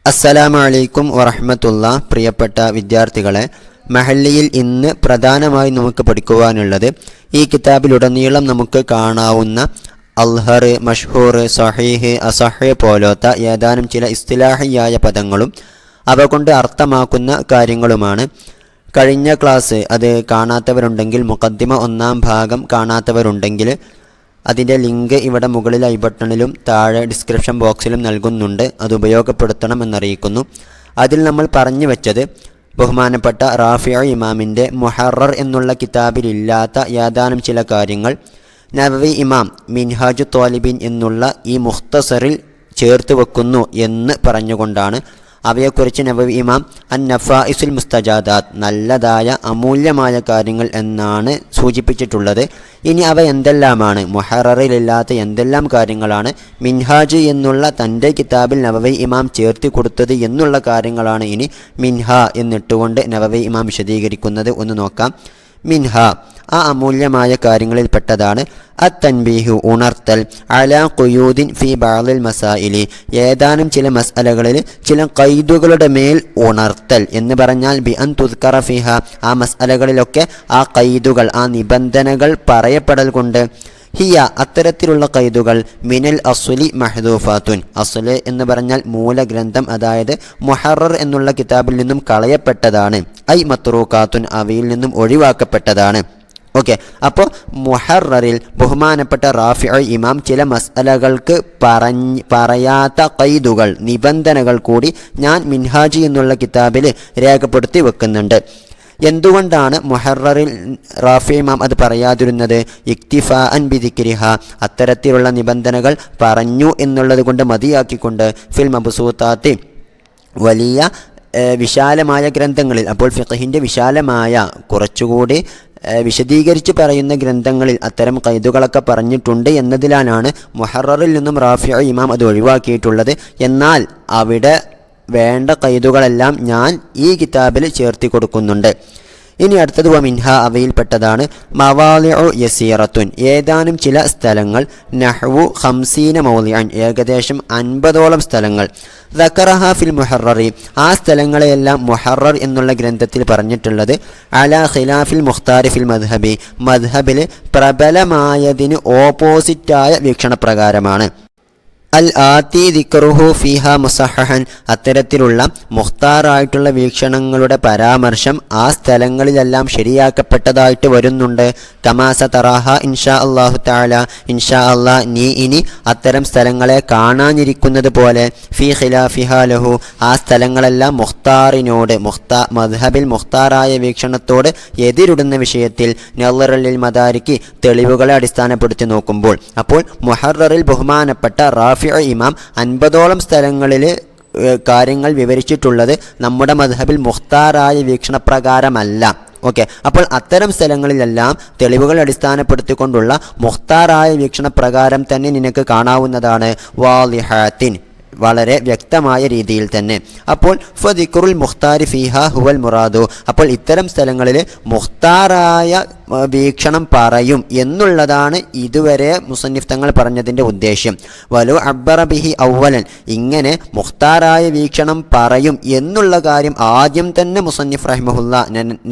അസ്സലാമു അലൈക്കും വറഹ്മത്തുള്ളാ. പ്രിയപ്പെട്ട വിദ്യാർത്ഥികളെ, മഹല്ലിയിൽ ഇന്ന് പ്രധാനമായി നമുക്ക് പഠിക്കുവാനുള്ളത് ഈ കിതാബിലുടനീളം നമുക്ക് കാണാവുന്ന അൽഹർ, മഷ്ഹൂർ, സഹീഹ്, അസഹ് പോലത്തെ ഏതാനും ചില ഇസ്തിലാഹിയായ പദങ്ങളും അവ കൊണ്ട് അർത്ഥമാക്കുന്ന കാര്യങ്ങളുമാണ്. കഴിഞ്ഞ ക്ലാസ് അത് കാണാത്തവരുണ്ടെങ്കിൽ മുഖദ്ദിമ 1-ാം ഭാഗം കാണാത്തവരുണ്ടെങ്കിൽ അതിൻ്റെ ലിങ്ക് ഇവിടെ മുകളിൽ ഐ ബട്ടണിലും താഴെ ഡിസ്ക്രിപ്ഷൻ ബോക്സിലും നൽകുന്നുണ്ട്. അത് ഉപയോഗപ്പെടുത്തണം എന്നറിയിക്കുന്നു. അതിൽ നമ്മൾ പറഞ്ഞു വെച്ചത് ബഹുമാനപ്പെട്ട റാഫിഅ ഇമാമിൻ്റെ മുഹറർ എന്നുള്ള കിതാബിലില്ലാത്ത ഏതാനും ചില കാര്യങ്ങൾ നവവി ഇമാം മിൻഹാജു ത്വാലിബീൻ എന്നുള്ള ഈ മുഖ്തസറിൽ ചേർത്ത് വെക്കുന്നു എന്ന് പറഞ്ഞുകൊണ്ടാണ് അവയെക്കുറിച്ച് നവവി ഇമാം അൻ-നഫായിസുൽ മുസ്തജാദാത്ത്, നല്ലതായ അമൂല്യമായ കാര്യങ്ങൾ എന്നാണ് സൂചിപ്പിച്ചിട്ടുള്ളത്. ഇനി അവ എന്തെല്ലാമാണ്, മുഹററിലില്ലാത്ത എന്തെല്ലാം കാര്യങ്ങളാണ് മിൻഹാജ് എന്നുള്ള തൻ്റെ കിതാബിൽ നവവി ഇമാം ചേർത്തി കൊടുത്തത് എന്നുള്ള കാര്യങ്ങളാണ് ഇനി മിൻഹ എന്നിട്ടുകൊണ്ട് നവവി ഇമാം വിശദീകരിക്കുന്നത്. ഒന്ന് നോക്കാം. മിൻഹ, ആ അമൂല്യമായ കാര്യങ്ങളിൽപ്പെട്ടതാണ് അത്തൻബീഹു, ഉണർത്തൽ, അലാ ഖുയൂദിൻ ഫി ബഅദിൽ മസായിലി, ഏതാനും ചില മസ്അലകളിൽ ചില ഖൈദുകളുടെ മേൽ ഉണർത്തൽ എന്ന് പറഞ്ഞാൽ ബി അൻ തുദ്കറ ഫിഹ, ആ മസ്അലകളിലൊക്കെ ആ ഖൈദുകൾ, ആ നിബന്ധനകൾ പറയപ്പെടൽ കൊണ്ട് ഹിയ, അത്തരത്തിലുള്ള ഖൈദുകൾ മിനൽ അസ്ലി മഹ്ദൂഫാത്തുൻ, അസ്ല് എന്ന് പറഞ്ഞാൽ മൂലഗ്രന്ഥം, അതായത് മുഹറർ എന്നുള്ള കിതാബിൽ നിന്നും കളയപ്പെട്ടതാണ്. ഐ മത്റൂഖാത്തുൻ, അവയിൽ നിന്നും ഒഴിവാക്കപ്പെട്ടതാണ്. ഓക്കെ, അപ്പോൾ മുഹററിൽ ബഹുമാനപ്പെട്ട റാഫിഅ ഇമാം ചില മസ്അലകൾക്ക് പറയാത്ത ഖൈദുകൾ, നിബന്ധനകൾ കൂടി ഞാൻ മിൻഹാജി എന്നുള്ള കിതാബിൽ രേഖപ്പെടുത്തി വെക്കുന്നുണ്ട്. എന്തുകൊണ്ടാണ് മുഹററിൽ റാഫി ഇമാം അത് പറയാതിരുന്നത്? ഇക്തിഫാഅൻ ബിദിക്രിഹ, അത്തരത്തിലുള്ള നിബന്ധനകൾ പറഞ്ഞു എന്നുള്ളത് കൊണ്ട് മതിയാക്കിക്കൊണ്ട് ഫിൽ മബ്സൂത്താത്തി, വലിയ വിശാലമായ ഗ്രന്ഥങ്ങളിൽ, അപ്പോൾ ഫിഖഹിൻ്റെ വിശാലമായ കുറച്ചുകൂടി വിശദീകരിച്ച് പറയുന്ന ഗ്രന്ഥങ്ങളിൽ അത്തരം ഖൈദുകളൊക്കെ പറഞ്ഞിട്ടുണ്ട് എന്നതിലാണ് മുഹററിൽ നിന്നും റാഫിഅ ഇമാം അത് ഒഴിവാക്കിയിട്ടുള്ളത്. എന്നാൽ അവിടെ വേണ്ട ഖൈദുകളെല്ലാം ഞാൻ ഈ കിതാബിൽ ചേർത്തി കൊടുക്കുന്നുണ്ട്. ഇനി അടുത്തത് വമിൻഹ, അവയിൽപ്പെട്ടതാണ് മവാളിഉ യസീറത്തുൻ, ഏതാനും ചില സ്ഥലങ്ങൾ, നഹ്വു 50 മൗളിഅൻ, ഏകദേശം 50ഓളം സ്ഥലങ്ങൾ, ദക്കറഹ ഫിൽ മുഹററി, ആ സ്ഥലങ്ങളെയെല്ലാം മുഹറർ എന്നുള്ള ഗ്രന്ഥത്തിൽ പറഞ്ഞിട്ടുള്ളത് അലാ ഖിലാഫിൽ മുഖ്താരി ഫിൽ മദ്ഹബി, മദ്ഹബിൽ പ്രബലമായതിന് ഓപ്പോസിറ്റായ വീക്ഷണപ്രകാരമാണ്. അൽ ആത്തി ദിക്റുഹു ഫിഹ മുസഹഹൻ, അത്തരത്തിലുള്ള മുഖ്താറായിട്ടുള്ള വീക്ഷണങ്ങളുടെ പരാമർശം ആ സ്ഥലങ്ങളിലെല്ലാം ശരിയാക്കപ്പെട്ടതായിട്ട് വരുന്നുണ്ട്. കമാസ തറാഹ ഇൻഷാ അല്ലാഹു തആല, ഇൻഷാ അല്ലാ നീ ഇനി അത്തരം സ്ഥലങ്ങളെ കാണാനിരിക്കുന്നത് പോലെ, ഫി ഖിലാഫിഹ ലഹു, ആ സ്ഥലങ്ങളെല്ലാം മുഖ്താറിനോട്, മദ്ഹബിൽ മുഖ്താറായ വീക്ഷണത്തോട് എതിരിടുന്ന വിഷയത്തിൽ നളറുൽ മദാരിക്ക്, തെളിവുകളെ അടിസ്ഥാനപ്പെടുത്തി നോക്കുമ്പോൾ. അപ്പോൾ മുഹററിൽ ബഹുമാനപ്പെട്ട റാഫിഅ ഇമാം 50ഓളം സ്ഥലങ്ങളിൽ കാര്യങ്ങൾ വിവരിച്ചിട്ടുള്ളത് നമ്മുടെ മദ്ഹബിൽ മുഖ്താറായ വീക്ഷണപ്രകാരമല്ല. ഓക്കെ, അപ്പോൾ അത്തരം സ്ഥലങ്ങളിലെല്ലാം തെളിവുകൾ അടിസ്ഥാനപ്പെടുത്തിക്കൊണ്ടുള്ള മുഖ്താറായ വീക്ഷണപ്രകാരം തന്നെ നിനക്ക് കാണാവുന്നതാണ്. വാളിഹാത്തിൻ, വളരെ വ്യക്തമായ രീതിയിൽ തന്നെ. അപ്പോൾ ഫദിക്റുൽ മുഖ്താരി ഫിഹ ഹുവൽ മുറാദു, അപ്പോൾ ഇത്തരം സ്ഥലങ്ങളിൽ മുഖ്താറായ വീക്ഷണം പറയും എന്നുള്ളതാണ് ഇതുവരെ മുസന്നിഫ് തങ്ങൾ പറഞ്ഞതിൻ്റെ ഉദ്ദേശ്യം. വലു അബ്ബറ ബിഹി അവ്വലൻ, ഇങ്ങനെ മുഖ്താറായ വീക്ഷണം പറയും എന്നുള്ള കാര്യം ആദ്യം തന്നെ മുസന്നിഫ് റഹിമഹുല്ലാ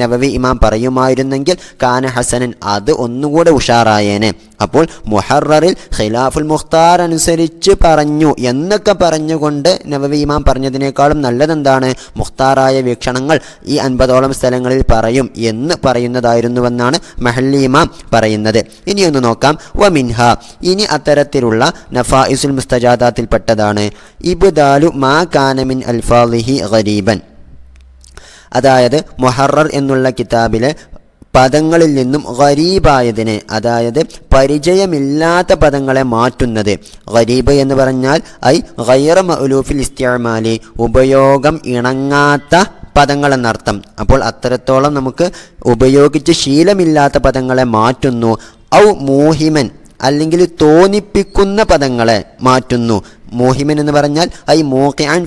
നവവി ഇമാം പറയുമായിരുന്നെങ്കിൽ കാന ഹസനൻ, അത് ഒന്നുകൂടെ ഉഷാറായേനെ. അപ്പോൾ മുഹററിൽ ഖിലാഫുൽ മുഖ്താർ അനുസരിച്ച് പറഞ്ഞു എന്നൊക്കെ പറഞ്ഞുകൊണ്ട് നവവി ഇമാം പറഞ്ഞതിനേക്കാളും നല്ലതെന്താണ്? മുഖ്താറായ വീക്ഷണങ്ങൾ ഈ 50ഓളം സ്ഥലങ്ങളിൽ പറയും എന്ന് പറയുന്നതായിരുന്നുവെന്നാണ് മഹല്ലി ഇമാം പറയുന്നത്. ഇനിയൊന്ന് നോക്കാം. വമിൻഹ, ഇനി അത്തരത്തിലുള്ള നഫായിസുൽ മുസ്തജാദാത്തിൽപ്പെട്ടതാണ് ഇബ്ദാലു മാ കാന മിൻ അൽഫാളിഹി ഗരീബൻ, അതായത് മുഹറർ എന്നുള്ള കിതാബിലെ പദങ്ങളിൽ നിന്നും ഗരീബായതിനെ, അതായത് പരിചയമില്ലാത്ത പദങ്ങളെ മാറ്റുന്നത്. ഗരീബ് എന്ന് പറഞ്ഞാൽ ഐ ഗൈറ മഅലൂഫിൽ ഇസ്തിഅമാലി, ഉപയോഗം ഇണങ്ങാത്ത പദങ്ങൾ എന്നർത്ഥം. അപ്പോൾ അത്തരത്തോളം നമുക്ക് ഉപയോഗിച്ച് ശീലമില്ലാത്ത പദങ്ങളെ മാറ്റുന്നു. ഔ മൂഹിമൻ, അല്ലെങ്കിൽ തോന്നിപ്പിക്കുന്ന പദങ്ങളെ മാറ്റുന്നു. മൂഹിമൻ എന്ന് പറഞ്ഞാൽ ഐ മൂഖിഅൻ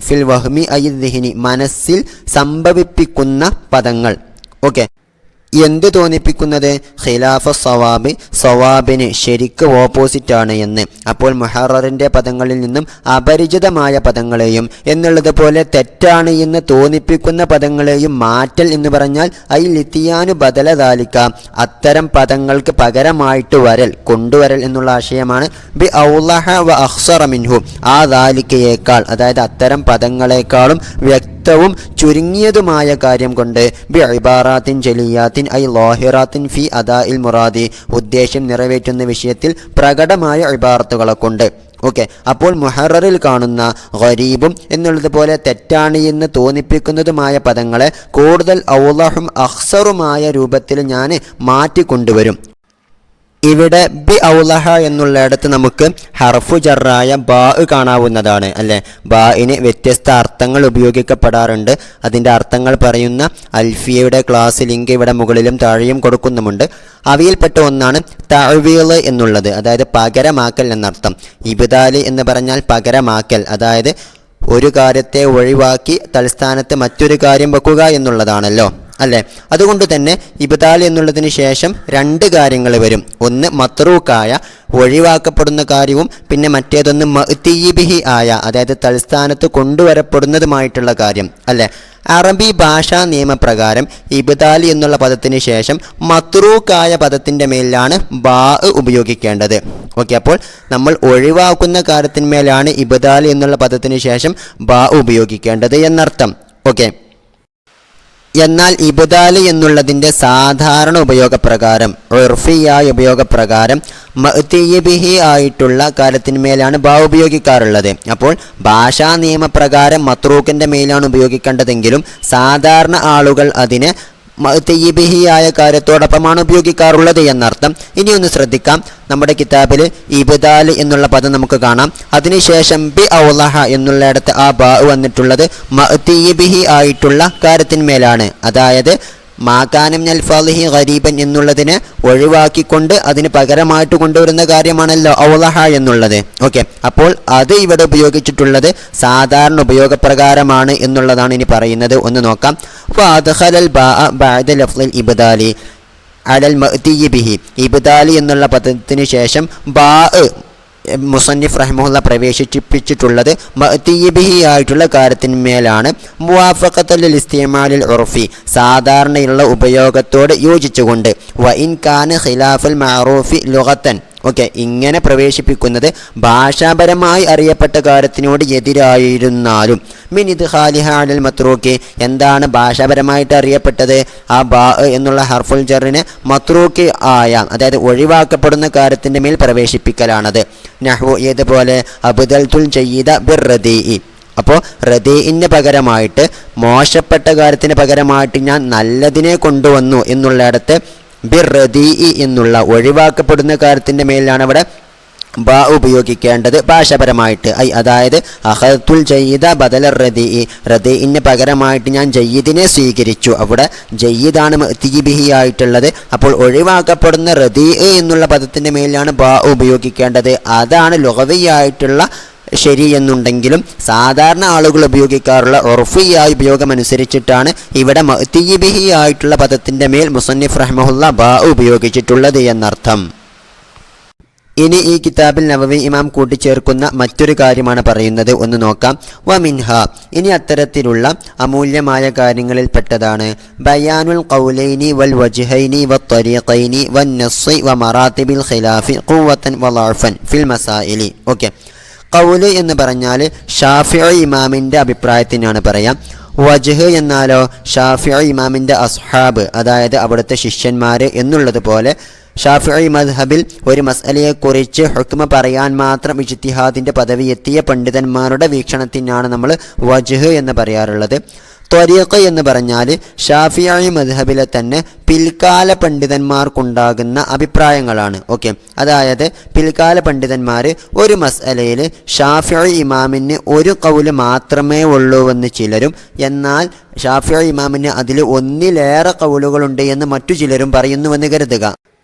ഫിൽ വഹ്മി ഐ ദിഹ്നി, മനസ്സിൽ സംഭവിപ്പിക്കുന്ന പദങ്ങൾ. ഓക്കെ, എന്ത് തോന്നിപ്പിക്കുന്നത്? ഖിലാഫ സവാബ്, സവാബിന് ശരിക്ക് ഓപ്പോസിറ്റാണ് എന്ന്. അപ്പോൾ മുഹററിൻ്റെ പദങ്ങളിൽ നിന്നും അപരിചിതമായ പദങ്ങളെയും എന്നുള്ളതുപോലെ തെറ്റാണ് എന്ന് തോന്നിപ്പിക്കുന്ന പദങ്ങളെയും മാറ്റൽ എന്ന് പറഞ്ഞാൽ ഐ ലിത്തിയാനു ബദല ദാലിക, അത്തരം പദങ്ങൾക്ക് പകരമായിട്ട് വരൽ, കൊണ്ടുവരൽ എന്നുള്ള ആശയമാണ്. ബി ഔളഹ വ അഖ്സറ മിൻഹു, ആ ദാലിക്കയേക്കാൾ, അതായത് അത്തരം പദങ്ങളെക്കാളും വ്യക്തവും ചുരുങ്ങിയതുമായ കാര്യം കൊണ്ട്, ബി ഇബാറാത്തിൻ ജലിയാത്തിൻ ഐ ലാഹിറാത്തിൻ ഫി അദാഇൽ മുറാദി, ഉദ്ദേശം നിറവേറ്റുന്ന വിഷയത്തിൽ പ്രകടമായ ഇബാറത്തുകളെ കൊണ്ട്. ഓക്കെ, അപ്പോൾ മുഹററിൽ കാണുന്ന ഗരീബും എന്നുള്ളതുപോലെ തെറ്റാണ് എന്ന് തോന്നിപ്പിക്കുന്നതുമായ പദങ്ങളെ കൂടുതൽ ഔളഹും അഖ്സറുമായ രൂപത്തിൽ ഞാൻ മാറ്റിക്കൊണ്ടുവരും. ഇവിടെ ബി ഔളഹ എന്നുള്ളിടത്ത് നമുക്ക് ഹർഫു ജറായ ബാ കാണാവുന്നതാണ് അല്ലേ. ബാഇന് വ്യത്യസ്ത അർത്ഥങ്ങൾ ഉപയോഗിക്കപ്പെടാറുണ്ട്. അതിൻ്റെ അർത്ഥങ്ങൾ പറയുന്ന അൽഫിയയുടെ ക്ലാസ് ലിങ്ക് ഇവിടെ മുകളിലും താഴെയും കൊടുക്കുന്നുമുണ്ട്. അവയിൽപ്പെട്ട ഒന്നാണ് തഅ്വീൽ എന്നുള്ളത്, അതായത് പകരമാക്കൽ എന്നർത്ഥം. ഇബ്ദാൽ എന്ന് പറഞ്ഞാൽ പകരമാക്കൽ, അതായത് ഒരു കാര്യത്തെ ഒഴിവാക്കി തൽസ്ഥാനത്ത് മറ്റൊരു കാര്യം വെക്കുക എന്നുള്ളതാണല്ലോ അല്ലേ. അതുകൊണ്ട് തന്നെ ഇബ്ദാൽ എന്നുള്ളതിന് ശേഷം രണ്ട് കാര്യങ്ങൾ വരും. ഒന്ന് മത്രൂക്കായ ഒഴിവാക്കപ്പെടുന്ന കാര്യവും, പിന്നെ മറ്റേതൊന്ന് മഅ്തിയിബിഹി ആയ, അതായത് തൽസ്ഥാനത്ത് കൊണ്ടുവരപ്പെടുന്നതുമായിട്ടുള്ള കാര്യം അല്ലേ. അറബി ഭാഷാ നിയമപ്രകാരം ഇബ്ദാൽ എന്നുള്ള പദത്തിന് ശേഷം മത്രൂക്കായ പദത്തിൻ്റെ മേലാണ് ബാ ഉപയോഗിക്കേണ്ടത്. ഓക്കെ, അപ്പോൾ നമ്മൾ ഒഴിവാക്കുന്ന കാര്യത്തിന്മേലാണ് ഇബ്ദാൽ എന്നുള്ള പദത്തിന് ശേഷം ബാ ഉപയോഗിക്കേണ്ടത് എന്നർത്ഥം. ഓക്കെ, എന്നാൽ ഇബ്ദാൽ എന്നുള്ളതിൻ്റെ സാധാരണ ഉപയോഗപ്രകാരം, ഉർഫിയായ ഉപയോഗപ്രകാരം മഅ്തിയിബിഹി ആയിട്ടുള്ള കാര്യത്തിന്മേലാണ് ബാ ഉപയോഗിക്കാറുള്ളത്. അപ്പോൾ ഭാഷാ നിയമപ്രകാരം മത്രൂക്കിൻ്റെ മേലാണ് ഉപയോഗിക്കേണ്ടതെങ്കിലും സാധാരണ ആളുകൾ അതിനെ മഅ്തിയിബിഹി ആയ കാര്യത്തോടൊപ്പമാണ് ഉപയോഗിക്കാറുള്ളത് എന്നർത്ഥം. ഇനി ഒന്ന് ശ്രദ്ധിക്കാം, നമ്മുടെ കിതാബിൽ ഇബ്ദാൽ എന്നുള്ള പദം നമുക്ക് കാണാം. അതിനുശേഷം ബി ഔളഹ എന്നുള്ളിടത്ത് ആ ബാ വന്നിട്ടുള്ളത് മഅ്തിയിബിഹി ആയിട്ടുള്ള കാര്യത്തിന്മേലാണ്. അതായത് മാകാനം അൽഫാലിഹി ഗരീബൻ എന്നുള്ളതിനെ ഒഴിവാക്കിക്കൊണ്ട് അതിന് പകരമായിട്ട് കൊണ്ടുവരുന്ന കാര്യമാണല്ലോ ഔളഹ എന്നുള്ളത്. ഓക്കെ, അപ്പോൾ അത് ഇവിടെ ഉപയോഗിച്ചിട്ടുള്ളത് സാധാരണ ഉപയോഗപ്രകാരമാണ് എന്നുള്ളതാണ് ഇനി പറയുന്നത്. ഒന്ന് നോക്കാം. വഅദ്ഖലൽ ബാഅ ബഅദ ലഫ്ളിൽ ഇബ്ദാലി അലൽ മഅ്തിയിബിഹി, ഇബ്ദാലി എന്നുള്ള പദത്തിന് ശേഷം ബാ മുസന്നിഫ് റഹിമഹുല്ല പ്രവേശിപ്പിച്ചിട്ടുള്ളത് മഅ്തിയിബിഹി ആയിട്ടുള്ള കാര്യത്തിന്മേലാണ്. മുവാഫഖത്തുൽ ഇസ്തിമാലിൽ ഉർഫി, സാധാരണയുള്ള ഉപയോഗത്തോട് യോജിച്ചുകൊണ്ട്. വ ഇൻ കാന ഖിലാഫുൽ മഅറൂഫി ലുഗത്തൻ, ഓക്കെ, ഇങ്ങനെ പ്രവേശിപ്പിക്കുന്നത് ഭാഷാപരമായി അറിയപ്പെട്ട കാര്യത്തിനോട് എതിരായിരുന്നാലും. മിൻ ഇദ്ഖാലിഹ അലൽ മത്രൂക്കി, എന്താണ് ഭാഷാപരമായിട്ട് അറിയപ്പെട്ടത്? ആ ബാ എന്നുള്ള ഹർഫുൽ ജറിനെ മത്രൂക്കി ആയ, അതായത് ഒഴിവാക്കപ്പെടുന്ന കാര്യത്തിൻ്റെ മേൽ പ്രവേശിപ്പിക്കലാണത്. നഹ്വു, ഏതുപോലെ അബ്ദൽതുൽ ജയ്യിദ ബിർ റദീഇ, അപ്പോൾ റദീഇന് പകരമായിട്ട്, മോശപ്പെട്ട കാര്യത്തിന് പകരമായിട്ട് ഞാൻ നല്ലതിനെ കൊണ്ടുവന്നു എന്നുള്ളിടത്ത് ബിർ റദീഇ എന്നുള്ള ഒഴിവാക്കപ്പെടുന്ന കാര്യത്തിൻ്റെ മേലാണ് അവിടെ ബാ ഉപയോഗിക്കേണ്ടത് ഭാഷാപരമായിട്ട്. അതായത് അഖദത്തുൽ ജയ്യിദ ബദല റദീഇ, റദീഇന് പകരമായിട്ട് ഞാൻ ജയ്യിദിനെ സ്വീകരിച്ചു. അവിടെ ജയ്യിദാണ് മഅ്തിയിബിഹി ആയിട്ടുള്ളത്. അപ്പോൾ ഒഴിവാക്കപ്പെടുന്ന റദീഇ എന്നുള്ള പദത്തിൻ്റെ മേലാണ് ബാ ഉപയോഗിക്കേണ്ടത്. അതാണ് ലുഗവിയായിട്ടുള്ള ശരി എന്നുണ്ടെങ്കിലും സാധാരണ ആളുകൾ ഉപയോഗിക്കാറുള്ള ഉർഫിയായ ഉപയോഗം അനുസരിച്ചിട്ടാണ് ഇവിടെ മഅ്തിയിബിഹി ആയിട്ടുള്ള പദത്തിൻ്റെ മേൽ മുസന്നിഫ് റഹിമഹുല്ല ബാ ഉപയോഗിച്ചിട്ടുള്ളത് എന്നർത്ഥം. ഇനി ഈ കിതാബിൽ നവവി ഇമാം കൂട്ടിച്ചേർക്കുന്ന മറ്റൊരു കാര്യമാണ് പറയുന്നത്. ഒന്ന് നോക്കാം. വ മിൻഹ, ഇനി അത്തരത്തിലുള്ള അമൂല്യമായ കാര്യങ്ങളിൽപ്പെട്ടതാണ് ബയാനുൽ ഖൗലൈനി വൽ വജ്ഹൈനി വത്വരീഖൈനി വന്നസ്സി വ മറാത്തിബിൽ ഖിലാഫി ഖുവ്വതൻ വ ളഅഫൻ ഫിൽ മസായിലി. ഓക്കെ, ഖൗല് എന്ന് പറഞ്ഞാൽ ഷാഫിഈ ഇമാമിൻ്റെ അഭിപ്രായത്തിനാണ് പറയാം. വജ്ഹ് എന്നാലോ ഷാഫിഈ ഇമാമിൻ്റെ അസ്ഹാബ്, അതായത് അവിടുത്തെ ശിഷ്യന്മാർ എന്നുള്ളതുപോലെ ഷാഫിഈ മദ്ഹബിൽ ഒരു മസ്അലയെക്കുറിച്ച് ഹുക്മ പറയാൻ മാത്രം ഇജ്തിഹാദിൻ്റെ പദവി എത്തിയ പണ്ഡിതന്മാരുടെ വീക്ഷണത്തിനാണ് നമ്മൾ വജ്ഹ് എന്ന് പറയാറുള്ളത്. ത്വരീഖ് എന്ന് പറഞ്ഞാൽ ഷാഫിഈ മദ്ഹബിലെ തന്നെ പിൽക്കാല പണ്ഡിതന്മാർക്കുണ്ടാകുന്ന അഭിപ്രായങ്ങളാണ്. ഓക്കെ, അതായത് പിൽക്കാല പണ്ഡിതന്മാർ ഒരു മസ്അലയിൽ ഷാഫിഈ ഇമാമിന് ഒരു ഖൗല് മാത്രമേ ഉള്ളൂവെന്ന് ചിലരും, എന്നാൽ ഷാഫിഈ ഇമാമിന് അതിൽ ഒന്നിലേറെ ഖൗലുകളുണ്ട് എന്ന് മറ്റു ചിലരും പറയുന്നുവെന്ന് കരുതുക.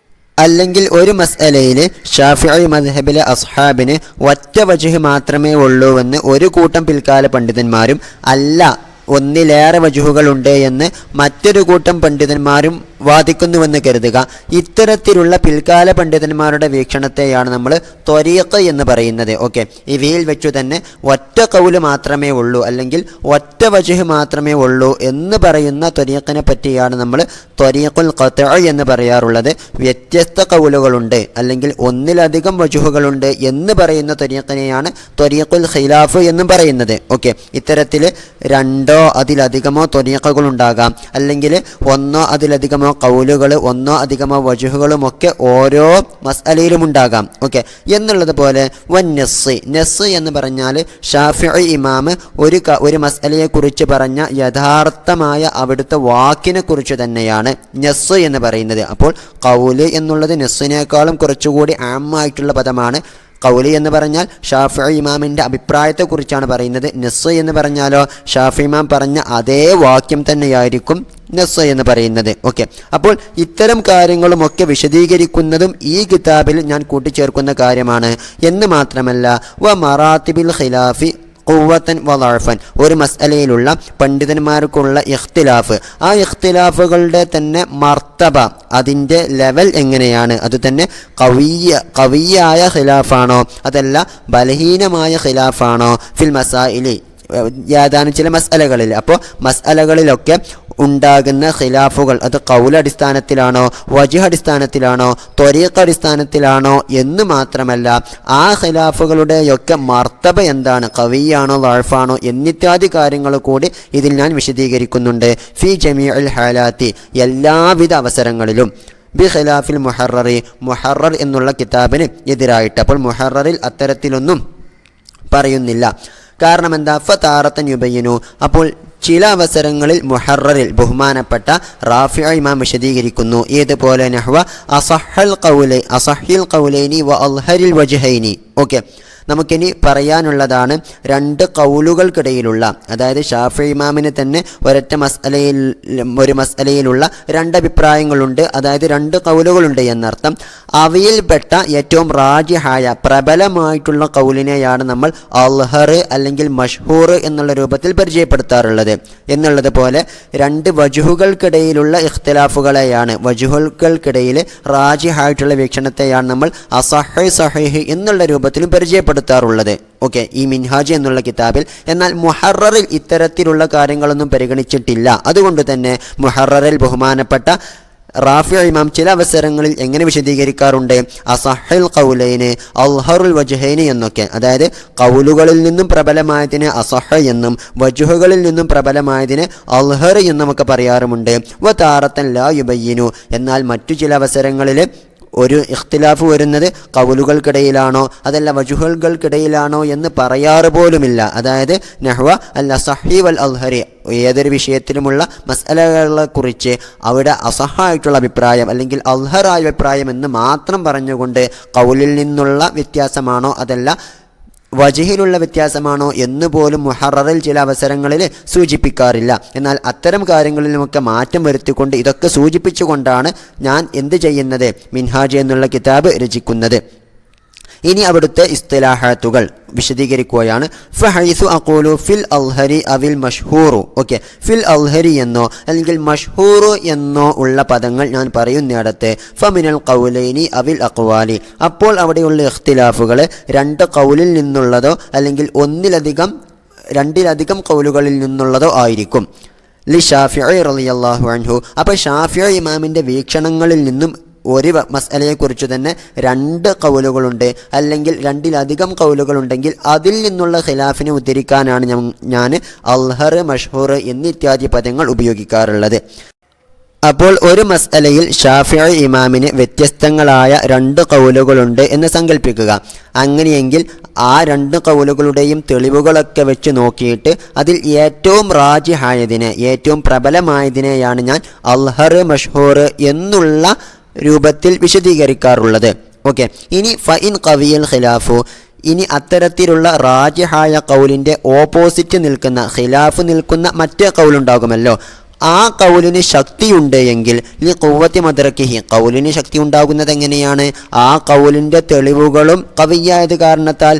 അല്ലെങ്കിൽ ഒരു മസ്അലയിൽ ഷാഫിഈ മദ്ഹബിലെ അസ്ഹാബിന് ഒറ്റ വജ്ഹ് മാത്രമേ ഉള്ളൂവെന്ന് ഒരു കൂട്ടം പിൽക്കാല പണ്ഡിതന്മാരും, അല്ല ഒന്നിലേറെ വജുഹുകളുണ്ട് എന്ന് മറ്റൊരു കൂട്ടം പണ്ഡിതന്മാരും വാദിക്കുന്നുവെന്ന് കരുതുക. ഇത്തരത്തിലുള്ള പിൽക്കാല പണ്ഡിതന്മാരുടെ വീക്ഷണത്തെയാണ് നമ്മൾ ത്വരീഖ് എന്ന് പറയുന്നത്. ഓക്കെ, ഇവയിൽ വെച്ചു തന്നെ ഒറ്റ കൗല് മാത്രമേ ഉള്ളൂ, അല്ലെങ്കിൽ ഒറ്റ വജുഹ് മാത്രമേ ഉള്ളൂ എന്ന് പറയുന്ന ത്വരീഖിനെ പറ്റിയാണ് നമ്മൾ ത്വരീഖുൽ ഖത്അ എന്ന് പറയാറുള്ളത്. വ്യത്യസ്ത കൗലുകളുണ്ട് അല്ലെങ്കിൽ ഒന്നിലധികം വജുഹുകളുണ്ട് എന്ന് പറയുന്ന ത്വരീഖിനെയാണ് ത്വരീഖുൽ ഖിലാഫ് എന്നും പറയുന്നത്. ഓക്കെ, ഇത്തരത്തിൽ രണ്ടോ അതിലധികമോ ത്വരീഖുകളുണ്ടാകാം, അല്ലെങ്കിൽ ഒന്നോ അതിലധികമോ കൗലുകൾ, ഒന്നോ അധികമോ വജുഹുകളുമൊക്കെ ഓരോ മസ്അലയിലും ഉണ്ടാകാം. ഓക്കെ, എന്നുള്ളതുപോലെ നസ്സ് എന്ന് പറഞ്ഞാൽ ഷാഫിഈ ഇമാം ഒരു മസ്അലയെക്കുറിച്ച് പറഞ്ഞ യഥാർത്ഥമായ അവിടുത്തെ വാക്കിനെ കുറിച്ച് തന്നെയാണ് നസ്സ് എന്ന് പറയുന്നത്. അപ്പോൾ കൗല് എന്നുള്ളത് നസ്സിനേക്കാളും കുറച്ചുകൂടി ആമായിട്ടുള്ള പദമാണ്. കൗലി എന്ന് പറഞ്ഞാൽ ഷാഫിഈ ഇമാമിൻ്റെ അഭിപ്രായത്തെക്കുറിച്ചാണ് പറയുന്നത്. നസ്സ് എന്ന് പറഞ്ഞാലോ ഷാഫിഈ ഇമാം പറഞ്ഞ അതേ വാക്യം തന്നെയായിരിക്കും നസ്സ് എന്ന് പറയുന്നത്. ഓക്കെ, അപ്പോൾ ഇത്തരം കാര്യങ്ങളുമൊക്കെ വിശദീകരിക്കുന്നതും ഈ കിതാബിൽ ഞാൻ കൂട്ടിച്ചേർക്കുന്ന കാര്യമാണ്. എന്ന് മാത്രമല്ല മറാത്തിബിൽ ഖിലാഫി ഖുവ്വത്തൻ വളഅഫൻ, ഒരു മസ്അലയിലുള്ള പണ്ഡിതന്മാർക്കുള്ള ഇഖ്തിലാഫ്, ആ ഇഖ്തിലാഫുകളുടെ തന്നെ മർത്തബ, അതിൻ്റെ ലെവൽ എങ്ങനെയാണ്, അത് തന്നെ ഖവിയ്യായ ഖിലാഫാണോ അതല്ല ബലഹീനമായ ഖിലാഫാണോ ഫിൽ മസായിലി, ഏതാനും ചില മസ്അലകളിൽ. അപ്പോൾ മസ്അലകളിലൊക്കെ ഉണ്ടാകുന്ന ഖിലാഫുകൾ അത് ഖൗലടിസ്ഥാനത്തിലാണോ വജ്ഹ് അടിസ്ഥാനത്തിലാണോ ത്വരീഖ് അടിസ്ഥാനത്തിലാണോ എന്ന് മാത്രമല്ല, ആ ഖിലാഫുകളുടെയൊക്കെ മർത്തബ എന്താണ്, ഖവിയാണോ ദഅഫാണോ എന്നിത്യാദി കാര്യങ്ങൾ കൂടി ഇതിൽ ഞാൻ വിശദീകരിക്കുന്നുണ്ട്. ഫി ജമീഉൽ ഹാലാത്തി, എല്ലാവിധ അവസരങ്ങളിലും. ബി ഖിലാഫിൽ മുഹറർ എന്നുള്ള കിതാബിന് എതിരായിട്ട്. അപ്പോൾ മുഹററിൽ അത്തരത്തിലൊന്നും പറയുന്നില്ല. കാരണം എന്താ, ഫതാറത്തൻ യുബയ്യനു, അപ്പോൾ ചില അവസരങ്ങളിൽ മുഹററിൽ ബഹുമാനപ്പെട്ട റാഫിഈ ഇമാം വിശദീകരിക്കുന്നു. ഏതുപോലെ നഹ്വ അസഹിൽ ഖൗലൈനി വ അൽഹരിൽ വജ്ഹൈനി. ഓക്കെ, നമുക്കിനി പറയാനുള്ളതാണ് രണ്ട് കൗലുകൾക്കിടയിലുള്ള, അതായത് ഷാഫിഈ ഇമാമിന് തന്നെ ഒരു മസ്അലയിലുള്ള രണ്ടഭിപ്രായങ്ങളുണ്ട്, അതായത് രണ്ട് കൗലുകളുണ്ട് എന്നർത്ഥം. അവയിൽപ്പെട്ട ഏറ്റവും റാജിഹായ പ്രബലമായിട്ടുള്ള കൗലിനെയാണ് നമ്മൾ അൽഹർ അല്ലെങ്കിൽ മഷ്ഹൂർ എന്നുള്ള രൂപത്തിൽ പരിചയപ്പെടുത്താറുള്ളത്. എന്നുള്ളതുപോലെ രണ്ട് വജുഹുകൾക്കിടയിലുള്ള ഇഖ്തിലാഫുകളെയാണ്, വജുഹുകൾക്കിടയിൽ റാജിഹായിട്ടുള്ള വീക്ഷണത്തെയാണ് നമ്മൾ അസഹ് സഹീഹ് എന്നുള്ള രൂപത്തിലും പരിചയപ്പെടുത്താറുള്ളത്. ഓക്കെ, ഈ മിൻഹാജ് എന്നുള്ള കിതാബിൽ. എന്നാൽ മുഹററിൽ ഇത്തരത്തിലുള്ള കാര്യങ്ങളൊന്നും പരിഗണിച്ചിട്ടില്ല. അതുകൊണ്ട് തന്നെ മുഹററിൽ ബഹുമാനപ്പെട്ട റാഫിഈ ഇമാം ചില അവസരങ്ങളിൽ എങ്ങനെ വിശദീകരിക്കാറുണ്ട്, അസഹിൽ ഖൗലൈന് അൽഹറുൽ വജ്ഹൈനി എന്നൊക്കെ. അതായത് കൗലുകളിൽ നിന്നും പ്രബലമായതിന് അസഹ് എന്നും വജ്ഹുകളിൽ നിന്നും പ്രബലമായതിന് അൽഹർ എന്നും ഒക്കെ പറയാറുമുണ്ട്. വ താറത്തൻ ലാ യുബയ്യിനു, എന്നാൽ മറ്റു ചില അവസരങ്ങളിൽ ഒരു ഇഖ്തിലാഫ് വരുന്നത് കൗലുകൾക്കിടയിലാണോ അതല്ല വജുഹുകൾക്കിടയിലാണോ എന്ന് പറയാറ് പോലുമില്ല. അതായത് നഹ്വ അൽ അസഹി വൽ അൽഹരി, ഏതൊരു വിഷയത്തിലുമുള്ള മസ്അലകളെക്കുറിച്ച് അവിടെ അസഹായിട്ടുള്ള അഭിപ്രായം അല്ലെങ്കിൽ അൽഹറായ അഭിപ്രായം എന്ന് മാത്രം പറഞ്ഞുകൊണ്ട് കൗലിൽ നിന്നുള്ള വ്യത്യാസമാണോ അതല്ല വജ്ഹിലുള്ള വ്യത്യാസമാണോ എന്ന് പോലും മുഹററിൽ ചില അവസരങ്ങളിൽ സൂചിപ്പിക്കാറില്ല. എന്നാൽ അത്തരം കാര്യങ്ങളിലുമൊക്കെ മാറ്റം വരുത്തിക്കൊണ്ട് ഇതൊക്കെ സൂചിപ്പിച്ചുകൊണ്ടാണ് ഞാൻ എന്ത് ചെയ്യുന്നത്, മിൻഹാജ് എന്നുള്ള കിതാബ് രചിക്കുന്നത്. ഇനി അവിടുത്തെ ഇസ്തിലാഹാത്തുകൾ വിശദീകരിക്കുകയാണ്. ഫഹൈസു അഖൂലു ഫിൽ അൽഹരി അവിൽ മഷ്ഹൂറു. ഓക്കെ, ഫിൽ അൽഹരി എന്നോ അല്ലെങ്കിൽ മഷ്ഹൂറു എന്നോ ഉള്ള പദങ്ങൾ ഞാൻ പറയുന്നിടത്ത് ഫമിനൽ ഖൗലൈനി അവിൽ അഖ്വാലി, അപ്പോൾ അവിടെയുള്ള ഇഖ്തിലാഫുകൾ രണ്ട് ഖൗലിൽ നിന്നുള്ളതോ അല്ലെങ്കിൽ രണ്ടിലധികം ഖൗലുകളിൽ നിന്നുള്ളതോ ആയിരിക്കും. ലി ഷാഫിഈ റളിയല്ലാഹു അൻഹു, അപ്പോൾ ഷാഫിഈ ഇമാമിൻ്റെ വീക്ഷണങ്ങളിൽ നിന്നും ഒരു മസ്അലയെക്കുറിച്ച് തന്നെ രണ്ട് കൗലുകളുണ്ട് അല്ലെങ്കിൽ രണ്ടിലധികം കൗലുകളുണ്ടെങ്കിൽ അതിൽ നിന്നുള്ള ഖിലാഫിനെ ഉദ്ധരിക്കാനാണ് ഞാൻ അൽഹർ മഷ്ഹൂർ എന്നിത്യാദി പദങ്ങൾ ഉപയോഗിക്കാറുള്ളത്. അപ്പോൾ ഒരു മസ്അലയിൽ ഷാഫിഈ ഇമാമിന് വ്യത്യസ്തങ്ങളായ രണ്ട് കൗലുകളുണ്ട് എന്ന് സങ്കല്പിക്കുക. അങ്ങനെയെങ്കിൽ ആ രണ്ട് കൗലുകളുടെയും തെളിവുകളൊക്കെ വെച്ച് നോക്കിയിട്ട് അതിൽ ഏറ്റവും റാജിഹായതിനെ, ഏറ്റവും പ്രബലമായതിനെയാണ് ഞാൻ അൽഹർ മഷ്ഹൂർ എന്നുള്ള രൂപത്തിൽ വിശദീകരിക്കാറുള്ളത്. ഓക്കെ, ഇനി ഫഇൻ ഖവിയൽ ഖിലാഫു, ഇനി അത്തരത്തിലുള്ള റാജിഹായ കൗലിൻ്റെ ഓപ്പോസിറ്റ് നിൽക്കുന്ന, ഖിലാഫ് നിൽക്കുന്ന മറ്റേ കൗലുണ്ടാകുമല്ലോ, ആ കൗലിന് ശക്തിയുണ്ട് എങ്കിൽ ലി ഖുവ്വത്തി മദ്റകിഹി, കൗലിന് ശക്തി ഉണ്ടാകുന്നത് എങ്ങനെയാണ്, ആ കൗലിൻ്റെ തെളിവുകളും ഖവിയായത് കാരണത്താൽ,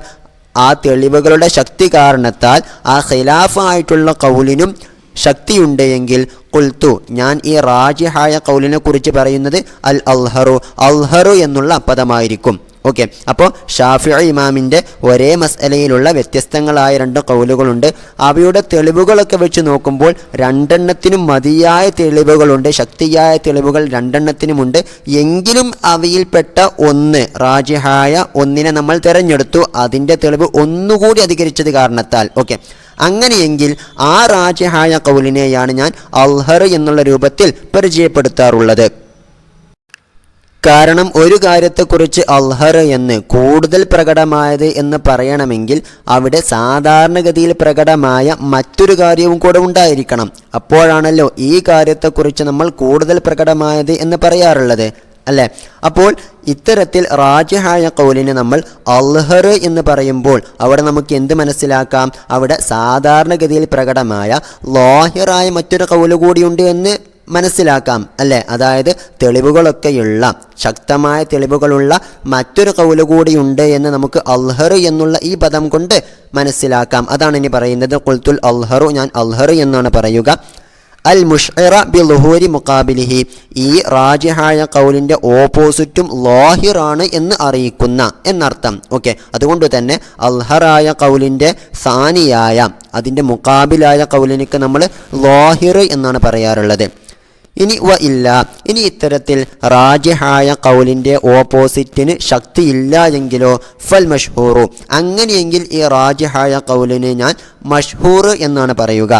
ആ തെളിവുകളുടെ ശക്തി കാരണത്താൽ ആ ഖിലാഫായിട്ടുള്ള കൗലിനും ശക്തിയുണ്ട് എങ്കിൽ ഖുൽതു ഞാൻ ഈ റാജിഹായ ഖൗലിനെ കുറിച്ച് പറയുന്നത് അൽ അൽഹറു എന്നുള്ള പദമായിരിക്കും. ഓക്കെ, അപ്പോൾ ഷാഫിഈ ഇമാമിൻ്റെ ഒരേ മസ്അലയിലുള്ള വ്യത്യസ്തങ്ങളായ രണ്ട് ഖൗലുകളുണ്ട്. അവയുടെ തെളിവുകളൊക്കെ വെച്ച് നോക്കുമ്പോൾ രണ്ടെണ്ണത്തിനും മതിയായ തെളിവുകളുണ്ട്, ശക്തിയായ തെളിവുകൾ രണ്ടെണ്ണത്തിനുമുണ്ട്. എങ്കിലും അവയിൽപ്പെട്ട ഒന്ന്, റാജിഹായ ഒന്നിനെ നമ്മൾ തിരഞ്ഞെടുത്തു, അതിൻ്റെ തെളിവ് ഒന്നുകൂടി അധികരിച്ചത് കാരണത്താൽ. ഓക്കെ, അങ്ങനെയെങ്കിൽ ആ റാജിഹായ ഖൗലിനെയാണ് ഞാൻ അൽഹർ എന്നുള്ള രൂപത്തിൽ പരിചയപ്പെടുത്താറുള്ളത്. കാരണം ഒരു കാര്യത്തെക്കുറിച്ച് അൽഹർ എന്ന് കൂടുതൽ പ്രകടമായത് എന്ന് പറയണമെങ്കിൽ അവിടെ സാധാരണഗതിയിൽ പ്രകടമായ മറ്റൊരു കാര്യവും കൂടെ ഉണ്ടായിരിക്കണം. അപ്പോഴാണല്ലോ ഈ കാര്യത്തെക്കുറിച്ച് നമ്മൾ കൂടുതൽ പ്രകടമായത് എന്ന് പറയാറുള്ളത്, അല്ലേ? അപ്പോൾ ഇത്തരത്തിൽ റാജിഹായ ഖൗലിന് നമ്മൾ അൽഹർ എന്ന് പറയുമ്പോൾ അവിടെ നമുക്ക് എന്ത് മനസ്സിലാക്കാം? അവിടെ സാധാരണഗതിയിൽ പ്രകടമായ ലാഹിറായ മറ്റൊരു ഖൗല് കൂടിയുണ്ട് എന്ന് മനസ്സിലാക്കാം, അല്ലേ? അതായത് തെളിവുകളൊക്കെയുള്ള, ശക്തമായ തെളിവുകളുള്ള മറ്റൊരു ഖൗല് കൂടിയുണ്ട് എന്ന് നമുക്ക് അൽഹർ എന്നുള്ള ഈ പദം കൊണ്ട് മനസ്സിലാക്കാം. അതാണ് ഇനി പറയുന്നത്. ഖുൽതുൽ അൽഹറു, ഞാൻ അൽഹർ എന്നാണ് പറയുക. അൽ മുഷ്ഇറ ബി ളുഹൂരി മുഖാബിലിഹി, ഈ റാജിഹായ ഖൗലിൻ്റെ ഓപ്പോസിറ്റും ലാഹിറാണ് എന്ന് അറിയിക്കുന്ന എന്നർത്ഥം. ഓക്കെ, അതുകൊണ്ട് തന്നെ അൽഹറായ ഖൗലിൻ്റെ സാനിയായ, അതിൻ്റെ മുഖാബിലായ ഖൗലിനിക്ക് നമ്മൾ ലാഹിർ എന്നാണ് പറയാറുള്ളത്. ഇനി ഇനി ഇത്തരത്തിൽ റാജിഹായ ഖൗലിൻ്റെ ഓപ്പോസിറ്റിന് ശക്തിയില്ല എങ്കിലോ ഫൽ മഷ്ഹൂറു, അങ്ങനെയെങ്കിൽ ഈ റാജിഹായ ഖൗലിന് ഞാൻ മഷ്ഹൂർ എന്നാണ് പറയുക.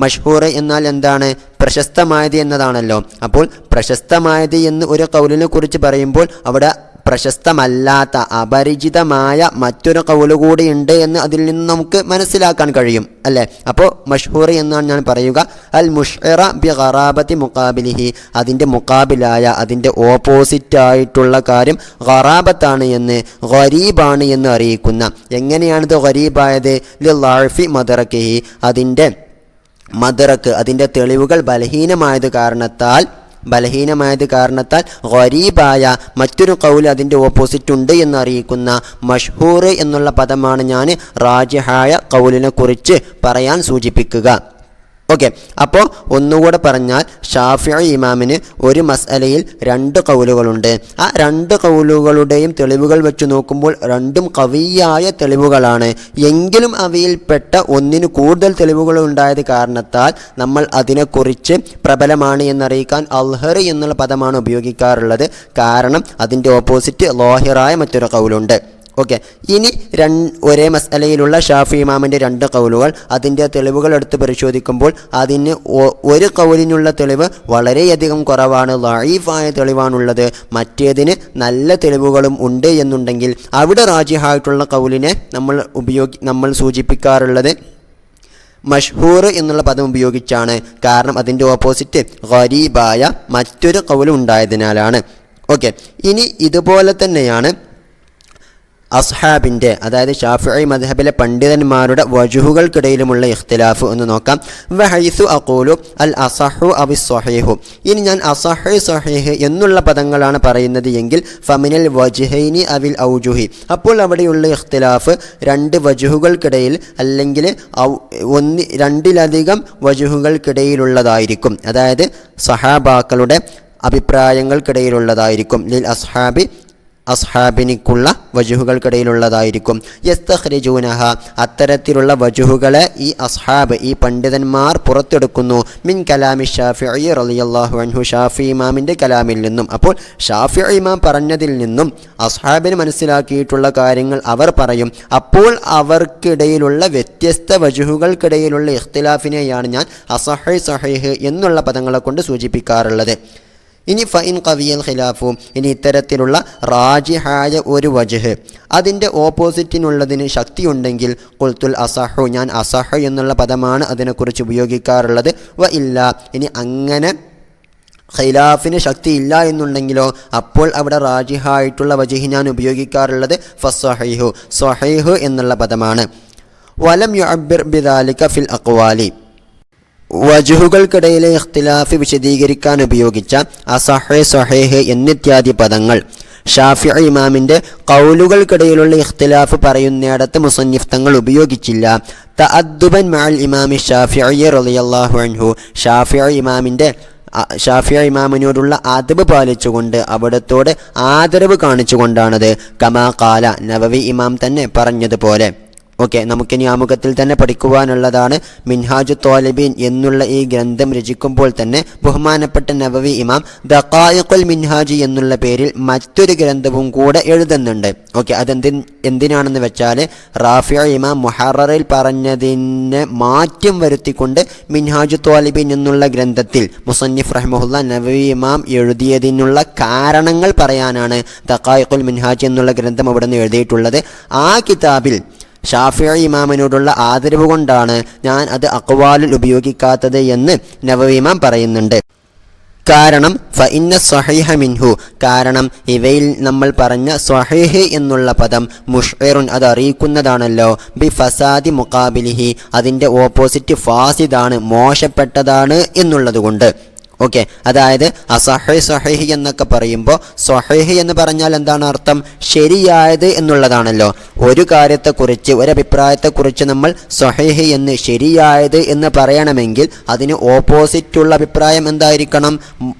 മഷ്ഹൂർ എന്നാൽ എന്താണ്? പ്രശസ്തമായത് എന്നതാണല്ലോ. അപ്പോൾ പ്രശസ്തമായത് എന്ന് ഒരു ഖൗലിനെ കുറിച്ച് പറയുമ്പോൾ അവിടെ പ്രശസ്തമല്ലാത്ത, അപരിചിതമായ മറ്റൊരു ഖൗല് കൂടിയുണ്ട് എന്ന് അതിൽ നിന്ന് നമുക്ക് മനസ്സിലാക്കാൻ കഴിയും, അല്ലേ? അപ്പോൾ മഷ്ഹൂർ എന്നാണ് ഞാൻ പറയുക. അൽ മുഷ്ഇറ ബി ഖറാബത്തി മുഖാബിലിഹി, അതിൻ്റെ മുഖാബിലായ, അതിൻ്റെ ഓപ്പോസിറ്റായിട്ടുള്ള കാര്യം ഖറാബത്താണ് എന്ന്, ഗരീബാണ് എന്ന് അറിയിക്കുന്ന. എങ്ങനെയാണിത് ഗരീബായത്? ലിളഅഫി മദറകിഹി, അതിൻ്റെ മദറക്ക്, അതിൻ്റെ തെളിവുകൾ ബലഹീനമായത് കാരണത്താൽ ഗരീബായ മറ്റൊരു ഖൗൽ അതിൻ്റെ ഓപ്പോസിറ്റ് ഉണ്ട് എന്നറിയിക്കുന്ന മഷ്ഹൂർ എന്നുള്ള പദമാണ് ഞാൻ റാജിഹായ ഖൗലിനെ കുറിച്ച് പറയാൻ സൂചിപ്പിക്കുക. ഓക്കെ, അപ്പോൾ ഒന്നുകൂടെ പറഞ്ഞാൽ ഷാഫിഈ ഇമാമിന് ഒരു മസ്അലയിൽ രണ്ട് ഖൗലുകളുണ്ട്. ആ രണ്ട് ഖൗലുകളുടെയും തെളിവുകൾ വെച്ച് നോക്കുമ്പോൾ രണ്ടും ഖവിയായ തെളിവുകളാണ്. എങ്കിലും അവയിൽപ്പെട്ട ഒന്നിന് കൂടുതൽ തെളിവുകൾ ഉണ്ടായത് കാരണത്താൽ നമ്മൾ അതിനെക്കുറിച്ച് പ്രബലമാണ് എന്നറിയിക്കാൻ അൽഹർ എന്നുള്ള പദമാണ് ഉപയോഗിക്കാറുള്ളത്. കാരണം അതിൻ്റെ ഓപ്പോസിറ്റ് ലാഹിറായ മറ്റൊരു ഖൗലുണ്ട്. ഓക്കെ, ഇനി ഒരേ മസ്അലയിലുള്ള ഷാഫി ഇമാമിൻ്റെ രണ്ട് ഖൗലുകൾ, അതിൻ്റെ തെളിവുകൾ എടുത്ത് പരിശോധിക്കുമ്പോൾ അതിന് ഒരു ഖൗലിനുള്ള തെളിവ് വളരെയധികം കുറവാണ്, ലഈഫായ തെളിവാണുള്ളത്. മറ്റേതിന് നല്ല തെളിവുകളും ഉണ്ട് എന്നുണ്ടെങ്കിൽ അവിടെ റാജിഹായിട്ടുള്ള ഖൗലിനെ നമ്മൾ സൂചിപ്പിക്കാറുള്ളത് മഷ്ഹൂർ എന്നുള്ള പദം ഉപയോഗിച്ചാണ്. കാരണം അതിൻ്റെ ഓപ്പോസിറ്റ് ഗരീബായ മറ്റൊരു ഖൗൽ ഉണ്ടായതിനാലാണ്. ഓക്കെ, ഇനി ഇതുപോലെ തന്നെയാണ് അസ്ഹാബിൻ്റെ, അതായത് ഷാഫിഈ മദ്ഹബിലെ പണ്ഡിതന്മാരുടെ വജുഹുകൾക്കിടയിലുമുള്ള ഇഖ്തിലാഫ് എന്ന് നോക്കാം. വഹൈസു അഖൂലു അൽ അസഹു അവി സ്വഹീഹു, ഇനി ഞാൻ അസഹ് സ്വഹീഹ് എന്നുള്ള പദങ്ങളാണ് പറയുന്നത് എങ്കിൽ ഫമിനൽ വജ്ഹൈനി അവിൽ ഔജുഹി, അപ്പോൾ അവിടെയുള്ള ഇഖ്തിലാഫ് രണ്ട് വജുഹുകൾക്കിടയിൽ അല്ലെങ്കിൽ രണ്ടിലധികം വജുഹുകൾക്കിടയിലുള്ളതായിരിക്കും. അതായത് സഹാബാക്കളുടെ അഭിപ്രായങ്ങൾക്കിടയിലുള്ളതായിരിക്കും. ലിൽ അസ്ഹാബിനിക്കുള്ള വജുഹുകൾക്കിടയിലുള്ളതായിരിക്കും. യസ്തഖ്രിജൂനഹ, അത്തരത്തിലുള്ള വജുഹുകളെ ഈ അസ്ഹാബ്, ഈ പണ്ഡിതന്മാർ പുറത്തെടുക്കുന്നു. മിൻ കലാമി ഷാഫിഈ റളിയല്ലാഹു അൻഹു, ഷാഫി ഇമാമിൻ്റെ കലാമിൽ നിന്നും. അപ്പോൾ ഷാഫി ഇമാം പറഞ്ഞതിൽ നിന്നും അസ്ഹാബിന് മനസ്സിലാക്കിയിട്ടുള്ള കാര്യങ്ങൾ അവർ പറയും. അപ്പോൾ അവർക്കിടയിലുള്ള വ്യത്യസ്ത വജുഹുകൾക്കിടയിലുള്ള ഇഖ്തിലാഫിനെയാണ് ഞാൻ അസഹ് സഹീഹ് എന്നുള്ള പദങ്ങളെ കൊണ്ട് സൂചിപ്പിക്കാറുള്ളത്. ഇനി ഫൈൻ ഖവിയൽ ഖിലാഫു, ഇനി ഇത്തരത്തിലുള്ള റാജിഹായ ഒരു വജ്ഹ് അതിൻ്റെ ഓപ്പോസിറ്റിനുള്ളതിന് ശക്തിയുണ്ടെങ്കിൽ ഖുൽതുൽ അസഹു, ഞാൻ അസഹ് എന്നുള്ള പദമാണ് അതിനെക്കുറിച്ച് ഉപയോഗിക്കാറുള്ളത്. വ ഇല്ല, ഇനി അങ്ങനെ ഖിലാഫിന് ശക്തിയില്ല എന്നുണ്ടെങ്കിലോ അപ്പോൾ അവിടെ റാജിഹായിട്ടുള്ള വജ്ഹ് ഞാൻ ഉപയോഗിക്കാറുള്ളത് ഫസ്സഹീഹു, സ്വഹീഹ് എന്നുള്ള പദമാണ്. വലം യുഅബ്ബിർ ബിദാലിക ഫിൽ അഖ്വാലി, വജുഹുകൾക്കിടയിലെ ഇഖ്തിലാഫ് വിശദീകരിക്കാൻ ഉപയോഗിച്ച അസഹ് സ്വഹീഹ് എന്നിത്യാദി പദങ്ങൾ ഷാഫിഈ ഇമാമിൻ്റെ ഖൗലുകൾക്കിടയിലുള്ള ഇഖ്തിലാഫ് പറയുന്നിടത്ത് മുസന്നിഫ് തങ്ങൾ ഉപയോഗിച്ചില്ല. തഅദ്ദുബൻ മഅൽ ഇമാമി ഷാഫിഈ റളിയല്ലാഹു അൻഹു, ഷാഫിഈ ഇമാമിനോടുള്ള അദബ് പാലിച്ചുകൊണ്ട് അവിടത്തോട് ആദരവ് കാണിച്ചുകൊണ്ടാണത്. കമാ ഖാല, നവവി ഇമാം തന്നെ പറഞ്ഞതുപോലെ. ഓക്കെ, നമുക്കിനി ആമുഖത്തിൽ തന്നെ പഠിക്കുവാനുള്ളതാണ്. മിൻഹാജു ത്വാലിബീൻ എന്നുള്ള ഈ ഗ്രന്ഥം രചിക്കുമ്പോൾ തന്നെ ബഹുമാനപ്പെട്ട നവവി ഇമാം ദഖായിഖുൽ മിൻഹാജ് എന്നുള്ള പേരിൽ മറ്റൊരു ഗ്രന്ഥവും കൂടെ എഴുതുന്നുണ്ട്. ഓക്കെ, എന്തിനാണെന്ന് വെച്ചാൽ റാഫിഈ ഇമാം മുഹററിൽ പറഞ്ഞതിനെ മാറ്റം വരുത്തിക്കൊണ്ട് മിൻഹാജു ത്വാലിബീൻ എന്നുള്ള ഗ്രന്ഥത്തിൽ മുസന്നിഫ് റഹ്മഹുല്ലാ നവവി ഇമാം എഴുതിയതിനുള്ള കാരണങ്ങൾ പറയാനാണ് ദഖായിഖുൽ മിൻഹാജ് എന്നുള്ള ഗ്രന്ഥം അവിടെ നിന്ന് എഴുതിയിട്ടുള്ളത്. ആ കിതാബിൽ ഷാഫിഈ ഇമാമിനോടുള്ള ആദരവ് കൊണ്ടാണ് ഞാൻ അത് അഖ്വാലിൽ ഉപയോഗിക്കാത്തത് എന്ന് നവവി ഇമാം പറയുന്നുണ്ട്. കാരണം ഫഇന്ന സ്വഹീഹ മിൻഹു, കാരണം ഇവയിൽ നമ്മൾ പറഞ്ഞ സ്വഹീഹ് എന്നുള്ള പദം മുഷ്ഇറുൻ, അത് അറിയിക്കുന്നതാണല്ലോ, ബി ഫസാദി മുഖാബിലിഹി, അതിൻ്റെ ഓപ്പോസിറ്റ് ഫാസിദാണ്, മോശപ്പെട്ടതാണ് എന്നുള്ളത് കൊണ്ട്. ഓക്കെ, അതായത് അസഹീഹ് സ്വഹീഹ് എന്നൊക്കെ പറയുമ്പോൾ സ്വഹീഹ് എന്ന് പറഞ്ഞാൽ എന്താണ് അർത്ഥം? ശരിയായത് എന്നുള്ളതാണല്ലോ. ഒരു കാര്യത്തെക്കുറിച്ച്, ഒരഭിപ്രായത്തെക്കുറിച്ച് നമ്മൾ സ്വഹീഹ് എന്ന്, ശരിയായത് എന്ന് പറയണമെങ്കിൽ അതിന് ഓപ്പോസിറ്റുള്ള അഭിപ്രായം എന്തായിരിക്കണം?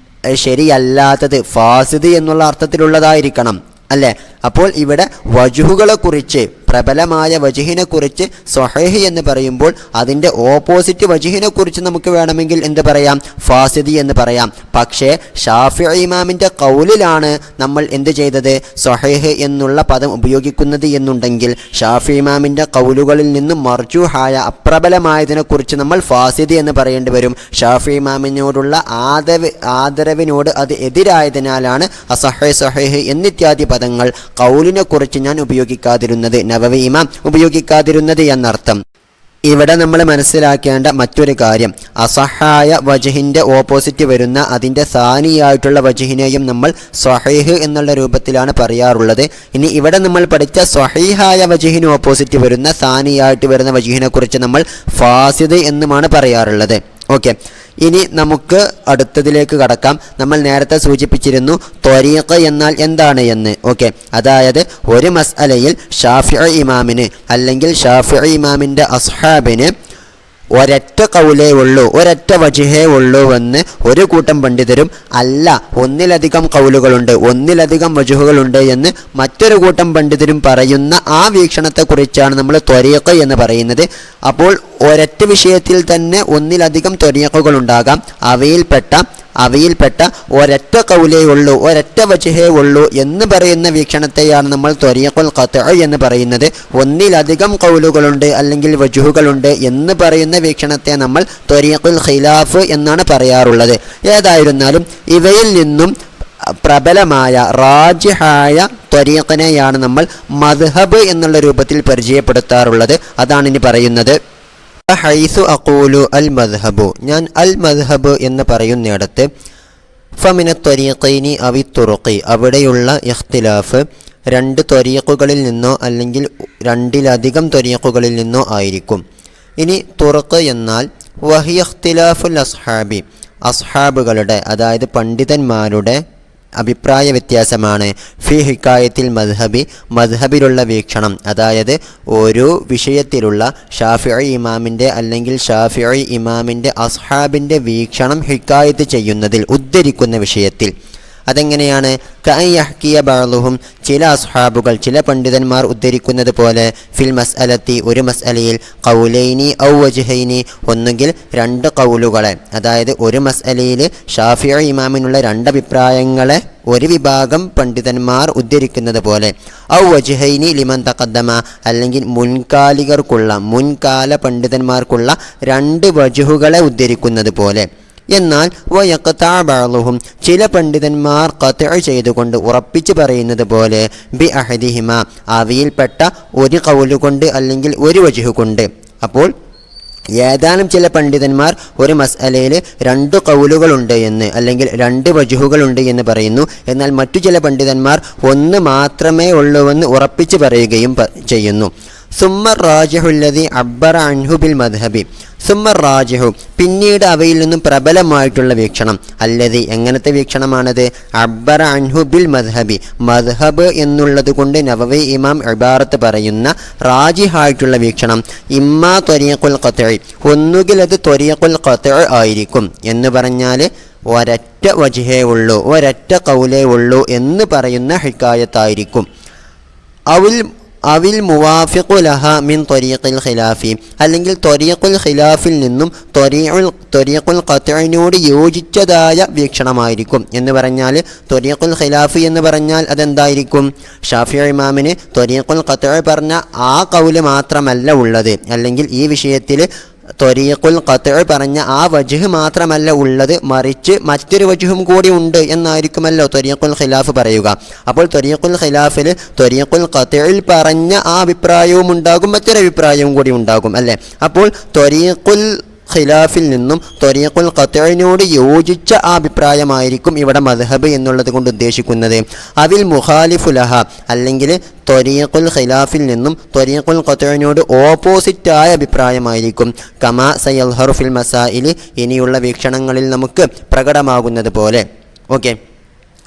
ശരിയല്ലാത്തത്, ഫാസിദ് എന്നുള്ള അർത്ഥത്തിലുള്ളതായിരിക്കണം അല്ലേ? അപ്പോൾ ഇവിടെ വജുഹുകളെക്കുറിച്ച്, പ്രബലമായ വജുഹിനെക്കുറിച്ച് സ്വഹീഹ് എന്ന് പറയുമ്പോൾ അതിൻ്റെ ഓപ്പോസിറ്റ് വജുഹിനെക്കുറിച്ച് നമുക്ക് വേണമെങ്കിൽ എന്ത് പറയാം? ഫാസിദി എന്ന് പറയാം. പക്ഷേ ഷാഫിഈ ഇമാമിൻ്റെ ഖൗലിലാണ് നമ്മൾ എന്ത് ചെയ്തത്? സ്വഹീഹ് എന്നുള്ള പദം ഉപയോഗിക്കുന്നത് എന്നുണ്ടെങ്കിൽ ഷാഫിഈ ഇമാമിൻ്റെ ഖൗലുകളിൽ നിന്നും മർജൂഹായ അപ്രബലമായതിനെക്കുറിച്ച് നമ്മൾ ഫാസിദി എന്ന് പറയേണ്ടി വരും. ഷാഫിഈ ഇമാമിനോടുള്ള ആദരവിനോട് അത് എതിരായതിനാലാണ് അസഹീഹ് സ്വഹീഹ് എന്നിത്യാദി പദങ്ങൾ ഖൗലിനെ കുറിച്ച് ഞാൻ ഉപയോഗിക്കാതിരുന്നത്, നവവി ഇമാം ഉപയോഗിക്കാതിരുന്നത് എന്നർത്ഥം. ഇവിടെ നമ്മൾ മനസ്സിലാക്കേണ്ട മറ്റൊരു കാര്യം, അസഹായ വജഹിൻ്റെ ഓപ്പോസിറ്റ് വരുന്ന അതിൻ്റെ സാനിയായിട്ടുള്ള വജഹിനെയും നമ്മൾ സ്വഹീഹ് എന്നുള്ള രൂപത്തിലാണ് പറയാറുള്ളത്. ഇനി ഇവിടെ നമ്മൾ പഠിച്ച സ്വഹീഹായ വജഹിന് ഓപ്പോസിറ്റ് വരുന്ന സാനിയായിട്ട് വരുന്ന വജഹിനെ കുറിച്ച് നമ്മൾ ഫാസിദ് എന്നുമാണ് പറയാറുള്ളത്. ഓക്കെ, ഇനി നമുക്ക് അടുത്തതിലേക്ക് കടക്കാം. നമ്മൾ നേരത്തെ സൂചിപ്പിച്ചിരുന്നു ത്വരീഖ് എന്നാൽ എന്താണ് എന്ന്. ഓക്കെ, അതായത് ഒരു മസ്അലയിൽ ഷാഫിഈ ഇമാമിന് അല്ലെങ്കിൽ ഷാഫിഈ ഇമാമിൻ്റെ അസ്ഹാബിന് ഒരൊറ്റ ഖൗലേ ഉള്ളൂ, ഒരൊറ്റ വജ്ഹേ ഉള്ളൂ എന്ന് ഒരു കൂട്ടം പണ്ഡിതരും, അല്ല ഒന്നിലധികം ഖൗലുകളുണ്ട്, ഒന്നിലധികം വജ്ഹുകളുണ്ട് എന്ന് മറ്റൊരു കൂട്ടം പണ്ഡിതരും പറയുന്ന ആ വീക്ഷണത്തെക്കുറിച്ചാണ് നമ്മൾ ത്വരീഖ് എന്ന് പറയുന്നത്. അപ്പോൾ ഒരൊറ്റ വിഷയത്തിൽ തന്നെ ഒന്നിലധികം ത്വരീഖുകൾ ഉണ്ടാകാം. അവയിൽപ്പെട്ട ഒരൊറ്റ ഖൗലേ ഉള്ളൂ, ഒരൊറ്റ വജ്ഹേ ഉള്ളൂ എന്ന് പറയുന്ന വീക്ഷണത്തെയാണ് നമ്മൾ ത്വരീഖുൽ ഖത്ഇ എന്ന് പറയുന്നത്. ഒന്നിലധികം ഖൗലുകളുണ്ട് അല്ലെങ്കിൽ വജ്ഹുകളുണ്ട് എന്ന് പറയുന്ന വീക്ഷണത്തെ നമ്മൾ ത്വരീഖുൽ ഖിലാഫ് എന്നാണ് പറയാറുള്ളത്. ഏതായിരുന്നാലും ഇവയിൽ നിന്നും പ്രബലമായ റാജിഹായ ത്വരീഖിനെയാണ് നമ്മൾ മദ്ഹബ് എന്നുള്ള രൂപത്തിൽ പരിചയപ്പെടുത്താറുള്ളത്. അതാണ് ഇനി പറയുന്നത്. ഹൈസു അഖൂലു അൽ മദ്ഹബു, ഞാൻ അൽ മദ്ഹബ് എന്ന് പറയുന്നിടത്ത് ഫമിന ത്വരീഖൈനി അവി തുറുഖി, അവിടെയുള്ള ഇഖ്തിലാഫ് രണ്ട് ത്വരീഖുകളിൽ നിന്നോ അല്ലെങ്കിൽ രണ്ടിലധികം ത്വരീഖുകളിൽ നിന്നോ ആയിരിക്കും. ഇനി തുറുഖ് എന്നാൽ വഹിയ ഇഖ്തിലാഫുൽ അസ്ഹാബി, അസ്ഹാബുകളുടെ അതായത് പണ്ഡിതന്മാരുടെ അഭിപ്രായ വ്യത്യാസമാണ്. ഫി ഹിക്കായത്തിൽ മദ്ഹബി, മദ്ഹബിലുള്ള വീക്ഷണം, അതായത് ഒരു വിഷയത്തിലുള്ള ഷാഫിഈ ഇമാമിൻ്റെ അല്ലെങ്കിൽ ഷാഫിഈ ഇമാമിൻ്റെ അസ്ഹാബിൻ്റെ വീക്ഷണം ഹിക്കായത്ത് ചെയ്യുന്നതിൽ, ഉദ്ധരിക്കുന്ന വിഷയത്തിൽ. അതെങ്ങനെയാണ്? കഅയ്യഹ്കിയ ബഅ്ളുഹും, ചില അസ്ഹാബുകൾ, ചില പണ്ഡിതന്മാർ ഉദ്ധരിക്കുന്നത് പോലെ ഫിൽ മസ്അലത്തി, ഒരു മസ്അലയിൽ ഖൗലൈനി ഔ വജ്ഹൈനി, ഒന്നുകിൽ രണ്ട് ഖൗലുകളെ, അതായത് ഒരു മസ്അലയിൽ ഷാഫിഈ ഇമാമിനുള്ള രണ്ടഭിപ്രായങ്ങളെ ഒരു വിഭാഗം പണ്ഡിതന്മാർ ഉദ്ധരിക്കുന്നത് പോലെ, ഔ വജ്ഹൈനി ലിമൻ തഖദ്ദമ, അല്ലെങ്കിൽ മുൻകാല പണ്ഡിതന്മാർക്കുള്ള രണ്ട് വജ്ഹുകളെ ഉദ്ധരിക്കുന്നത് പോലെ. എന്നാൽ വയഖ്തഅ ബഅ്ളുഹും, ചില പണ്ഡിതന്മാർ ഖത്അ ചെയ്തുകൊണ്ട് ഉറപ്പിച്ചു പറയുന്നത് പോലെ ബി അഹദിഹിമ, അവയിൽപ്പെട്ട ഒരു ഖൗല് കൊണ്ട് അല്ലെങ്കിൽ ഒരു വജ്ഹ് കൊണ്ട്. അപ്പോൾ ഏതാനും ചില പണ്ഡിതന്മാർ ഒരു മസ്അലയിൽ രണ്ട് ഖൗലുകളുണ്ട് എന്ന് അല്ലെങ്കിൽ രണ്ട് വജ്ഹുകളുണ്ട് എന്ന് പറയുന്നു. എന്നാൽ മറ്റു ചില പണ്ഡിതന്മാർ ഒന്ന് മാത്രമേ ഉള്ളൂവെന്ന് ഉറപ്പിച്ചു പറയുകയും ചെയ്യുന്നു. സുമ്മ റാജിഹുല്ലദി അബ്ബറ അൻഹു ബിൽ മദ്ഹബി. സുമ്മ റാജിഹു പിന്നീട് അവയിൽ നിന്നും പ്രബലമായിട്ടുള്ള വീക്ഷണം. അല്ലദി എങ്ങനത്തെ വീക്ഷണമാണത്? അബ്ബറ അൻഹു ബിൽ മദ്ഹബി. മദ്ഹബ് എന്നുള്ളത് കൊണ്ട് നവവി ഇമാം ഇബാറത്ത് പറയുന്ന റാജിഹായിട്ടുള്ള വീക്ഷണം ഇമ്മാ ത്വരീഖുൽ ഖത്ഇ, ഒന്നുകിൽ അത് ത്വരീഖുൽ ഖത്ഇ ആയിരിക്കും. എന്ന് പറഞ്ഞാൽ ഒരൊറ്റ വജ്ഹേ ഉള്ളൂ, ഒരൊറ്റ ഖൗലേ ഉള്ളൂ എന്ന് പറയുന്ന ഹിക്കായത്തായിരിക്കും. അവിൽ മുവാഫിഖു ലഹ മിൻ ത്വരീഖിൽ ഖിലാഫി, അല്ലെങ്കിൽ ത്വരീഖുൽ ഖിലാഫിൽ നിന്നും ത്വരീഖുൽ ഖത്ഇനോട് യോജിച്ചതായ വീക്ഷണമായിരിക്കും. എന്ന് പറഞ്ഞാൽ ത്വരീഖുൽ ഖിലാഫി എന്ന് പറഞ്ഞാൽ അതെന്തായിരിക്കും? ഷാഫിഈ ഇമാമിന് ത്വരീഖുൽ ഖത്ഇ പറഞ്ഞ ആ ഖൗല് മാത്രമല്ല ഉള്ളത്, അല്ലെങ്കിൽ ഈ വിഷയത്തിൽ ത്വരീഖുൽ ഖത്ഇ പറഞ്ഞ ആ വജ്ഹ് മാത്രമല്ല ഉള്ളത്, മറിച്ച് മറ്റൊരു വജ്ഹും കൂടി ഉണ്ട് എന്നായിരിക്കുമല്ലോ ത്വരീഖുൽ ഖിലാഫ് പറയുക. അപ്പോൾ ത്വരീഖുൽ ഖിലാഫിൽ ത്വരീഖുൽ ഖത്ഇൽ പറഞ്ഞ ആ അഭിപ്രായവും ഉണ്ടാകും, മറ്റൊരു അഭിപ്രായവും കൂടി ഉണ്ടാകും അല്ലേ. അപ്പോൾ ത്വരീഖുൽ ഖിലാഫിൽ നിന്നും ത്വരീഖുൽ ഖത്ഇനോട് യോജിച്ച ആ അഭിപ്രായമായിരിക്കും ഇവിടെ മദ്ഹബ് എന്നുള്ളത് കൊണ്ട് ഉദ്ദേശിക്കുന്നത്. അവിൽ മുഖാലിഫു ലഹ, അല്ലെങ്കിൽ ത്വരീഖുൽ ഖിലാഫിൽ നിന്നും ത്വരീഖുൽ ഖത്ഇനോട് ഓപ്പോസിറ്റായ അഭിപ്രായമായിരിക്കും. കമാ സയൽഹറു ഫിൽ മസായിലി, ഇനിയുള്ള വീക്ഷണങ്ങളിൽ നമുക്ക് പ്രകടമാകുന്നത് പോലെ. ഓക്കെ,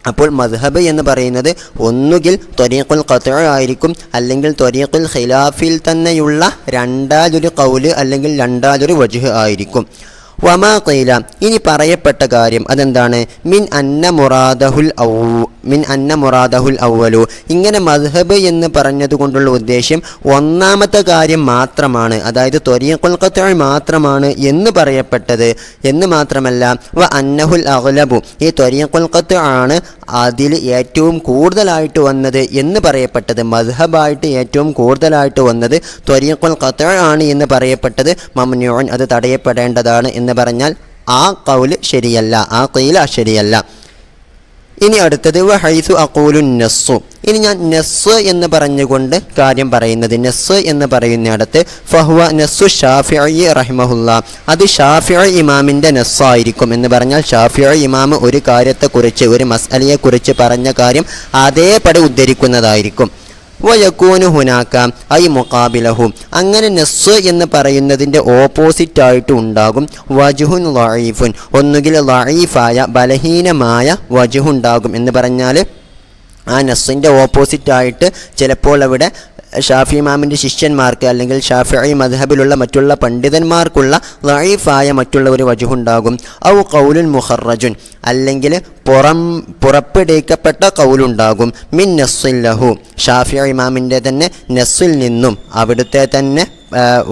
അപ്പോൾ മദ്ഹബ് എന്ന് പറയുന്നത് ഒന്നുകിൽ ത്വരീഖുൽ ഖത്ഇ ആയിരിക്കും, അല്ലെങ്കിൽ ത്വരീഖുൽ ഖിലാഫിൽ തന്നെയുള്ള രണ്ടാലൊരു ഖൗല് അല്ലെങ്കിൽ രണ്ടാലൊരു വജ്ഹ് ആയിരിക്കും. വമാ ഖീല, ഇനി പറയപ്പെട്ട കാര്യം അതെന്താണ്? മിൻ അന്ന മുറാദഹുൽ അവ്വലു, ഇങ്ങനെ മദ്ഹബ് എന്ന് പറഞ്ഞതുകൊണ്ടുള്ള ഉദ്ദേശ്യം ഒന്നാമത്തെ കാര്യം മാത്രമാണ്, അതായത് ത്വരീഖുൽ ഖത്ഇ മാത്രമാണ് എന്ന് പറയപ്പെട്ടത് എന്ന് മാത്രമല്ല, വ അന്നഹുൽ അഗ്ലബു, ഈ ത്വരീഖുൽ ഖത്ഇ ആണ് അതിൽ ഏറ്റവും കൂടുതലായിട്ട് വന്നത് എന്ന് പറയപ്പെട്ടത്, മദ്ഹബായിട്ട് ഏറ്റവും കൂടുതലായിട്ട് വന്നത് ത്വരീഖുൽ ഖത്ഇ ആണ് എന്ന് പറയപ്പെട്ടത് മംനൂഉൻ, അത് തടയപ്പെടേണ്ടതാണ് എന്ന് പറഞ്ഞാൽ ആ ഖൗല് ശരിയല്ല, ആ ഖീല ശരിയല്ല. ഇനി അടുത്തത് വഹൈസു അഖൂലു നസ്സു, ഇനി ഞാൻ നസ്സ് എന്ന് പറഞ്ഞുകൊണ്ട് കാര്യം പറയുന്നത്, നസ്സ് എന്ന് പറയുന്നിടത്ത് ഫഹുവ നസ്സു ഷാഫിഈ റഹിമഹുല്ലാ, അത് ഷാഫിഈ ഇമാമിൻ്റെ നസ്സായിരിക്കും. എന്ന് പറഞ്ഞാൽ ഷാഫിഈ ഇമാം ഒരു കാര്യത്തെക്കുറിച്ച്, ഒരു മസ്അലയെക്കുറിച്ച് പറഞ്ഞ കാര്യം അതേപടി ഉദ്ധരിക്കുന്നതായിരിക്കും. വയക്കൂനു ഹുനാക്ക ഐ മുഖാബിലഹു, അങ്ങനെ നസ്സ് എന്ന് പറയുന്നതിൻ്റെ ഓപ്പോസിറ്റായിട്ട് ഉണ്ടാകും വജ്ഹുൻ ലഈഫുൻ, ഒന്നുകിൽ ലഈഫായ ബലഹീനമായ വജ്ഹ് ഉണ്ടാകും. എന്ന് പറഞ്ഞാൽ ആ നസ്സിൻ്റെ ഓപ്പോസിറ്റായിട്ട് ചിലപ്പോൾ അവിടെ ഷാഫി ഇമാമിൻ്റെ ശിഷ്യന്മാർക്ക് അല്ലെങ്കിൽ ഷാഫിഈ മദ്ഹബിലുള്ള മറ്റുള്ള പണ്ഡിതന്മാർക്കുള്ള ലഈഫായ മറ്റുള്ള ഒരു വജ്ഹ് ഉണ്ടാകും. ഔ ഖൗലുൻ മുഖറജുൻ, അല്ലെങ്കിൽ പുറപ്പെടുവിക്കപ്പെട്ട ഖൗലുണ്ടാകും. മിൻ നസ്സിൻ ലഹു, ഷാഫിഈ ഇമാമിൻ്റെ തന്നെ നസ്സിൽ നിന്നും, അവിടുത്തെ തന്നെ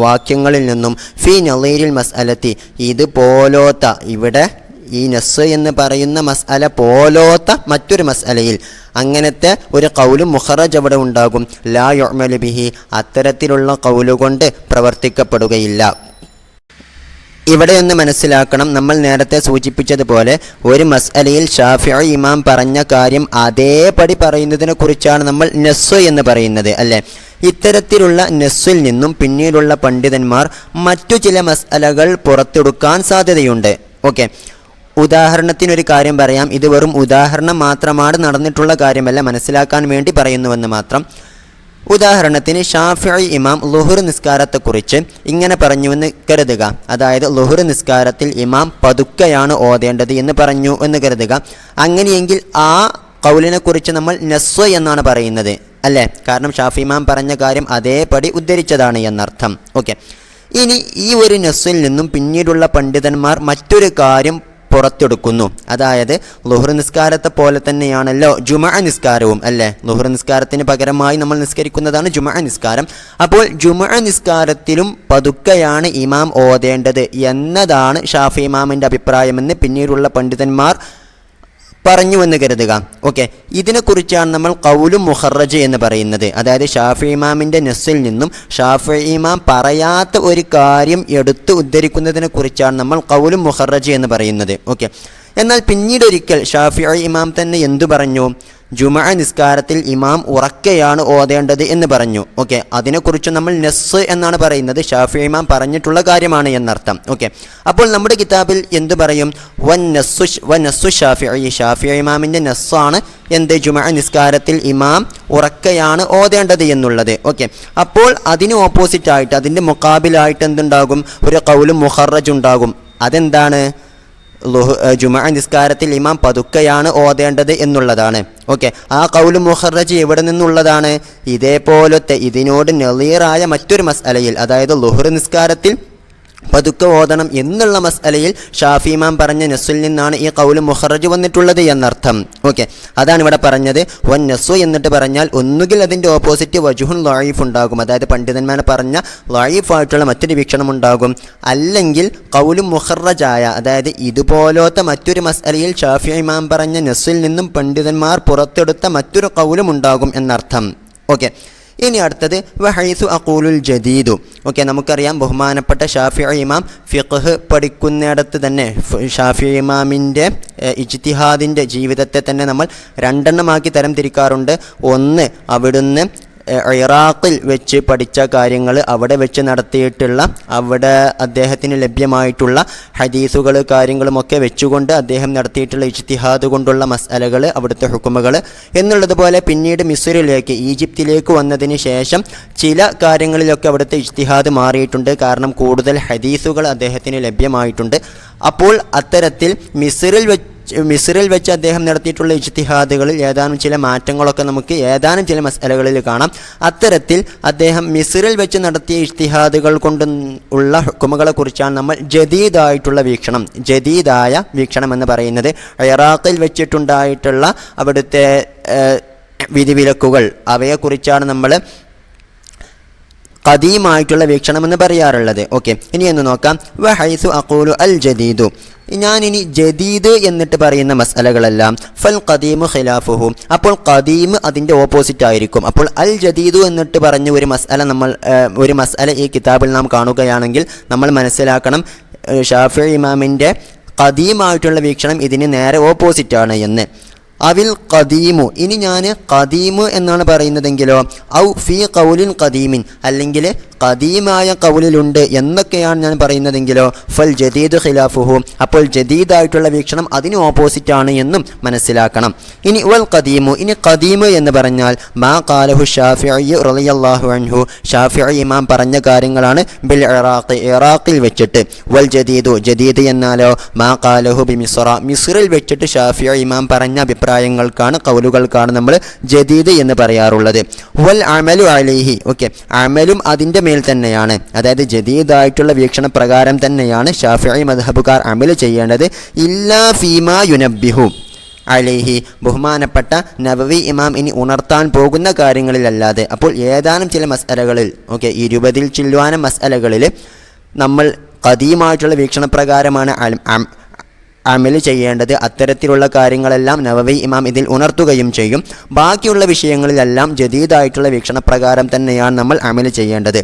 വാക്യങ്ങളിൽ നിന്നും, ഫീ നളീരിൽ മസ്അലത്തി, ഇതുപോലോത്ത, ഇവിടെ ഈ നസ്സ് എന്ന് പറയുന്ന മസ്അല പോലോത്ത മറ്റൊരു മസ്അലയിൽ അങ്ങനത്തെ ഒരു ഖൗലു മുഖറജ് അവിടെ ഉണ്ടാകും. ലാ യുഅ്മലു ബിഹി, അത്തരത്തിലുള്ള ഖൗലു കൊണ്ട് പ്രവർത്തിക്കപ്പെടുകയില്ല. ഇവിടെ ഒന്ന് മനസ്സിലാക്കണം, നമ്മൾ നേരത്തെ സൂചിപ്പിച്ചതുപോലെ ഒരു മസ്അലയിൽ ഷാഫിഈ ഇമാം പറഞ്ഞ കാര്യം അതേപടി പറയുന്നതിനെ കുറിച്ചാണ് നമ്മൾ നസ്സ് എന്ന് പറയുന്നത് അല്ലേ. ഇത്തരത്തിലുള്ള നസ്സിൽ നിന്നും പിന്നീടുള്ള പണ്ഡിതന്മാർ മറ്റു ചില മസ്അലകൾ പുറത്തെടുക്കാൻ സാധ്യതയുണ്ട്. ഓക്കെ, ഉദാഹരണത്തിനൊരു കാര്യം പറയാം, ഇത് വെറും ഉദാഹരണം മാത്രമാണ്, നടന്നിട്ടുള്ള കാര്യമല്ല, മനസ്സിലാക്കാൻ വേണ്ടി പറയുന്നുവെന്ന് മാത്രം. ഉദാഹരണത്തിന് ഷാഫിഈ ഇമാം ളുഹുർ നിസ്കാരത്തെക്കുറിച്ച് ഇങ്ങനെ പറഞ്ഞുവെന്ന് കരുതുക, അതായത് ളുഹുർ നിസ്കാരത്തിൽ ഇമാം പതുക്കെയാണ് ഓതേണ്ടത് എന്ന് പറഞ്ഞു എന്ന് കരുതുക. അങ്ങനെയെങ്കിൽ ആ ഖൗലിനെക്കുറിച്ച് നമ്മൾ നസ്സ് എന്നാണ് പറയുന്നത് അല്ലേ, കാരണം ഷാഫി ഇമാം പറഞ്ഞ കാര്യം അതേപടി ഉദ്ധരിച്ചതാണ് എന്നർത്ഥം. ഓക്കെ, ഇനി ഈ ഒരു നസ്സിൽ നിന്നും പിന്നീടുള്ള പണ്ഡിതന്മാർ മറ്റൊരു കാര്യം പുറത്തെടുക്കുന്നു, അതായത് ളുഹ്ർ നിസ്കാരത്തെ പോലെ തന്നെയാണല്ലോ ജുമുഅ നിസ്കാരവും അല്ലേ. ളുഹ്ർ നിസ്കാരത്തിന് പകരമായി നമ്മൾ നിസ്കരിക്കുന്നതാണ് ജുമുഅ നിസ്കാരം. അപ്പോൾ ജുമുഅ നിസ്കാരത്തിലും പതുക്കെയാണ് ഇമാം ഓതേണ്ടത് എന്നതാണ് ഷാഫി ഇമാമിൻ്റെ അഭിപ്രായമെന്ന് പിന്നീടുള്ള പണ്ഡിതന്മാർ പറഞ്ഞുവെന്ന് കരുതുക. ഓക്കെ, ഇതിനെക്കുറിച്ചാണ് നമ്മൾ ഖൗലു മുഖറജ് എന്ന് പറയുന്നത്. അതായത് ഷാഫി ഇമാമിൻ്റെ നസ്സിൽ നിന്നും ഷാഫി ഇമാം പറയാത്ത ഒരു കാര്യം എടുത്ത് ഉദ്ധരിക്കുന്നതിനെ കുറിച്ചാണ് നമ്മൾ ഖൗലു മുഖറജ് എന്ന് പറയുന്നത്. ഓക്കെ, എന്നാൽ പിന്നീടൊരിക്കൽ ഷാഫിഈ ഇമാം തന്നെ എന്തു പറഞ്ഞു? ജുമുഅ നിസ്കാരത്തിൽ ഇമാം ഉറക്കെയാണ് ഓതേണ്ടത് എന്ന് പറഞ്ഞു. ഓക്കെ, അതിനെക്കുറിച്ച് നമ്മൾ നസ്സ് എന്നാണ് പറയുന്നത്, ഷാഫിഈ ഇമാം പറഞ്ഞിട്ടുള്ള കാര്യമാണ് എന്നർത്ഥം. ഓക്കെ, അപ്പോൾ നമ്മുടെ കിതാബിൽ എന്ത് പറയും? വൻ നസ്സു ഷാഫിഈ, ഷാഫിഈ ഇമാമിൻ്റെ നസ്സാണ് എന്ത്? ജുമുഅ നിസ്കാരത്തിൽ ഇമാം ഉറക്കെയാണ് ഓതേണ്ടത് എന്നുള്ളത്. ഓക്കെ, അപ്പോൾ അതിന് ഓപ്പോസിറ്റായിട്ട്, അതിൻ്റെ മുഖാബിലായിട്ട് എന്തുണ്ടാകും? ഒരു ഖൗലു മുഖറജ് ഉണ്ടാകും. അതെന്താണ്? ജുമുഅ നിസ്കാരത്തിൽ ഇമാം പതുക്കെയാണ് ഓതേണ്ടത് എന്നുള്ളതാണ്. ഓക്കെ, ആ ഖൗലു മുഖറജ് എവിടെ നിന്നുള്ളതാണ്? ഇതേപോലത്തെ ഇതിനോട് നളീറായ മറ്റൊരു മസ്അലയിൽ, അതായത് ളുഹ്ർ നിസ്കാരത്തിൽ പതുക്കെ ഓതണം എന്നുള്ള മസ്അലയിൽ ഷാഫി ഇമാം പറഞ്ഞ നസ്സിൽ നിന്നാണ് ഈ ഖൗലു മുഖറജ് വന്നിട്ടുള്ളത് എന്നർത്ഥം. ഓക്കെ, അതാണ് ഇവിടെ പറഞ്ഞത്. വൻ നസ്സു എന്നിട്ട് പറഞ്ഞാൽ ഒന്നുകിൽ അതിൻ്റെ ഓപ്പോസിറ്റ് വജുഹുൻ ലഈഫ് ഉണ്ടാകും, അതായത് പണ്ഡിതന്മാർ പറഞ്ഞ ലഈഫായിട്ടുള്ള മറ്റൊരു വീക്ഷണം ഉണ്ടാകും. അല്ലെങ്കിൽ ഖൗലു മുഖറജായ, അതായത് ഇതുപോലത്തെ മറ്റൊരു മസ്അലയിൽ ഷാഫി ഇമാം പറഞ്ഞ നസ്സിൽ നിന്നും പണ്ഡിതന്മാർ പുറത്തെടുത്ത മറ്റൊരു ഖൗലും ഉണ്ടാകും എന്നർത്ഥം. ഓക്കെ, ഇനി അടുത്തത് വഹൈസു അഖൂലുൽ ജദീദു. ഓക്കെ, നമുക്കറിയാം ബഹുമാനപ്പെട്ട ഷാഫിഈ ഇമാം ഫിഖ്ഹ് പഠിക്കുന്നിടത്ത് തന്നെ ഷാഫിഈ ഇമാമിൻ്റെ ഇജ്തിഹാദിൻ്റെ ജീവിതത്തെ തന്നെ നമ്മൾ രണ്ടെണ്ണമാക്കി തരം തിരിക്കാറുണ്ട്. ഒന്ന്, അവിടുന്ന് ഇറാഖിൽ വെച്ച് പഠിച്ച കാര്യങ്ങൾ, അവിടെ വെച്ച് നടത്തിയിട്ടുള്ള, അവിടെ അദ്ദേഹത്തിന് ലഭ്യമായിട്ടുള്ള ഹദീസുകൾ കാര്യങ്ങളുമൊക്കെ വെച്ചുകൊണ്ട് അദ്ദേഹം നടത്തിയിട്ടുള്ള ഇജ്തിഹാദ് കൊണ്ടുള്ള മസ്അലകൾ, അവിടുത്തെ ഹുക്കുമുകൾ എന്നുള്ളതുപോലെ പിന്നീട് മിസ്രിലേക്ക്, ഈജിപ്തിലേക്ക് വന്നതിന് ശേഷം ചില കാര്യങ്ങളിലൊക്കെ അവിടുത്തെ ഇജ്തിഹാദ് മാറിയിട്ടുണ്ട്. കാരണം കൂടുതൽ ഹദീസുകൾ അദ്ദേഹത്തിന് ലഭ്യമായിട്ടുണ്ട്. അപ്പോൾ അത്തരത്തിൽ മിസ്റിൽ വെച്ച് അദ്ദേഹം നടത്തിയിട്ടുള്ള ഇജ്തിഹാദുകളിൽ ഏതാനും ചില മാറ്റങ്ങളൊക്കെ നമുക്ക് ഏതാനും ചില മസ്അലകളിൽ കാണാം. അത്തരത്തിൽ അദ്ദേഹം മിസ്റിൽ വെച്ച് നടത്തിയ ഇജ്തിഹാദുകൾ കൊണ്ട് ഉള്ള ഹുക്കുമുകളെ കുറിച്ചാണ് നമ്മൾ ജദീദായിട്ടുള്ള വീക്ഷണം, ജദീദായ വീക്ഷണം എന്ന് പറയുന്നത്. ഇറാഖിൽ വെച്ചിട്ടുണ്ടായിട്ടുള്ള അവിടുത്തെ വിധിവിലക്കുകൾ, അവയെക്കുറിച്ചാണ് നമ്മൾ ഖദീമായിട്ടുള്ള വീക്ഷണം എന്ന് പറയാറുള്ളത്. ഓക്കെ, ഇനി എന്ന് നോക്കാം. വഹൈസു അഖൂലു അൽ ജദീദു, ഞാനിനി ജദീദ് എന്നിട്ട് പറയുന്ന മസ്അലകളെല്ലാം ഫൽ ഖദീമു ഖിലാഫുഹു, അപ്പോൾ ഖദീം അതിൻ്റെ ഓപ്പോസിറ്റ് ആയിരിക്കും. അപ്പോൾ അൽ ജദീദു എന്നിട്ട് പറഞ്ഞ ഒരു മസ്അല ഈ കിതാബിൽ നാം കാണുകയാണെങ്കിൽ നമ്മൾ മനസ്സിലാക്കണം ഷാഫിഈ ഇമാമിൻ്റെ ഖദീമായിട്ടുള്ള വീക്ഷണം ഇതിന് നേരെ ഓപ്പോസിറ്റാണ് എന്ന്. അവിൽ ഖദീമു, ഇനി ഞാൻ ഖദീമു എന്നാണ് പറയുന്നതെങ്കിലോ, ഔ ഫീ ഖൗലിൻ ഖദീമിൻ, അല്ലെങ്കിൽ ഖദീമായ ഖൗലിലുണ്ട് എന്നൊക്കെയാണ് ഞാൻ പറയുന്നതെങ്കിലോ, ഫൽ ജദീദ് ഖിലാഫുഹു, അപ്പോൾ ജദീദായിട്ടുള്ള വീക്ഷണം അതിന് ഓപ്പോസിറ്റാണ് എന്നും മനസ്സിലാക്കണം. ഇനി വൽ ഖദീമു, ഇനി ഖദീമു എന്ന് പറഞ്ഞാൽ മാ ഖാലഹു ഷാഫിഈ റളിയല്ലാഹു അൻഹു, ഷാഫിഈ ഇമാം പറഞ്ഞ കാര്യങ്ങളാണ് ബിൽ ഇറാഖിൽ വെച്ചിട്ട്. വൽ ജദീദു, ജദീദ് എന്നാലോ മാ ഖാലഹു ബി മിസ്റിൽ വെച്ചിട്ട് ഷാഫിഈ ഇമാം പറഞ്ഞ അഭിപ്രായങ്ങൾക്കാണ്, ഖൗലുകൾക്കാണ് നമ്മൾ ജദീദ് എന്ന് പറയാറുള്ളത്. വൽ അമലു അലൈഹി, ഓക്കെ, അമലും അതിൻ്റെ മേൽ തന്നെയാണ്, അതായത് ജദീദായിട്ടുള്ള വീക്ഷണ പ്രകാരം തന്നെയാണ് ഷാഫിഈ മദ്ഹബുകാർ അമൽ ചെയ്യേണ്ടത്. ഇല്ലാ ഫീമാ യുനബ്ബിഹു അലൈഹി, ബഹുമാനപ്പെട്ട നബവി ഇമാം ഇനി ഉണർത്താൻ പോകുന്ന കാര്യങ്ങളിലല്ലാതെ. അപ്പോൾ ഏതാനും ചില മസ്അലകളിൽ, ഓക്കെ, 20-ൽ ചില്ലുവാനം മസ്അലകളിൽ നമ്മൾ ഖദീമായിട്ടുള്ള വീക്ഷണപ്രകാരമാണ് അമൽ ചെയ്യേണ്ടത്. അത്തരത്തിലുള്ള കാര്യങ്ങളെല്ലാം നവവി ഇമാം ഇതിൽ ഉണർത്തുകയും ചെയ്യും. ബാക്കിയുള്ള വിഷയങ്ങളിലെല്ലാം ജദീദായിട്ടുള്ള വീക്ഷണപ്രകാരം തന്നെയാണ് നമ്മൾ അമൽ ചെയ്യേണ്ടത്.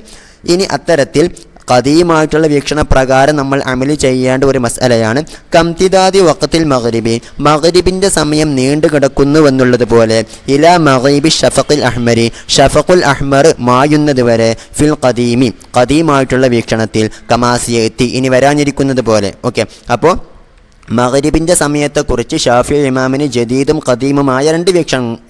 ഇനി അത്തരത്തിൽ ഖദീമായിട്ടുള്ള വീക്ഷണപ്രകാരം നമ്മൾ അമൽ ചെയ്യേണ്ട ഒരു മസ്അലയാണ് കംതിദാദി വഖത്തിൽ മഗ്രിബി, മഗ്രിബിൻ്റെ സമയം നീണ്ടു കിടക്കുന്നുവെന്നുള്ളതുപോലെ ഇലാ മഗ്രിബി ഷഫഖുൽ അഹ്മരി, ഷഫഖുൽ അഹ്മർ മായുന്നത് വരെ ഫിൽ ഖദീമി, ഖദീമായിട്ടുള്ള വീക്ഷണത്തിൽ കമാസിയത്തി, ഇനി വരാനിരിക്കുന്നത് പോലെ. ഓക്കെ, അപ്പോൾ മഗ്രിബിൻ്റെ സമയത്തെക്കുറിച്ച് ഷാഫിഈ ഇമാമിന് ജദീദും ഖദീമുമായ രണ്ട്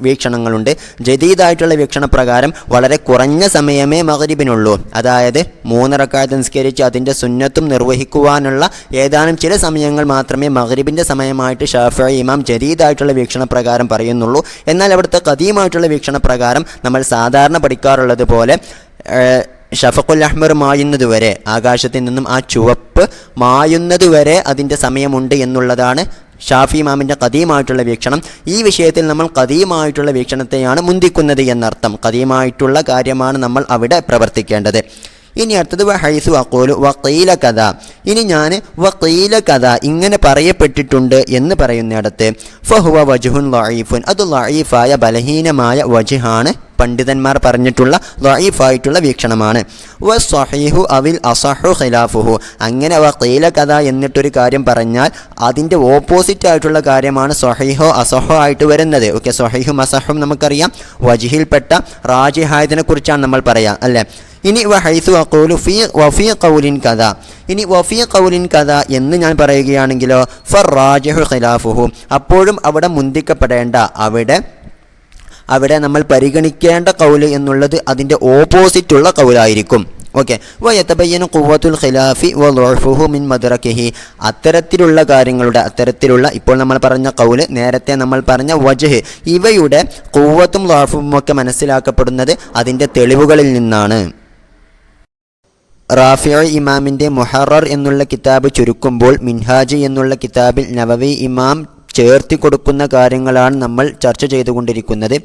വീക്ഷണങ്ങളുണ്ട്. ജദീദായിട്ടുള്ള വീക്ഷണപ്രകാരം വളരെ കുറഞ്ഞ സമയമേ മഗ്രിബിനുള്ളൂ, അതായത് 3 റക്അത്ത് നിസ്കരിച്ച് അതിൻ്റെ സുന്നത്തും നിർവഹിക്കുവാനുള്ള ഏതാനും ചില സമയങ്ങൾ മാത്രമേ മഗ്രിബിൻ്റെ സമയമായിട്ട് ഷാഫിഈ ഇമാം ജദീദായിട്ടുള്ള വീക്ഷണപ്രകാരം പറയുന്നുള്ളൂ. എന്നാൽ അവിടുത്തെ ഖദീമായിട്ടുള്ള വീക്ഷണപ്രകാരം നമ്മൾ സാധാരണ പഠിക്കാറുള്ളത് പോലെ ഷഫഖുൽ അഹ്മർ മായുന്നതുവരെ, ആകാശത്തിൽ നിന്നും ആ ചുവപ്പ് മായുന്നതുവരെ അതിൻ്റെ സമയമുണ്ട് എന്നുള്ളതാണ് ഷാഫി ഇമാമിൻ്റെ ഖദീമായിട്ടുള്ള വീക്ഷണം. ഈ വിഷയത്തിൽ നമ്മൾ ഖദീമായിട്ടുള്ള വീക്ഷണത്തെയാണ് മുന്തിക്കുന്നത് എന്നർത്ഥം. ഖദീമായിട്ടുള്ള കാര്യമാണ് നമ്മൾ അവിടെ പ്രവർത്തിക്കേണ്ടത്. ഇനി അടുത്തത് വഹൈസു അഖൂലു വഖീല കഥ. ഇനി ഞാൻ വഖീല കഥ ഇങ്ങനെ പറയപ്പെട്ടിട്ടുണ്ട് എന്ന് പറയുന്നിടത്ത് ഫഹുവ വജ്ഹുൻ ലഈഫുൻ, അത് ലഈഫായ ബലഹീനമായ വജ്ഹാണ്, പണ്ഡിതന്മാർ പറഞ്ഞിട്ടുള്ള ലഈഫായിട്ടുള്ള വീക്ഷണമാണ്. വസ്സഹീഹു അവിൽ അസഹു ഖിലാഫുഹു, അങ്ങനെ വഖീല കഥ എന്നിട്ടൊരു കാര്യം പറഞ്ഞാൽ അതിൻ്റെ ഓപ്പോസിറ്റ് ആയിട്ടുള്ള കാര്യമാണ് സ്വഹീഹോ അസഹോ ആയിട്ട് വരുന്നത്. ഓക്കെ, സ്വഹീഹും അസഹും നമുക്കറിയാം, വജ്ഹിൽപ്പെട്ട റാജിഹായതിനെ കുറിച്ചാണ് നമ്മൾ പറയാം അല്ലേ. ഇനി വഹൈസു അഖൂലു വഫീ ഖൗലിൻ കഥ, ഇനി വഫീ ഖൗലിൻ കഥ എന്ന് ഞാൻ പറയുകയാണെങ്കിലോ ഫറാജിഹു ഖിലാഫുഹു, അപ്പോഴും അവിടെ മുന്തിക്കപ്പെടേണ്ട, അവിടെ നമ്മൾ പരിഗണിക്കേണ്ട കൗല് എന്നുള്ളത് അതിൻ്റെ ഓപ്പോസിറ്റുള്ള കൗലായിരിക്കും. ഓക്കെ, വയതബയ്യനു ഖുവ്വത്തുൽ ഖിലാഫി വളുഅഫുഹു മിൻ മദ്റകിഹി, അത്തരത്തിലുള്ള ഇപ്പോൾ നമ്മൾ പറഞ്ഞ കൗല്, നേരത്തെ നമ്മൾ പറഞ്ഞ വജ്ഹ്, ഇവയുടെ ഖുവ്വത്തും ളുഅഫും ഒക്കെ മനസ്സിലാക്കപ്പെടുന്നത് അതിൻ്റെ തെളിവുകളിൽ നിന്നാണ്. റാഫിഈ ഇമാമിൻ്റെ മുഹറർ എന്നുള്ള കിതാബ് ചുരുക്കുമ്പോൾ മിൻഹാജ് എന്നുള്ള കിതാബിൽ നവവി ഇമാം ചേർത്തി കൊടുക്കുന്ന കാര്യങ്ങളാണ് നമ്മൾ ചർച്ച ചെയ്തുകൊണ്ടിരിക്കുന്നത്.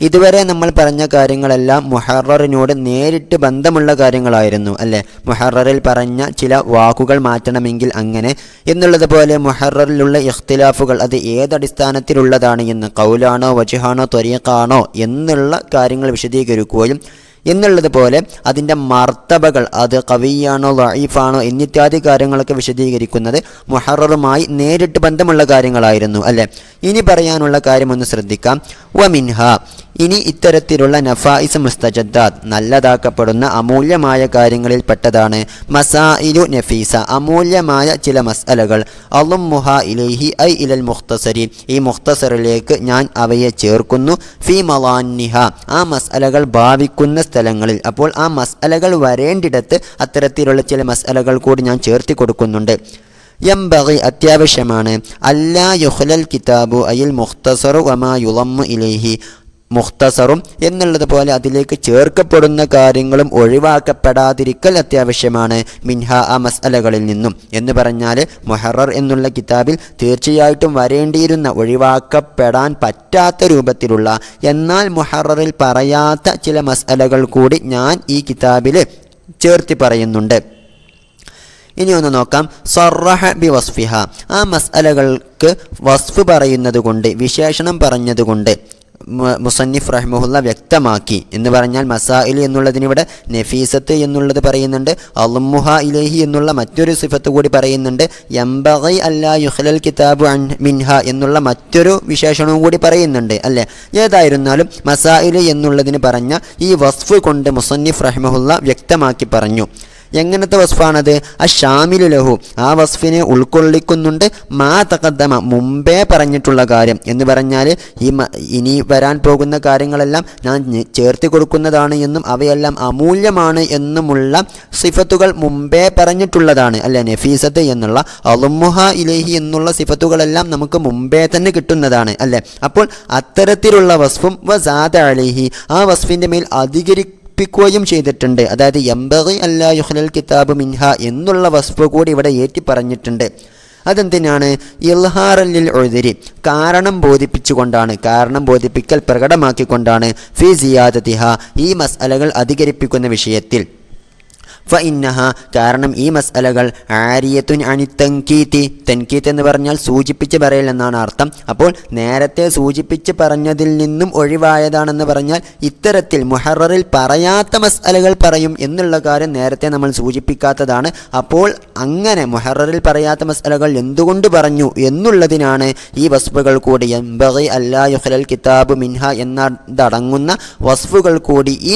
ഇതുവരെ നമ്മൾ പറഞ്ഞ കാര്യങ്ങളെല്ലാം മുഹററിനോട് നേരിട്ട് ബന്ധമുള്ള കാര്യങ്ങളായിരുന്നു അല്ലേ. മുഹററിൽ പറഞ്ഞ ചില വാക്കുകൾ മാറ്റണമെങ്കിൽ അങ്ങനെ എന്നുള്ളതുപോലെ മുഹററിലുള്ള ഇഖ്തിലാഫുകൾ അത് ഏതടിസ്ഥാനത്തിലുള്ളതാണ് എന്ന്, കൗലാണോ വജ്ഹാണോ ത്വരീഖാണോ എന്നുള്ള കാര്യങ്ങൾ വിശദീകരിക്കുകയും എന്നുള്ളതുപോലെ അതിൻ്റെ മർത്തബകൾ, അത് ഖവിയാണോ ലഈഫാണോ എന്നിത്യാദി കാര്യങ്ങളൊക്കെ വിശദീകരിക്കുന്നത് മുഹററുമായി നേരിട്ട് ബന്ധമുള്ള കാര്യങ്ങളായിരുന്നു അല്ലേ. ഇനി പറയാനുള്ള കാര്യം ഒന്ന് ശ്രദ്ധിക്കാം. വമിൻഹ, ഇനി ഇത്തരത്തിലുള്ള നഫായിസ് മുസ്തജദ്ദാത്ത്, നല്ലതാക്കപ്പെടുന്ന അമൂല്യമായ കാര്യങ്ങളിൽ പെട്ടതാണ് മസായിലു നഫീസ, അമൂല്യമായ ചില മസ്അലകൾ. അളുമ്മുഹ ഇലൈഹി ഐ ഇലൽ മുഖ്തസരി, ഈ മുഖ്തസറിലേക്ക് ഞാൻ അവയെ ചേർക്കുന്നു. ഫി മളാന്നിഹ, ആ മസ്അലകൾ ഭാവിക്കുന്ന സ്ഥലങ്ങളിൽ. അപ്പോൾ ആ മസ്അലകൾ വരേണ്ടിടത്ത് അത്തരത്തിലുള്ള ചില മസ്അലകൾ കൂടി ഞാൻ ചേർത്തി കൊടുക്കുന്നുണ്ട്. യംബഗി, അത്യാവശ്യമാണ്, അല്ലാ യുഖ്ലൽ കിതാബു അയിൽ മുഖ്തസറു വമാ യുളമ്മു ഇലൈഹി, മുഖ്തസറും എന്നുള്ളതുപോലെ അതിലേക്ക് ചേർക്കപ്പെടുന്ന കാര്യങ്ങളും ഒഴിവാക്കപ്പെടാതിരിക്കൽ അത്യാവശ്യമാണ്. മിൻഹ, ആ മസ്അലകളിൽ നിന്നും എന്ന് പറഞ്ഞാൽ മുഹറർ എന്നുള്ള കിതാബിൽ തീർച്ചയായിട്ടും വരേണ്ടിയിരുന്ന, ഒഴിവാക്കപ്പെടാൻ പറ്റാത്ത രൂപത്തിലുള്ള, എന്നാൽ മുഹററിൽ പറയാത്ത ചില മസ്അലകൾ കൂടി ഞാൻ ഈ കിതാബിൽ ചേർത്തി പറയുന്നുണ്ട്. ഇനി ഒന്ന് നോക്കാം. സറഹ ബി വസ്ഫിഹ, ആ മസ്അലകൾക്ക് വസ്ഫ് പറയുന്നത് കൊണ്ട്, വിശേഷണം പറഞ്ഞതുകൊണ്ട് മുസന്നിഫ് റഹ്മഹുല്ല വ്യക്തമാക്കി എന്ന് പറഞ്ഞാൽ മസായിൽ എന്നുള്ളതിനിവിടെ നഫീസത്ത് എന്നുള്ളത് പറയുന്നുണ്ട്, അളുമ്മുഹ ഇലൈഹി എന്നുള്ള മറ്റൊരു സിഫത്ത് കൂടി പറയുന്നുണ്ട്, യംബഗി അല്ലാ യുഖ്ലൽ കിതാബു മിൻഹ എന്നുള്ള മറ്റൊരു വിശേഷണവും കൂടി പറയുന്നുണ്ട് അല്ലേ. ഏതായിരുന്നാലും മസായിൽ എന്നുള്ളതിന് പറഞ്ഞ ഈ വസ്ഫ് കൊണ്ട് മുസന്നിഫ് റഹ്മഹുല്ല വ്യക്തമാക്കി പറഞ്ഞു. എങ്ങനത്തെ വസ്ഫാണത്? അശാമിലു ലഹു, ആ വസ്ഫിനെ ഉൾക്കൊള്ളിക്കുന്നുണ്ട്. മാ തഖദ്ദമ, മുമ്പേ പറഞ്ഞിട്ടുള്ള കാര്യം എന്ന് പറഞ്ഞാൽ ഇനി വരാൻ പോകുന്ന കാര്യങ്ങളെല്ലാം ഞാൻ ചേർത്തി കൊടുക്കുന്നതാണ് എന്നും അവയെല്ലാം അമൂല്യമാണ് എന്നുമുള്ള സിഫത്തുകൾ മുമ്പേ പറഞ്ഞിട്ടുള്ളതാണ് അല്ലെ. നഫീസത്ത് എന്നുള്ള അളുമ്മുഹ ഇലൈഹി എന്നുള്ള സിഫത്തുകളെല്ലാം നമുക്ക് മുമ്പേ തന്നെ കിട്ടുന്നതാണ് അല്ലെ. അപ്പോൾ അത്തരത്തിലുള്ള വസ്ഫും വസാദ അലൈഹി, ആ വസ്ഫിൻ്റെ മേൽ പ്പിക്കുകയും ചെയ്തിട്ടുണ്ട്. അതായത് യംബഗി അല്ലാ യുഖ്ലൽ കിതാബ് മിൻഹ എന്നുള്ള വസ്ഫ് കൂടി ഇവിടെ ഏറ്റി പറഞ്ഞിട്ടുണ്ട്. അതെന്തിനാണ്? ഇൽഹാറൻ ലിൽ ഉദ്രി, കാരണം ബോധിപ്പിച്ചുകൊണ്ടാണ്, കാരണം ബോധിപ്പിക്കൽ പ്രകടമാക്കിക്കൊണ്ടാണ്. ഫി സിയാദതിഹ, ഈ മസ്അലകൾ അധികരിപ്പിക്കുന്ന വിഷയത്തിൽ. ഫഇന്നഹ, കാരണം ഈ മസ്അലകൾ ആരിയത്തുൻ അനി തൻകീതി, തൻകീത്ത് എന്ന് പറഞ്ഞാൽ സൂചിപ്പിച്ച് പറയൽ എന്നാണ് അർത്ഥം. അപ്പോൾ നേരത്തെ സൂചിപ്പിച്ച് പറഞ്ഞതിൽ നിന്നും ഒഴിവായതാണെന്ന് പറഞ്ഞാൽ ഇത്തരത്തിൽ മുഹററിൽ പറയാത്ത മസ്അലകൾ പറയും എന്നുള്ള കാര്യം നേരത്തെ നമ്മൾ സൂചിപ്പിക്കാത്തതാണ്. അപ്പോൾ അങ്ങനെ മുഹററിൽ പറയാത്ത മസ്അലകൾ എന്തുകൊണ്ട് പറഞ്ഞു എന്നുള്ളതിനാണ് ഈ വസ്ഫുകൾ കൂടി, യംബഗി അല്ലാ യുഖ്ലൽ കിതാബ് മിൻഹ എന്നതടങ്ങുന്ന വസ്ഫുകൾ കൂടി ഈ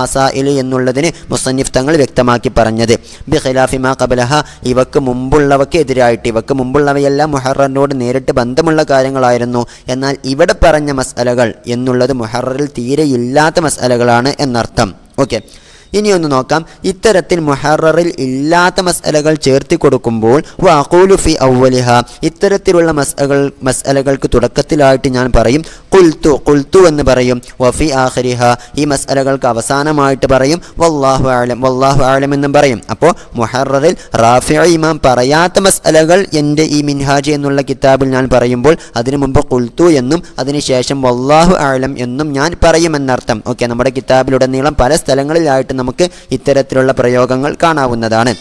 മസായിൽ എന്നുള്ളതിന് മുസന്നിഫ് തങ്ങൾ വ്യക്തമാക്കി പറഞ്ഞത്. ബിഖിലാഫി മാ ഖബലഹ, ഇവക്ക് മുമ്പുള്ളവയ്ക്ക് എതിരായിട്ട്, ഇവക്ക് മുമ്പുള്ളവയെല്ലാം മുഹററിനോട് നേരിട്ട് ബന്ധമുള്ള കാര്യങ്ങളായിരുന്നു. എന്നാൽ ഇവിടെ പറഞ്ഞ മസ്അലകൾ എന്നുള്ളത് മുഹററിൽ തീരെ ഇല്ലാത്ത മസ്അലകളാണ് എന്നർത്ഥം. ഓക്കെ, ഇനി ഒന്ന് നോക്കാം. ഇത്തരത്തിൽ മുഹററിൽ ഇല്ലാത്ത മസ്അലകൾ ചേർത്തി കൊടുക്കുമ്പോൾ വഅഖൂലു ഫി അവ്വലിഹ, ഇത്തരത്തിലുള്ള മസ്അലകൾക്ക് തുടക്കത്തിലായിട്ട് ഞാൻ പറയും ഖുൽതു എന്ന് പറയും. വഫി ആഖിരിഹ, ഈ മസ്അലകൾക്ക് അവസാനമായിട്ട് പറയും വല്ലാഹു അഅലം എന്നും പറയും. അപ്പോൾ മുഹററിൽ റാഫിഈ ഇമാം പറയാത്ത മസ്അലകൾ എൻ്റെ ഈ മിൻഹാജ് എന്നുള്ള കിതാബിൽ ഞാൻ പറയുമ്പോൾ അതിനു മുമ്പ് ഖുൽതു എന്നും അതിനുശേഷം വല്ലാഹു അഅലം എന്നും ഞാൻ പറയുമെന്നർത്ഥം. ഓക്കെ, നമ്മുടെ കിതാബിലുടനീളം പല സ്ഥലങ്ങളിലായിട്ട് നമുക്ക് ഇത്തരത്തിലുള്ള പ്രയോഗങ്ങൾ കാണാവുന്നതാണ്.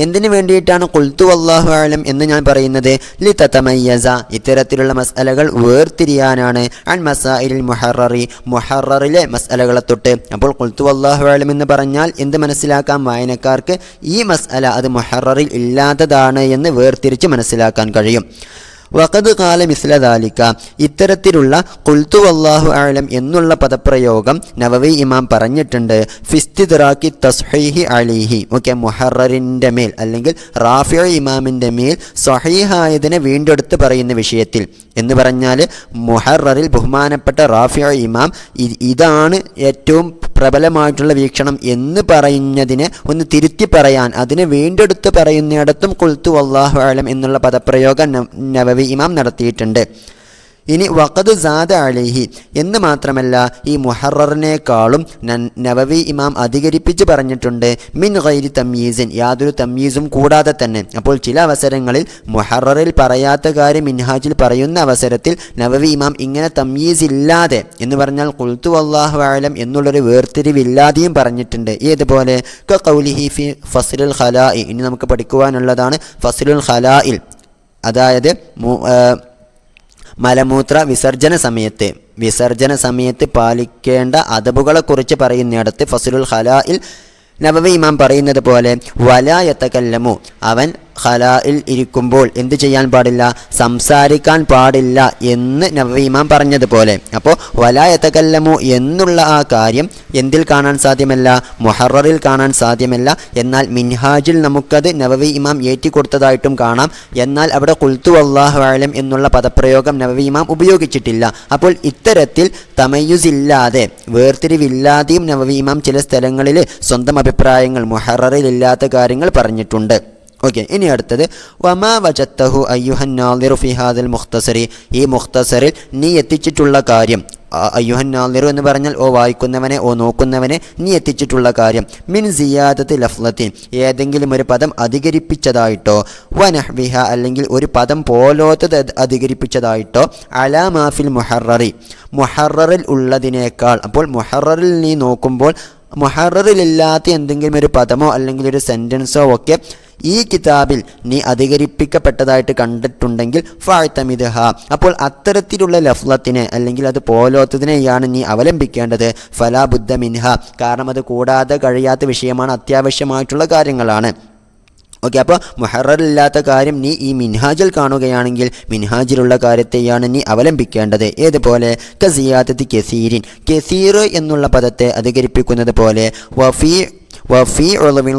എന്തിനു വേണ്ടിയിട്ടാണ് ഖുൽതു വല്ലാഹു അഅലം എന്ന് ഞാൻ പറയുന്നത്? ലിതതമയ്യസ, ഇത്തരത്തിലുള്ള മസ്അലകൾ വേർതിരിയാനാണ്, അൻ മസായിലിൽ മുഹററിലെ മസ്അലകളെ തൊട്ട്. അപ്പോൾ ഖുൽതു വല്ലാഹു അഅലം എന്ന് പറഞ്ഞാൽ എന്ത് മനസ്സിലാക്കാം? വായനക്കാർക്ക് ഈ മസ്അല അത് മുഹററിൽ ഇല്ലാത്തതാണ് എന്ന് വേർതിരിച്ച് മനസ്സിലാക്കാൻ കഴിയും. വഖദ് ഖാല മിസ്ല ദാലിക, ഇത്തരത്തിലുള്ള ഖുൽതു വല്ലാഹു അഅലം എന്നുള്ള പദപ്രയോഗം നവവി ഇമാം പറഞ്ഞിട്ടുണ്ട് ഫിസ്തിദ്റാക്കി തസ്ഹീഹി അലൈഹി. ഓക്കെ, മുഹററിൻ്റെ മേൽ അല്ലെങ്കിൽ റാഫിഉ ഇമാമിൻ്റെ മേൽ സ്വഹീഹായതിനെ വീണ്ടെടുത്ത് പറയുന്ന വിഷയത്തിൽ എന്ന് പറഞ്ഞാൽ മുഹററിൽ ബഹുമാനപ്പെട്ട റാഫിഉ ഇമാം ഇതാണ് ഏറ്റവും പ്രബലമായിട്ടുള്ള വീക്ഷണം എന്ന് പറയുന്നതിനെ ഒന്ന് തിരുത്തി പറയാൻ, അതിനെ വീണ്ടെടുത്ത് പറയുന്നിടത്തും ഖുൽതു വല്ലാഹു അഅലം എന്നുള്ള പദപ്രയോഗം നവവി ഇമാം നടത്തിയിട്ടുണ്ട്. ഇനി വഖദ് സാദ അലൈഹി എന്ന് മാത്രമല്ല, ഈ മുഹററിനേക്കാളും നവവി ഇമാം അധികരിപ്പിച്ച് പറഞ്ഞിട്ടുണ്ട് മിൻ ഗൈരി തംയീസിൻ, യാതൊരു തംയീസും കൂടാതെ തന്നെ. അപ്പോൾ ചില അവസരങ്ങളിൽ മുഹററിൽ പറയാത്ത കാര്യം മിൻഹാജിൽ പറയുന്ന അവസരത്തിൽ നവവി ഇമാം ഇങ്ങനെ തംയീസ് ഇല്ലാതെ എന്ന് പറഞ്ഞാൽ ഖുൽതു വല്ലാഹു അഅലം എന്നുള്ളൊരു വേർതിരിവില്ലാതെയും പറഞ്ഞിട്ടുണ്ട്. ഏതുപോലെ ഖൗലിഹി ഫി ഫസ്ലുൽ ഖലാഇ, ഇനി നമുക്ക് പഠിക്കുവാനുള്ളതാണ് ഫസ്ലുൽ ഖലാഇൽ, അതായത് മലമൂത്ര വിസർജന സമയത്ത് പാലിക്കേണ്ട അദബുകളെക്കുറിച്ച് പറയുന്നിടത്ത് ഫസ്ലുൽ ഖലാഇൽ നബവി ഇമാം പറയുന്നത് പോലെ വലാ യതകല്ലമു, അവൻ ഖലായിൽ ഇരിക്കുമ്പോൾ എന്ത് ചെയ്യാൻ പാടില്ല? സംസാരിക്കാൻ പാടില്ല എന്ന് നബവി ഇമാം പറഞ്ഞതുപോലെ. അപ്പോൾ വലാ യതകല്ലമു എന്നുള്ള ആ കാര്യം എന്തിൽ കാണാൻ സാധ്യമല്ല? മുഹററിൽ കാണാൻ സാധ്യമല്ല. എന്നാൽ മിൻഹാജിൽ നമുക്കത് നബവി ഇമാം ഏറ്റിക്കൊടുത്തതായിട്ടും കാണാം. എന്നാൽ അവിടെ ഖുൽതു വല്ലാഹു അഅലം എന്നുള്ള പദപ്രയോഗം നബവി ഇമാം ഉപയോഗിച്ചിട്ടില്ല. അപ്പോൾ ഇത്തരത്തിൽ തമയ്യുസില്ലാതെ, വേർതിരിവില്ലാതെയും നബവി ഇമാം ചില സ്ഥലങ്ങളിൽ സ്വന്തം അഭിപ്രായങ്ങൾ മുഹററിലില്ലാത്ത കാര്യങ്ങൾ പറഞ്ഞിട്ടുണ്ട്. ഓക്കെ, ഇനി അടുത്തത് വമാ വജത്തഹു അയ്യുഹൻ നാളിറു ഫി ഹാദൽ മുഖ്തസരി, ഈ മുഖ്തസറിൽ നീ എത്തിച്ചിട്ടുള്ള കാര്യം, അയ്യുഹൻ നാളിറു എന്ന് പറഞ്ഞാൽ ഓ വായിക്കുന്നവനെ, ഓ നോക്കുന്നവനെ, നീ എത്തിച്ചിട്ടുള്ള കാര്യം, മിൻ സിയാദത്തി ലഫ്ലത്തിൻ, ഏതെങ്കിലും ഒരു പദം അധികരിപ്പിച്ചതായിട്ടോ, വനഹ്വിഹ അല്ലെങ്കിൽ ഒരു പദം പോലോത്തത് അധികരിപ്പിച്ചതായിട്ടോ, അലാ മാഫിൽ മുഹററിൽ ഉള്ളതിനേക്കാൾ. അപ്പോൾ മുഹററിൽ നീ നോക്കുമ്പോൾ മുഹററിലില്ലാത്ത എന്തെങ്കിലും ഒരു പദമോ അല്ലെങ്കിൽ ഒരു സെൻറ്റൻസോ ഒക്കെ ഈ കിതാബിൽ നീ അധികരിപ്പിക്കപ്പെട്ടതായിട്ട് കണ്ടിട്ടുണ്ടെങ്കിൽ ഫഅ്തമിദ്ഹ, അപ്പോൾ അത്തരത്തിലുള്ള ലഫ്ലത്തിനെ അല്ലെങ്കിൽ അത് പോലോത്തതിനെയാണ് നീ അവലംബിക്കേണ്ടത്. ഫലാ ബുദ്ദ മിൻഹ, കാരണം അത് കൂടാതെ കഴിയാത്ത വിഷയമാണ്, അത്യാവശ്യമായിട്ടുള്ള കാര്യങ്ങളാണ്. ഓക്കെ, അപ്പോൾ മുഹററില്ലാത്ത കാര്യം നീ ഈ മിൻഹാജിൽ കാണുകയാണെങ്കിൽ മിൻഹാജിലുള്ള കാര്യത്തെയാണ് നീ അവലംബിക്കേണ്ടത്. ഏതുപോലെ കസിയാദത്തി കസീരിൻ, കസീർ എന്നുള്ള പദത്തെ അധികരിപ്പിക്കുന്നത് പോലെ ഫീ ഉളവിൻ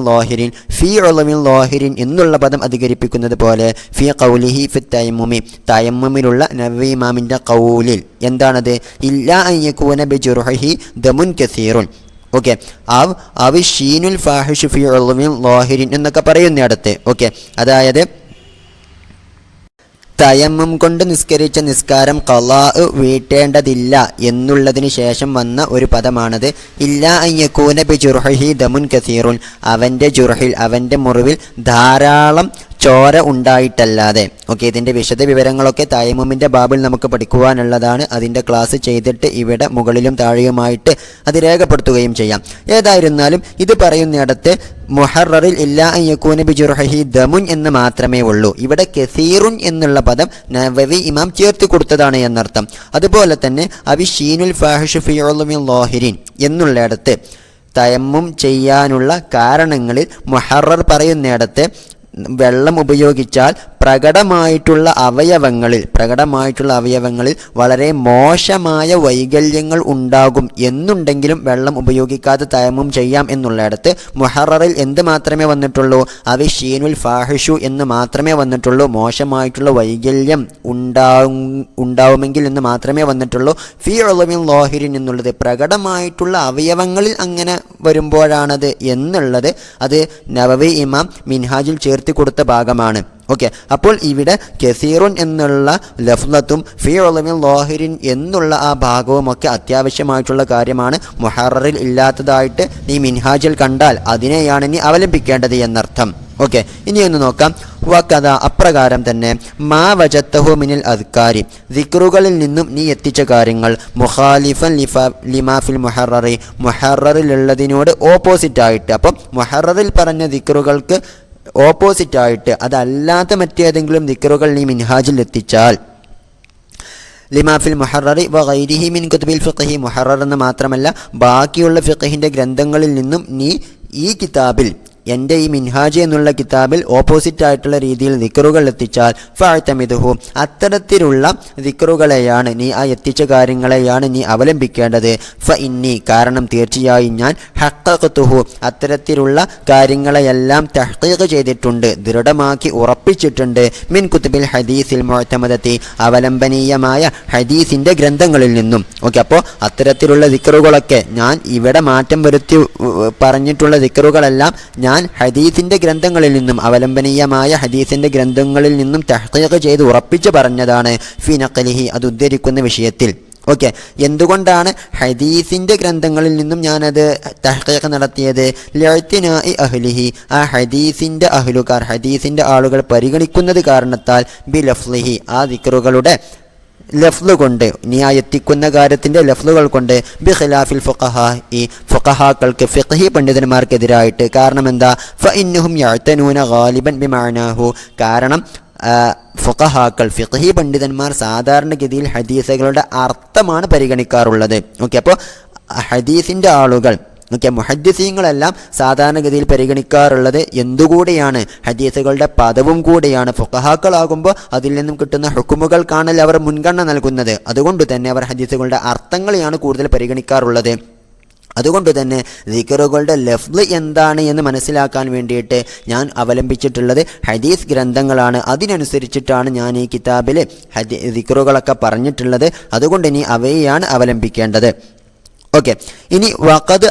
ലോഹിരിൻ എന്നുള്ള പദം അധികരിപ്പിക്കുന്നത് പോലെ ഫീ ഖൗലിഹി ഫി തയമ്മുമി, തയമ്മുമിലുള്ള നബവി ഇമാമിൻ്റെ ഖൗലിൽ എന്താണത്? ഇല്ലാ അൻ യകൂന ബിജുർഹിഹി ദമുൻ കസീറുൻ. ഓക്കെ, അവ ഷീനുൽ ഫാഹിഷു ഫി ഉളവിൻ ലോഹിരിൻ എന്നൊക്കെ പറയുന്നിടത്ത്. ഓക്കെ, അതായത് തയമ്മം കൊണ്ട് നിസ്കരിച്ച നിസ്കാരം ഖളാ വീട്ടേണ്ടതില്ല എന്നുള്ളതിന് ശേഷം വന്ന ഒരു പദമാണത്. ഇല്ലാ അൻ യകൂന ബിജുർഹിഹി ദമുൻ കസീറുൻ, അവൻ്റെ ജുർഹിൽ, അവൻ്റെ മുറിവിൽ ധാരാളം ചോര ഉണ്ടായിട്ടല്ലാതെ. ഓക്കെ, ഇതിൻ്റെ വിശദ വിവരങ്ങളൊക്കെ തയമ്മുമിൻ്റെ ബാബിൽ നമുക്ക് പഠിക്കുവാനുള്ളതാണ്. അതിൻ്റെ ക്ലാസ് ചെയ്തിട്ട് ഇവിടെ മുകളിലും താഴെയുമായിട്ട് അത് രേഖപ്പെടുത്തുകയും ചെയ്യാം. ഏതായിരുന്നാലും ഇത് പറയുന്നിടത്ത് മുഹററിൽ ഇല്ലാ അൻ യകൂന ബിജുർഹിഹി ദമുൻ എന്ന് മാത്രമേ ഉള്ളൂ. ഇവിടെ കസീറുൻ എന്നുള്ള പദം നവവി ഇമാം ചേർത്ത് കൊടുത്തതാണ് എന്നർത്ഥം. അതുപോലെ തന്നെ അവി ഷീനുൽ ഫാഹിഷു ഫി ഉളവിൻ ലോഹിരിൻ എന്നുള്ളിടത്ത് തയമ്മും ചെയ്യാനുള്ള കാരണങ്ങളിൽ മുഹറർ പറയുന്നിടത്ത് വെള്ളം ഉപയോഗിച്ചാൽ പ്രകടമായിട്ടുള്ള അവയവങ്ങളിൽ വളരെ മോശമായ വൈകല്യങ്ങൾ ഉണ്ടാകും എന്നുണ്ടെങ്കിലും വെള്ളം ഉപയോഗിക്കാതെ തയമ്മും ചെയ്യാം എന്നുള്ളിടത്ത് മുഹററിൽ എന്ത് മാത്രമേ വന്നിട്ടുള്ളൂ? അവി ഷീനുൽ ഫാഹിഷു എന്ന് മാത്രമേ വന്നിട്ടുള്ളൂ. മോശമായിട്ടുള്ള വൈകല്യം ഉണ്ടാവുമെങ്കിൽ എന്ന് മാത്രമേ വന്നിട്ടുള്ളൂ. ഫീ ഉളവിൻ ലോഹിരിൻ എന്നുള്ളത് പ്രകടമായിട്ടുള്ള അവയവങ്ങളിൽ അങ്ങനെ വരുമ്പോഴാണത് എന്നുള്ളത് അത് നവവി ഇമാം മിൻഹാജിൽ ചേർത്ത് കൊടുത്ത ഭാഗമാണ്. ഓക്കെ, അപ്പോൾ ഇവിടെ കസീറുൻ എന്നുള്ള ലഫ്ലത്തും ഫീ ഉളമിൻ ലാഹിരിൻ എന്നുള്ള ആ ഭാഗവും ഒക്കെ അത്യാവശ്യമായിട്ടുള്ള കാര്യമാണ്. മുഹററിൽ ഇല്ലാത്തതായിട്ട് നീ മിൻഹാജിൽ കണ്ടാൽ അതിനെയാണ് നീ അവലംബിക്കേണ്ടത് എന്നർത്ഥം. ഓക്കെ, ഇനി ഒന്ന് നോക്കാം. വകദ അപ്രകാരം തന്നെ മാ വജത്തഹു മിനിൽ അദ്കാരി ദിക്റുകളിൽ നിന്നും നീ എത്തിച്ച കാര്യങ്ങൾ മുഖാലിഫൻ ലിമാ ഫിൽ മുഹററി മുഹററിലുള്ളതിനോട് ഓപ്പോസിറ്റായിട്ട്, അപ്പം മുഹററിൽ പറഞ്ഞ ദിക്റുകൾക്ക് ഓപ്പോസിറ്റായിട്ട് അതല്ലാത്ത മറ്റേതെങ്കിലും ദിക്റുകൾ നീ മിൻഹാജിൽ എത്തിച്ചാൽ ലിമാഫിൽ മുഹററി വ ഗൈരിഹി മിൻ കുതുബിൽ ഫിഖ്ഹി മുഹറർ എന്ന് മാത്രമല്ല ബാക്കിയുള്ള ഫിഖ്ഹിൻ്റെ ഗ്രന്ഥങ്ങളിൽ നിന്നും നീ ഈ കിതാബിൽ എൻ്റെ ഈ മിൻഹാജ് എന്നുള്ള കിതാബിൽ ഓപ്പോസിറ്റായിട്ടുള്ള രീതിയിൽ ദിക്റുകൾ എത്തിച്ചാൽ ഫഅ്തമിദുഹു അത്തരത്തിലുള്ള ദിക്റുകളെയാണ് നീ ആ എത്തിച്ച കാര്യങ്ങളെയാണ് നീ അവലംബിക്കേണ്ടത്. ഫഇന്നി കാരണം തീർച്ചയായും ഞാൻ ഹഖഖതുഹു അത്തരത്തിലുള്ള കാര്യങ്ങളെയെല്ലാം തഹ്ഖീഖ് ചെയ്തിട്ടുണ്ട്, ദൃഢമാക്കി ഉറപ്പിച്ചിട്ടുണ്ട്. മിൻ കുതുബിൽ ഹദീസിൽ മുഅ്തമദത്തി അവലംബനീയമായ ഹദീസിൻ്റെ ഗ്രന്ഥങ്ങളിൽ നിന്നും. ഓക്കെ, അപ്പോൾ അത്തരത്തിലുള്ള ദിക്റുകളൊക്കെ ഞാൻ ഇവിടെ മാറ്റം വരുത്തി പറഞ്ഞിട്ടുള്ള ദിക്റുകളെല്ലാം ഞാൻ ഹദീസിൻ്റെ ഗ്രന്ഥങ്ങളിൽ നിന്നും അവലംബനീയമായ ഹദീസിൻ്റെ ഗ്രന്ഥങ്ങളിൽ നിന്നും തഹ്ഖീഖ് ചെയ്ത് ഉറപ്പിച്ച് പറഞ്ഞതാണ്. ഫി നഖലിഹി അത് ഉദ്ധരിക്കുന്ന വിഷയത്തിൽ. ഓക്കെ, എന്തുകൊണ്ടാണ് ഹദീസിൻ്റെ ഗ്രന്ഥങ്ങളിൽ നിന്നും ഞാനത് തഹ്ഖീഖ് നടത്തിയത്? ലിഅ്തിനാഇ അഹ്ലിഹി ആ ഹദീസിൻ്റെ അഹ്ലുകാർ ഹദീസിൻ്റെ ആളുകൾ പരിഗണിക്കുന്നത് കാരണത്താൽ ബി ലഫ്ളിഹി ആ ദിക്റുകളുടെ ലഫ്ല് കൊണ്ട് നീ ആ എത്തിക്കുന്ന കാര്യത്തിൻ്റെ ലഫ്ലുകൾ കൊണ്ട് ബി ഖിലാഫിൽ ഫുഖഹാ ഈ ഫുഖഹാക്കൾക്ക് ഫിഖ്ഹി പണ്ഡിതന്മാർക്കെതിരായിട്ട്. കാരണം എന്താ? ഫഇന്നഹും യഅ്തനൂന ഗാലിബൻ ബിമഅനാഹു കാരണം ഫുഖഹാക്കൾ ഫിഖ്ഹി പണ്ഡിതന്മാർ സാധാരണഗതിയിൽ ഹദീസുകളുടെ അർത്ഥമാണ് പരിഗണിക്കാറുള്ളത്. ഓക്കെ, അപ്പോൾ ഹദീസിൻ്റെ ആളുകൾ ഓക്കെ മുഹദ്ദിസീങ്ങളെല്ലാം സാധാരണഗതിയിൽ പരിഗണിക്കാറുള്ളത് എന്തുകൂടെയാണ്? ഹദീസുകളുടെ പദവും കൂടെയാണ്. ഫുഖഹാക്കളാകുമ്പോൾ അതിൽ നിന്നും കിട്ടുന്ന ഹുക്കുമുകൾക്കാണല്ലോ അവർ മുൻഗണന നൽകുന്നത്. അതുകൊണ്ട് തന്നെ അവർ ഹദീസുകളുടെ അർത്ഥങ്ങളെയാണ് കൂടുതൽ പരിഗണിക്കാറുള്ളത്. അതുകൊണ്ട് തന്നെ ദിക്റുകളുടെ ലഫ്ള് എന്താണ് എന്ന് മനസ്സിലാക്കാൻ വേണ്ടിയിട്ട് ഞാൻ അവലംബിച്ചിട്ടുള്ളത് ഹദീസ് ഗ്രന്ഥങ്ങളാണ്. അതിനനുസരിച്ചിട്ടാണ് ഞാൻ ഈ കിതാബിൽ ദിക്റുകളൊക്കെ പറഞ്ഞിട്ടുള്ളത്. അതുകൊണ്ട് ഇനി അവയെയാണ് അവലംബിക്കേണ്ടത്. ഓക്കെ, ഇനി വഖദ്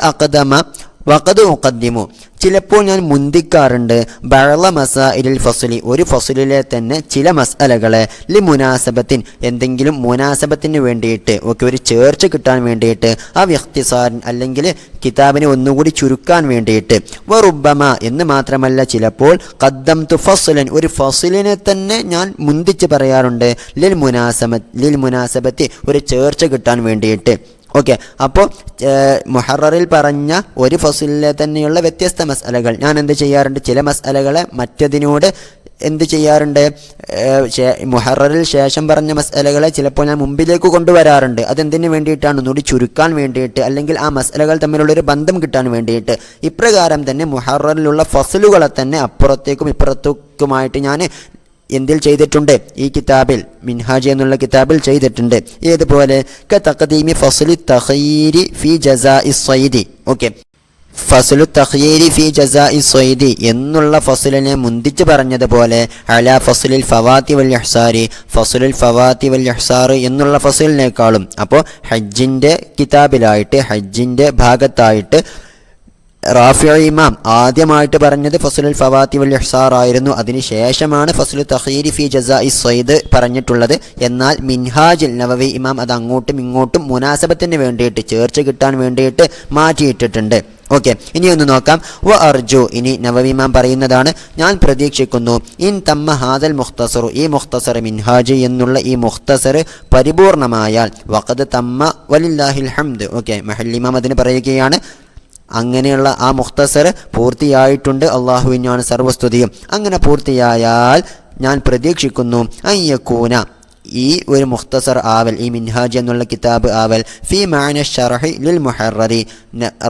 ഉഖദ്ദിമു ചിലപ്പോൾ ഞാൻ മുന്തിക്കാറുണ്ട് ബഅള മസാഇലിൽ ഫസ്ലി ഒരു ഫസ്ലിലെ തന്നെ ചില മസ്അലകളെ ലി മുനാസബത്തിൻ എന്തെങ്കിലും മുനാസബത്തിന് വേണ്ടിയിട്ട് ഒക്കെ ഒരു ചേർച്ച കിട്ടാൻ വേണ്ടിയിട്ട് ആ ഇഖ്തിസാരൻ അല്ലെങ്കിൽ കിതാബിനെ ഒന്നുകൂടി ചുരുക്കാൻ വേണ്ടിയിട്ട് വറുബ്ബമ എന്ന് മാത്രമല്ല ചിലപ്പോൾ ഖദ്ദംതു ഫസ്ലൻ ഒരു ഫസ്ലിനെ തന്നെ ഞാൻ മുന്തിച്ച് പറയാറുണ്ട് ലിൽ മുനാസബത്തി ഒരു ചേർച്ച കിട്ടാൻ വേണ്ടിയിട്ട്. ഓക്കെ, അപ്പോൾ മുഹററിൽ പറഞ്ഞ ഒരു ഫസ്ലിലെ തന്നെയുള്ള വ്യത്യസ്ത മസ്അലകൾ ഞാൻ എന്ത് ചെയ്യാറുണ്ട്? ചില മസ്അലകളെ മറ്റതിനോട് എന്ത് ചെയ്യാറുണ്ട്? മുഹററിൽ ശേഷം പറഞ്ഞ മസ്അലകളെ ചിലപ്പോൾ ഞാൻ മുമ്പിലേക്ക് കൊണ്ടുവരാറുണ്ട്. അതെന്തിനു വേണ്ടിയിട്ടാണ്? ഒന്നുകൂടി ചുരുക്കാൻ വേണ്ടിയിട്ട്, അല്ലെങ്കിൽ ആ മസ്അലകൾ തമ്മിലുള്ളൊരു ബന്ധം കിട്ടാൻ വേണ്ടിയിട്ട്. ഇപ്രകാരം തന്നെ മുഹററിലുള്ള ഫസ്ലുകളെ തന്നെ അപ്പുറത്തേക്കും ഇപ്പുറത്തേക്കുമായിട്ട് ഞാൻ എന്തിൽ ചെയ്തിട്ടുണ്ട്? ഈ കിതാബിൽ മിൻഹാജ് എന്നുള്ള കിതാബിൽ ചെയ്തിട്ടുണ്ട്. ഏതുപോലെ തഖദീമി ഫസ്ലി തഖയീരി ഫി ജസാഇ സ്വൈദി. ഓക്കെ, ഫസ്ലു തഖയീരി ഫി ജസാഇ സ്വൈദി എന്നുള്ള ഫസ്ലിനെ മുന്തിച്ച് പറഞ്ഞതുപോലെ അലാ ഫസ്ലിൽ ഫവാത്തി വൽ ഇഹ്സാരി ഫസ്ലുൽ ഫവാത്തി വൽ ഇഹ്സാർ എന്നുള്ള ഫസ്ലിനേക്കാളും. അപ്പോൾ ഹജ്ജിൻ്റെ കിതാബിലായിട്ട് ഹജ്ജിൻ്റെ ഭാഗത്തായിട്ട് റാഫിഉ ഇമാം ആദ്യമായിട്ട് പറഞ്ഞത് ഫസ്ലുൽ ഫവാത്തി വൽ ഇഹ്സാർ ആയിരുന്നു. അതിനുശേഷമാണ് ഫസ്ലു തഖയീരി ഫി ജസാഇ സ്വൈദ് പറഞ്ഞിട്ടുള്ളത്. എന്നാൽ മിൻഹാജിൽ നവവി ഇമാം അത് അങ്ങോട്ടും ഇങ്ങോട്ടും മുനാസബത്തിന് വേണ്ടിയിട്ട് ചേർച്ച കിട്ടാൻ വേണ്ടിയിട്ട് മാറ്റിയിട്ടിട്ടുണ്ട്. ഓക്കെ, ഇനി ഒന്ന് നോക്കാം. വ അർജു ഇനി നവവി ഇമാം പറയുന്നതാണ്, ഞാൻ പ്രതീക്ഷിക്കുന്നു ഇൻ തമ്മ ഹാദൽ മുഖ്തസറു ഈ മുഖ്തസർ മിൻഹാജ് എന്നുള്ള ഈ മുഖ്തസർ പരിപൂർണമായാൽ വഖദ് തമ്മ വലില്ലാഹിൽ ഹംദ്. ഓക്കെ, മഹല്ലി ഇമാം അതിന് പറയുകയാണ് അങ്ങനെയുള്ള ആ മുഖ്തസർ പൂർത്തിയായിട്ടുണ്ട്, അള്ളാഹുവിനാണ് സർവസ്തുതിയും. അങ്ങനെ പൂർത്തിയായാൽ ഞാൻ പ്രതീക്ഷിക്കുന്നു അയ്യക്കൂന ഈ ഒരു മുഖ്തസർ ആവൽ ഈ മിൻഹാജ് എന്നുള്ള കിതാബ് ആവൽ ഫി മഅന ശറഹി ലിൽ മുഹററി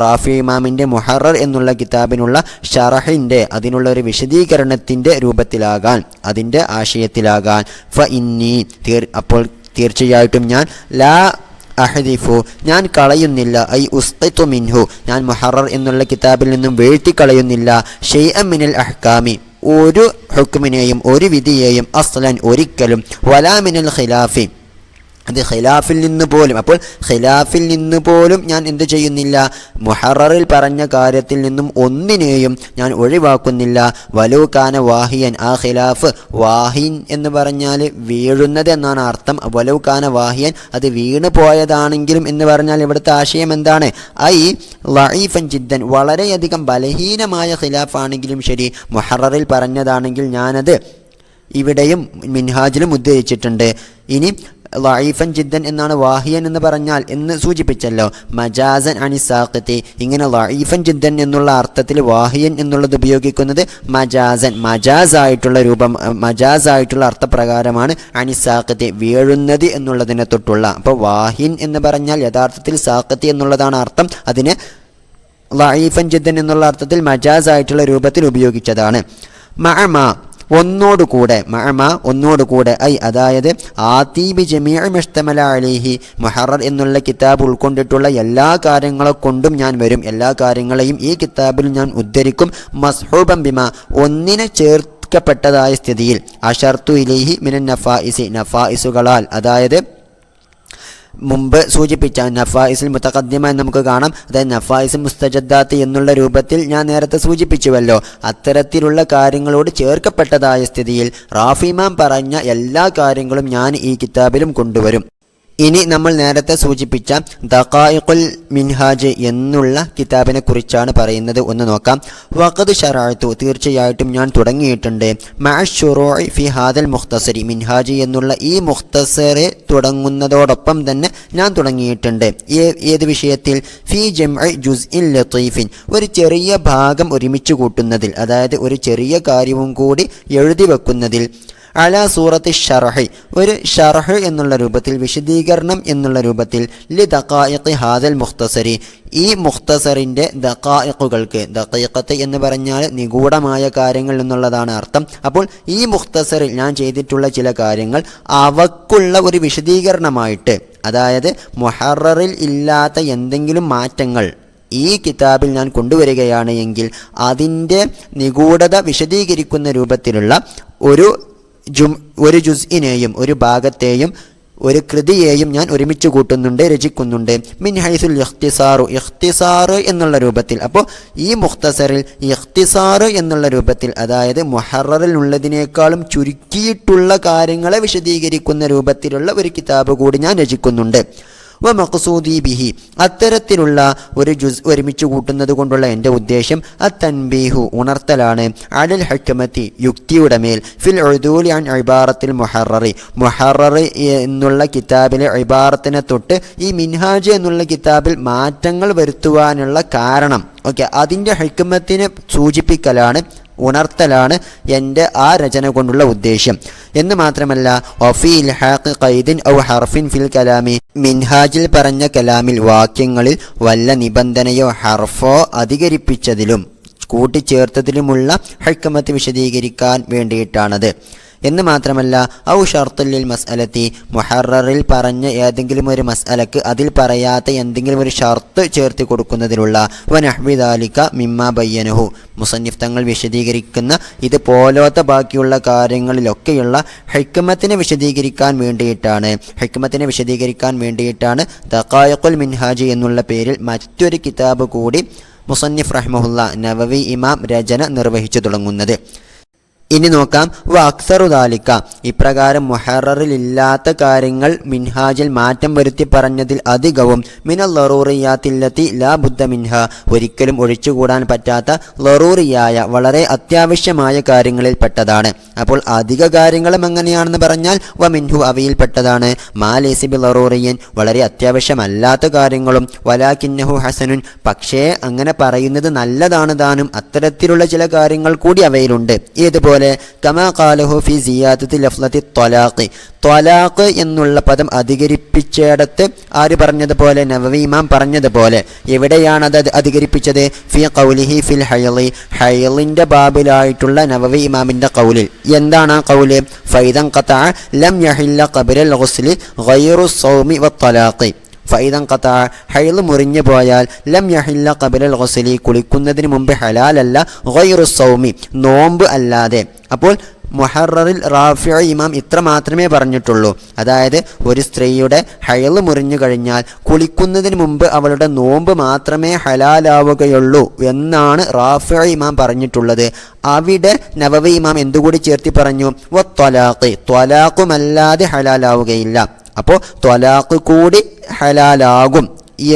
റാഫി ഇമാമിൻ്റെ മുഹറർ എന്നുള്ള കിതാബിനുള്ള ഷറഹിൻ്റെ അതിനുള്ള ഒരു വിശദീകരണത്തിൻ്റെ രൂപത്തിലാകാൻ അതിൻ്റെ ആശയത്തിലാകാൻ. ഫ ഇന്നി അപ്പോൾ തീർച്ചയായിട്ടും ഞാൻ ലാ അഹദിഫു ഞാൻ കളയുന്നില്ല ഐ ഉസ്ഖിതു മിൻഹു ഞാൻ മുഹറർ എന്നുള്ള കിതാബിൽ നിന്നും വീഴ്ത്തിക്കളയുന്നില്ല ഷൈഅൻ മിനൽ അഹ്കാമി ഒരു ഹുക്മിനെയും ഒരു വിധിയെയും അസ്ലൻ ഒരിക്കലും വലാ മിനൽ ഖിലാഫി അത് ഖിലാഫിൽ നിന്ന് പോലും, അപ്പോൾ ഖിലാഫിൽ നിന്ന് പോലും ഞാൻ എന്ത് ചെയ്യുന്നില്ല, മുഹററിൽ പറഞ്ഞ കാര്യത്തിൽ നിന്നും ഒന്നിനെയും ഞാൻ ഒഴിവാക്കുന്നില്ല. വലൗകാന വാഹിയൻ, ആ ഖിലാഫ് വാഹിൻ എന്ന് പറഞ്ഞാൽ വീഴുന്നത് എന്നാണ് അർത്ഥം. വലൗകാന വാഹിയൻ, അത് വീണ് പോയതാണെങ്കിലും എന്ന് പറഞ്ഞാൽ ഇവിടുത്തെ ആശയം എന്താണ്? ഐ ലഈഫൻ ജിദ്ദൻ, വളരെയധികം ബലഹീനമായ ഖിലാഫാണെങ്കിലും ശരി, മുഹററിൽ പറഞ്ഞതാണെങ്കിൽ ഞാനത് ഇവിടെയും മിൻഹാജിലും ഉദ്ധരിച്ചിട്ടുണ്ട്. ഇനി ലഈഫൻ ജിദ്ദൻ എന്നാണ് വാഹിയൻ എന്ന് പറഞ്ഞാൽ എന്ന് സൂചിപ്പിച്ചല്ലോ. മജാസൻ അനി സാഖിത്തി, ഇങ്ങനെ ലഈഫൻ ജിദ്ദൻ എന്നുള്ള അർത്ഥത്തിൽ വാഹിയൻ എന്നുള്ളത് ഉപയോഗിക്കുന്നത് മജാസൻ, മജാസായിട്ടുള്ള രൂപം, മജാസായിട്ടുള്ള അർത്ഥപ്രകാരമാണ്. അനി സാഖിത്തി, വീഴുന്നത് എന്നുള്ളതിനെ തൊട്ടുള്ള. അപ്പോൾ വാഹിൻ എന്ന് പറഞ്ഞാൽ യഥാർത്ഥത്തിൽ സാഖിത്തി എന്നുള്ളതാണ് അർത്ഥം. അതിന് ലഈഫൻ ജിദ്ദൻ എന്നുള്ള അർത്ഥത്തിൽ മജാസായിട്ടുള്ള രൂപത്തിൽ ഉപയോഗിച്ചതാണ്. മഅമ, ഒന്നോടുകൂടെ, മഅമ ഒന്നോടുകൂടെ, ഐ അതായത് ആതീബി ജമീഅ മുസ്തമല അലൈഹി, മുഹറർ എന്നുള്ള കിതാബ് ഉൾക്കൊണ്ടിട്ടുള്ള എല്ലാ കാര്യങ്ങളെ കൊണ്ടും ഞാൻ വരും, എല്ലാ കാര്യങ്ങളെയും ഈ കിതാബിൽ ഞാൻ ഉദ്ധരിക്കും. മസ്ഹൂബൻ ബിമ, ഒന്നിനെ ചേർക്കപ്പെട്ടതായ സ്ഥിതിയിൽ, അശർതു ഇലൈഹി മിനൻ നഫായിസി, നഫായിസുകളാൽ, അതായത് മുമ്പ് സൂചിപ്പിച്ച നഫായിസുൽ മുതഖദ്ദിമ എന്ന് നമുക്ക് കാണാം. അതായത് നഫായിസ് മുസ്തജദ്ദാത്ത് എന്നുള്ള രൂപത്തിൽ ഞാൻ നേരത്തെ സൂചിപ്പിച്ചുവല്ലോ. അത്തരത്തിലുള്ള കാര്യങ്ങളോട് ചേർക്കപ്പെട്ടതായ സ്ഥിതിയിൽ റാഫിമാം പറഞ്ഞ എല്ലാ കാര്യങ്ങളും ഞാൻ ഈ കിതാബിലും കൊണ്ടുവരും. ഇനി നമ്മൾ നേരത്തെ സൂചിപ്പിച്ച ദഖായിഖുൽ മിൻഹാജ് എന്നുള്ള കിതാബിനെ കുറിച്ചാണ് പറയുന്നത്. ഒന്ന് നോക്കാം. വഖദ് ശറഅതു, തീർച്ചയായിട്ടും ഞാൻ തുടങ്ങിയിട്ടുണ്ട്. മഅശുറൂഇ ഫി ഹാദൽ മുഖ്തസരി, മിൻഹാജ് എന്നുള്ള ഈ മുഖ്തസറെ തുടങ്ങുന്നതോടൊപ്പം തന്നെ ഞാൻ തുടങ്ങിയിട്ടുണ്ട്. ഏത് വിഷയത്തിൽ? ഫി ജംഇ ജുസ്ഇൻ ലതീഫിൻ, ഒരു ചെറിയ ഭാഗം ഒരുമിച്ച് കൂട്ടുന്നതിൽ, അതായത് ഒരു ചെറിയ കാര്യവും കൂടി എഴുതി വെക്കുന്നതിൽ. അല സൂറത്ത് ഷർഹ്, ഒരു ഷർഹ് എന്നുള്ള രൂപത്തിൽ, വിശദീകരണം എന്നുള്ള രൂപത്തിൽ. ലി ദഖായിഖി ഹാദൽ മുഖ്തസരി, ഈ മുഖ്തസറിൻ്റെ ദഖായിഖുകൾക്ക്, ദഖീഖത്ത് എന്ന് പറഞ്ഞാൽ നിഗൂഢമായ കാര്യങ്ങൾ എന്നുള്ളതാണ് അർത്ഥം. അപ്പോൾ ഈ മുഖ്തസറിൽ ഞാൻ ചെയ്തിട്ടുള്ള ചില കാര്യങ്ങൾ അവക്കുള്ള ഒരു വിശദീകരണമായിട്ട്, അതായത് മുഹററിൽ ഇല്ലാത്ത എന്തെങ്കിലും മാറ്റങ്ങൾ ഈ കിതാബിൽ ഞാൻ കൊണ്ടുവരികയാണ് എങ്കിൽ അതിൻ്റെ നിഗൂഢത വിശദീകരിക്കുന്ന രൂപത്തിലുള്ള ഒരു ജുസ്ഇനെയും ഒരു ഭാഗത്തെയും ഒരു കൃതിയെയും ഞാൻ ഒരുമിച്ച് കൂട്ടുന്നുണ്ട്, രചിക്കുന്നുണ്ട്. മിൻ ഹൈസുൽ ഇഖ്തിസാറു, ഇഖ്തിസാറ് എന്നുള്ള രൂപത്തിൽ. അപ്പോൾ ഈ മുഖ്തസറിൽ ഇഖ്തിസാറ് എന്നുള്ള രൂപത്തിൽ, അതായത് മുഹററിൽ ഉള്ളതിനേക്കാളും ചുരുക്കിയിട്ടുള്ള കാര്യങ്ങളെ വിശദീകരിക്കുന്ന രൂപത്തിലുള്ള ഒരു കിതാബ് കൂടി ഞാൻ രചിക്കുന്നുണ്ട്. വ മഖ്സൂദി ബിഹി, അത്തരത്തിലുള്ള ഒരു ജുസ് ഒരുമിച്ച് കൂട്ടുന്നത് കൊണ്ടുള്ള എൻ്റെ ഉദ്ദേശം അത്തൻബീഹു, ഉണർത്തലാണ്. അലൽ ഹക്മത്തി, യുക്തിയുടെ മേൽ. ഫിൽ ഉദൂലി അൻ ഇബാറത്തിൽ മുഹററി, മുഹററി എന്നുള്ള കിതാബിലെ ഇബാറത്തിനെ തൊട്ട് ഈ മിൻഹാജ് എന്നുള്ള കിതാബിൽ മാറ്റങ്ങൾ വരുത്തുവാനുള്ള കാരണം, ഓക്കെ, അതിൻ്റെ ഹക്മത്തിനെ സൂചിപ്പിക്കലാണ്, ഉണർത്തലാണ് എൻ്റെ ആ രചന കൊണ്ടുള്ള ഉദ്ദേശ്യം. എന്ന് മാത്രമല്ല, വഫി ഇൽഹാഖ് ഖൈദിൻ ഔ ഹർഫിൻ ഫിൽ കലാമി, മിൻഹാജിൽ പറഞ്ഞ കലാമിൽ വാക്യങ്ങളിൽ വല്ല നിബന്ധനയോ ഹർഫോ അധികരിപ്പിച്ചതിലും കൂട്ടിച്ചേർത്തതിലുമുള്ള ഹക്മത്ത് വിശദീകരിക്കാൻ വേണ്ടിയിട്ടാണത്. എന്ന് മാത്രമല്ല, ഔ ഷർത്തുൽ മസ്അലത്തി, മുഹററിൽ പറഞ്ഞ ഏതെങ്കിലും ഒരു മസ്അലക്ക് അതിൽ പറയാത്ത എന്തെങ്കിലും ഒരു ഷർത്ത് ചേർത്ത് കൊടുക്കുന്നതിലുള്ള. വനഹ്വി ദാലിക മിമ്മ ബയ്യനഹു, മുസന്നിഫ് തങ്ങൾ വിശദീകരിക്കുന്ന ഇത് പോലത്തെ ബാക്കിയുള്ള കാര്യങ്ങളിലൊക്കെയുള്ള ഹിക്മത്തിനെ വിശദീകരിക്കാൻ വേണ്ടിയിട്ടാണ് ദഖായിഖുൽ മിൻഹാജ് എന്നുള്ള പേരിൽ മറ്റൊരു കിതാബ് കൂടി മുസന്നിഫ് റഹ്മഹുല്ല നവവി ഇമാം രചന നിർവഹിച്ചു തുടങ്ങുന്നത്. ഇനി നോക്കാം. വ അക്സറു ദാലിക, ഇപ്രകാരം മുഹററിലില്ലാത്ത കാര്യങ്ങൾ മിൻഹാജിൽ മാറ്റം വരുത്തി പറഞ്ഞതിൽ അധികവും മിനൽ ലറൂറിയാത്തില്ലത്തി ലാ ബുദ്ദ മിൻഹ, ഒരിക്കലും ഒഴിച്ചുകൂടാൻ പറ്റാത്ത ലറൂറിയായ വളരെ അത്യാവശ്യമായ കാര്യങ്ങളിൽ പെട്ടതാണ്. അപ്പോൾ അധിക കാര്യങ്ങളും എങ്ങനെയാണെന്ന് പറഞ്ഞാൽ വ മിൻഹു, അവയിൽപ്പെട്ടതാണ്. മാ ലൈസ ബി ലറൂറിയൻ, വളരെ അത്യാവശ്യമല്ലാത്ത കാര്യങ്ങളും. വലാകിന്നഹു ഹസനുൻ, പക്ഷേ അങ്ങനെ പറയുന്നത് നല്ലതാണ് താനും, അത്തരത്തിലുള്ള ചില കാര്യങ്ങൾ കൂടി അവയിലുണ്ട്. ഏതുപോലെ കമാ ഖാലഹു ഫി സിയാദത്തി ലഫ്ളത്തി ത്വലാഖ്, ത്വലാഖ് എന്നുള്ള പദം അധികരിപ്പിച്ചിടത്ത് ആര് പറഞ്ഞതുപോലെ, നവവി ഇമാം പറഞ്ഞതുപോലെ. എവിടെയാണ് അത് അധികരിപ്പിച്ചത്? ഫി ഖൗലിഹി ഫിൽ ഹൈളി, ഹൈളിൻ്റെ ബാബിലായിട്ടുള്ള നവവി ഇമാമിൻ്റെ ഖൗലിൽ. എന്താണ് ആ ഖൗല്? ഫൈദൻ ഖതഅ ലം യഹില്ല ഖബ്ലൽ ഗുസ്ലി ഗൈറു സൗമി വത്വലാഖ്, ഫൈദൻ ഖതഅ, ഹൈള് മുറിഞ്ഞു പോയാൽ, ലം യഹില്ല ഖബ്ലൽ ഗുസ്ലി, കുളിക്കുന്നതിന് മുമ്പ് ഹലാലല്ല, ഗൈറു സൗമി, നോമ്പ് അല്ലാതെ. അപ്പോൾ മുഹററിൽ റാഫിഈ ഇമാം ഇത്ര മാത്രമേ പറഞ്ഞിട്ടുള്ളൂ. അതായത് ഒരു സ്ത്രീയുടെ ഹൈള് മുറിഞ്ഞു കഴിഞ്ഞാൽ കുളിക്കുന്നതിന് മുമ്പ് അവളുടെ നോമ്പ് മാത്രമേ ഹലാലാവുകയുള്ളൂ എന്നാണ് റാഫിഈ ഇമാം പറഞ്ഞിട്ടുള്ളത്. അവിടെ നവവി ഇമാം എന്തുകൂടി ചേർത്തി പറഞ്ഞു? വത്വലാഖ്, ത്വലാഖുമല്ലാതെ ഹലാലാവുകയില്ല. അപ്പോൾ ത്വലാഖ് കൂടി ഹലാലാകും